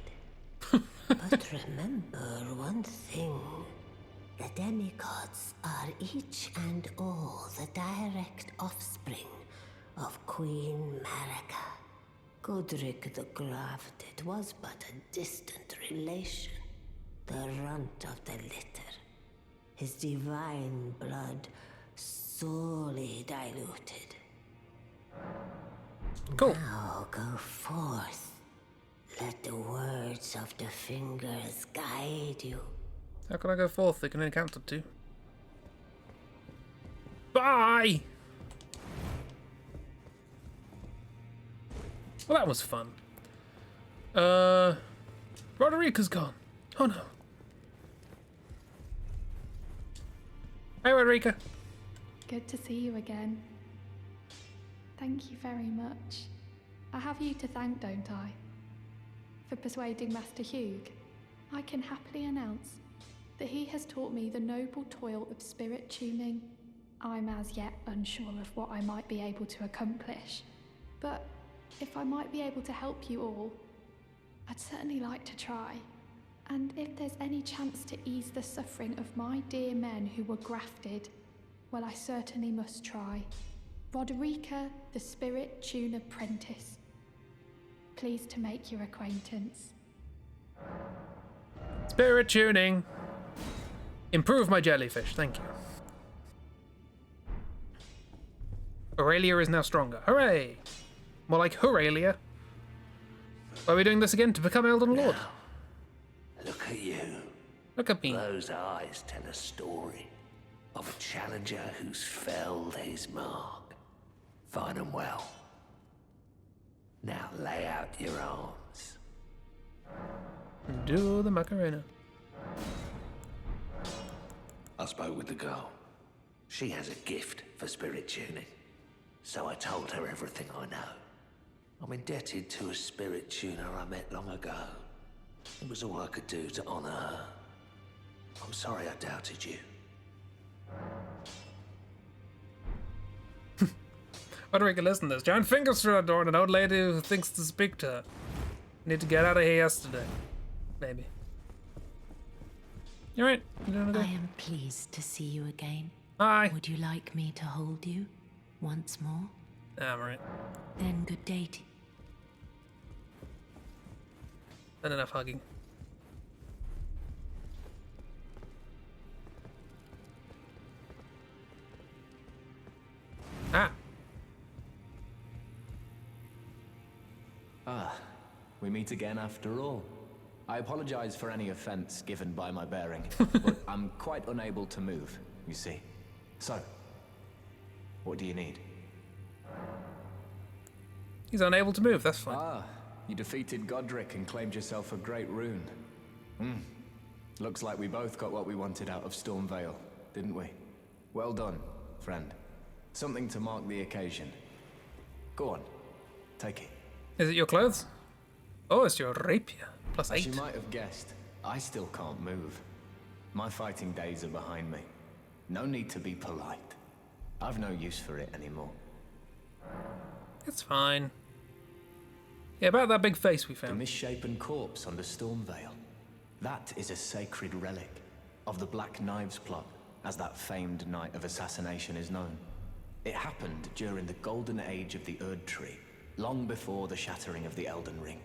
But remember one thing. The demigods are each and all the direct offspring of Queen Marika. Godric the Grafted was but a distant relation, the runt of the litter. His divine blood sorely diluted. Cool. Now go forth. Let the words of the fingers guide you. How can I go forth? They can only count to 2. Bye! Well, that was fun. Roderica's gone. Oh no. Hey, Roderica. Good to see you again. Thank you very much. I have you to thank, don't I? For persuading Master Hugh. I can happily announce that he has taught me the noble toil of spirit tuning. I'm as yet unsure of what I might be able to accomplish, but if I might be able to help you all, I'd certainly like to try. And if there's any chance to ease the suffering of my dear men who were grafted, well, I certainly must try. Roderica, the Spirit Tune Apprentice. Pleased to make your acquaintance. Spirit tuning. Improve my jellyfish, thank you. Aurelia is now stronger. Hooray! More like Horalia. Why are we doing this again? To become Elden Lord? Look at you. Look at me. Those eyes tell a story of a challenger who's felled his mark. Fine and well. Now lay out your arms. Do the Macarena. I spoke with the girl. She has a gift for spirit tuning. So I told her everything I know. I'm indebted to a spirit tuner I met long ago. It was all I could do to honor her. I'm sorry I doubted you. Roderica, listen, there's giant fingers through that door and an old lady who thinks to speak to her. Need to get out of here yesterday. Maybe. You alright? You doing okay? I am pleased to see you again. Hi. Would you like me to hold you once more? I'm alright. Then good day to you. Not enough hugging. We meet again after all. I apologize for any offense given by my bearing, but I'm quite unable to move, you see. So, what do you need? He's unable to move, that's fine. Ah, you defeated Godric and claimed yourself a great rune. Looks like we both got what we wanted out of Stormvale, didn't we? Well done, friend. Something to mark the occasion. Go on, take it. Is it your clothes? Oh, it's your rapier. Plus 8. As you might have guessed, I still can't move. My fighting days are behind me. No need to be polite. I've no use for it anymore. It's fine. Yeah, about that big face we The found. misshapen corpse under Stormvale. That is a sacred relic of the Black Knives plot. as that famed night of assassination is known. It happened during the golden age of the Erd Tree, long before the shattering of the Elden Ring.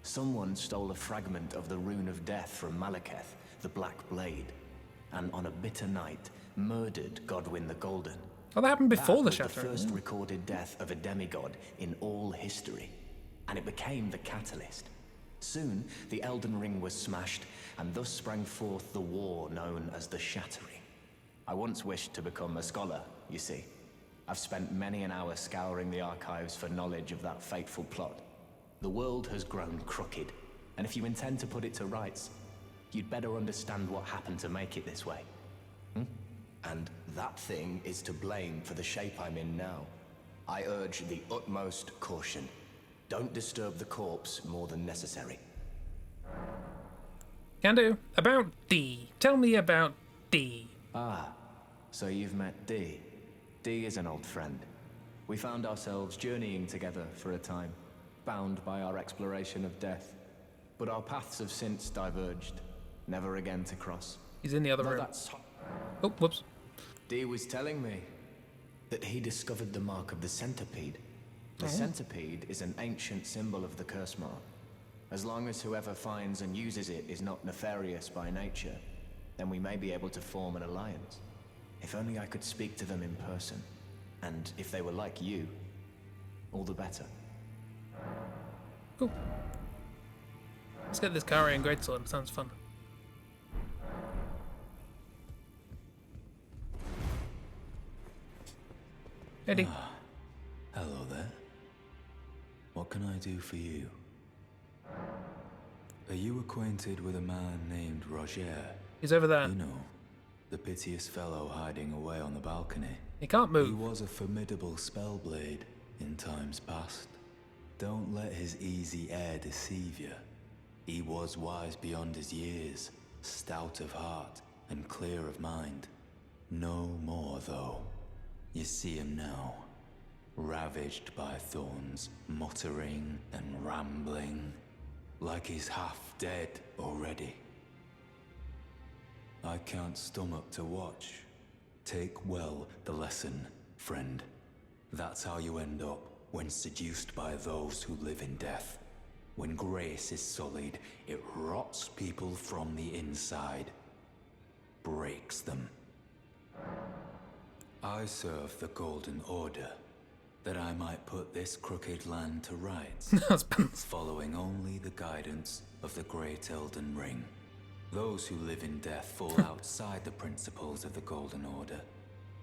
Someone stole a fragment of the Rune of Death from Malekith, the Black Blade, and on a bitter night, murdered Godwyn the Golden. Oh, that happened before the was shattering. The first recorded death of a demigod in all history, and it became the catalyst. Soon, the Elden Ring was smashed, and thus sprang forth the war known as the Shattering. I once wished to become a scholar, you see. I've spent many an hour scouring the archives for knowledge of that fateful plot. The world has grown crooked, and if you intend to put it to rights, you'd better understand what happened to make it this way. And that thing is to blame for the shape I'm in now. I urge the utmost caution. Don't disturb the corpse more than necessary. Can do. About D. Tell me about D. Ah, so you've met D. D is an old friend. We found ourselves journeying together for a time, bound by our exploration of death. But our paths have since diverged, never again to cross. He's in the other room. Oh, whoops. D was telling me that he discovered the mark of the centipede. The centipede is an ancient symbol of the curse mark. As long as whoever finds and uses it is not nefarious by nature, then we may be able to form an alliance. If only I could speak to them in person. And if they were like you, all the better. Cool. Let's get this Karian greatsword. Sounds fun. Eddie. Hello there. What can I do for you? Are you acquainted with a man named Roger? He's over there. You know, the piteous fellow hiding away on the balcony. He can't move. He was a formidable spellblade in times past. Don't let his easy air deceive you. He was wise beyond his years, stout of heart and clear of mind. No more, though. You see him now, ravaged by thorns, muttering and rambling, like he's half dead already. I can't stomach to watch. Take well the lesson, friend. That's how you end up when seduced by those who live in death. When grace is sullied, it rots people from the inside, breaks them. I serve the Golden Order, that I might put this crooked land to rights, following only the guidance of the Great Elden Ring. Those who live in death fall outside the principles of the Golden Order.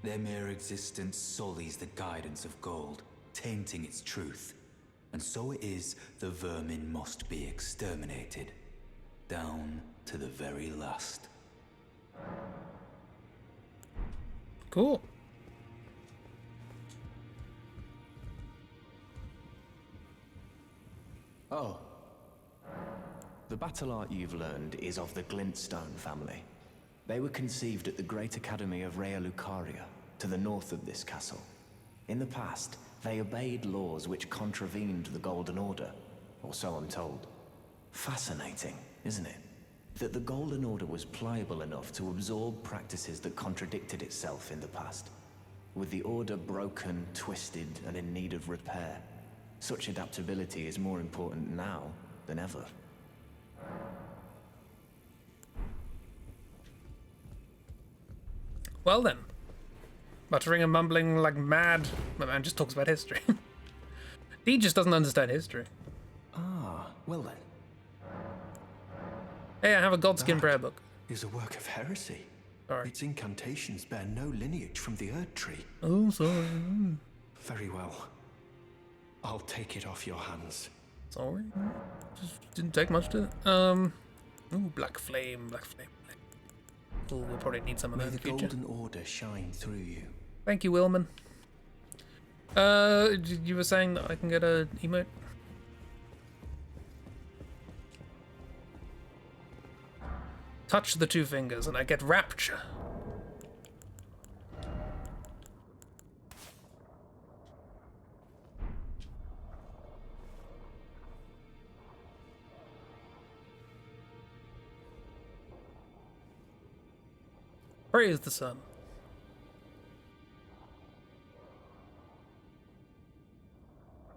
Their mere existence sullies the guidance of gold, tainting its truth. And so it is the vermin must be exterminated, down to the very last. Cool. Oh. The battle art you've learned is of the Glintstone family. They were conceived at the Great Academy of Rea Lucaria, to the north of this castle. In the past, they obeyed laws which contravened the Golden Order, or so I'm told. Fascinating, isn't it? That the Golden Order was pliable enough to absorb practices that contradicted itself in the past. With the Order broken, twisted, and in need of repair, such adaptability is more important now than ever. Well then. Muttering and mumbling like mad. My man just talks about history. He just doesn't understand history. Ah, well then. Hey, I have a Godskin prayer book. Is a work of heresy. Sorry. Its incantations bear no lineage from the Erd Tree. Oh, sorry. Very well. I'll take it off your hands. Sorry. Just didn't take much to it. Ooh, black flame, black flame. Ooh, we'll probably need some of that in the future. Golden Order shine through you. Thank you, Willman. You were saying that I can get a emote? Touch the two fingers and I get rapture. Praise the sun.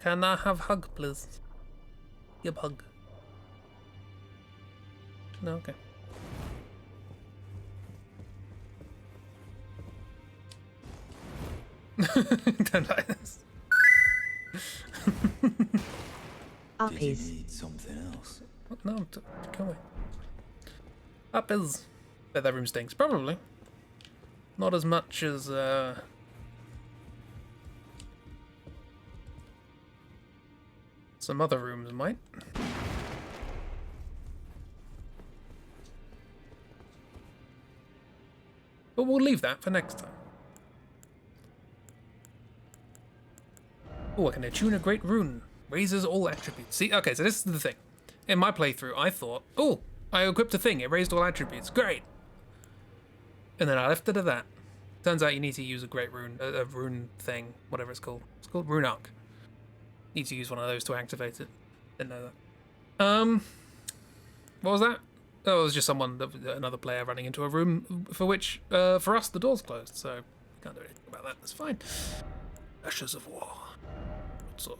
Can I have hug, please? Give hug. No, okay. Don't like this. Did you need something else? No, go away. Up is. Bet that room stinks. Probably. Not as much as, some other rooms might. But we'll leave that for next time. Oh, I can attune a great rune. Raises all attributes. See, okay, so this is the thing. In my playthrough, I thought, oh, I equipped a thing. It raised all attributes. Great. And then I left it at that. Turns out you need to use a great rune, a rune thing, whatever it's called. It's called Rune Arc. Need to use one of those to activate it. Didn't know that. What was that? Oh, it was just another player running into a room for which, for us, the door's closed, so can't do anything about that. That's fine. Ashes of War. Sword.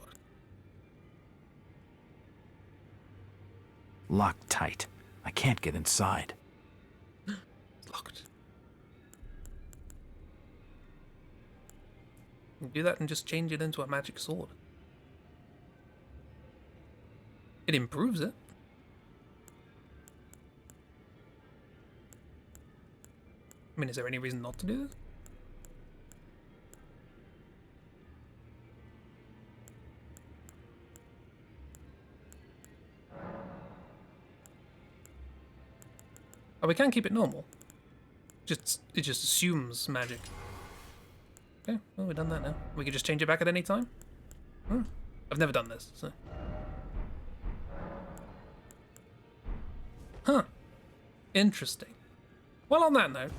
Locked tight. I can't get inside. It's locked. You can do that and just change it into a magic sword. It improves it. I mean, is there any reason not to do this? Oh, we can keep it normal. It just assumes magic. Okay, well, we've done that now. We can just change it back at any time. I've never done this, so. Huh. Interesting. Well, on that note.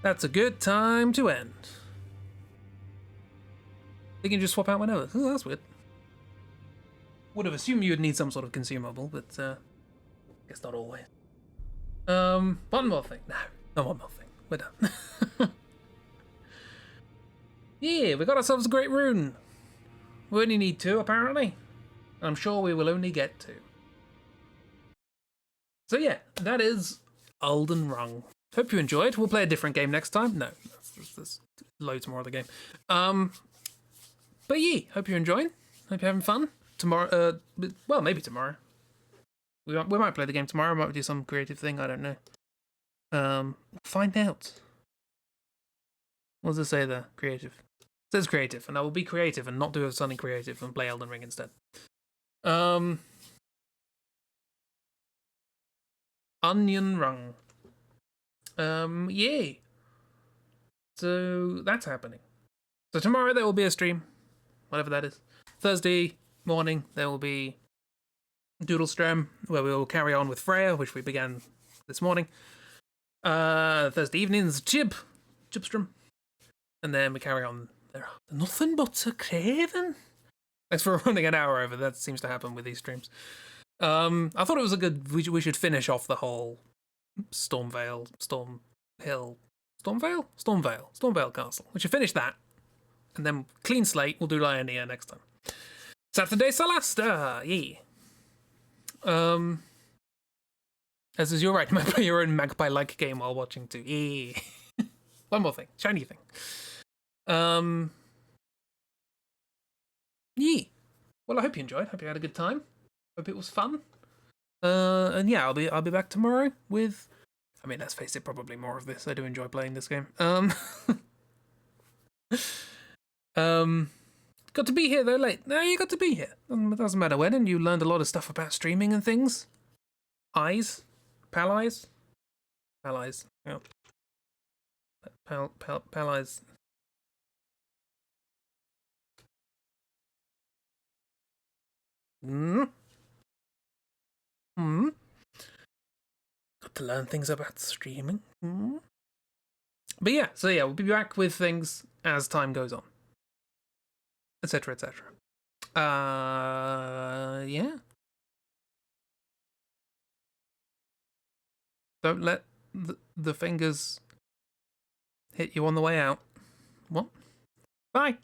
That's a good time to end. You can just swap out whenever. Oh, that's weird. Would have assumed you would need some sort of consumable, but guess not always. One more thing. No, not one more thing. We're done. Yeah, we got ourselves a great rune. We only need 2, apparently. I'm sure we will only get 2. So yeah, that is Elden Ring. Hope you enjoyed. We'll play a different game next time. No, there's loads more of the game. But yeah, hope you're enjoying. Hope you're having fun. Tomorrow, well, maybe tomorrow. We might play the game tomorrow. We might do some creative thing. I don't know. Find out. What does it say there? Creative. It says creative, and I will be creative and not do something creative and play Elden Ring instead. Onion Rung. Yay. So that's happening. So tomorrow there will be a stream, whatever that is. Thursday morning there will be Doodlestrom, where we will carry on with Freya, which we began this morning. Thursday evenings, Chipstrom. And then we carry on there. Nothing but a craving. Thanks for running an hour over. That seems to happen with these streams. I thought it was a good. We should finish off the whole Stormvale Castle. We should finish that, and then clean slate. We'll do Lionia next time. Saturday Solasta, yeah. As is, you're right. You might play your own magpie-like game while watching too. Yeah. One more thing, shiny thing. Yeah. Well, I hope you enjoyed. Hope you had a good time. Hope it was fun. And yeah, I'll be back tomorrow with. I mean, let's face it, probably more of this. I do enjoy playing this game. Got to be here though late. No, you got to be here. It doesn't matter when, and you learned a lot of stuff about streaming and things. Pal eyes. Yeah. Pal eyes. Got to learn things about streaming. But yeah, so yeah, we'll be back with things as time goes on. etc., etc. Yeah. Don't let the fingers hit you on the way out. What? Bye.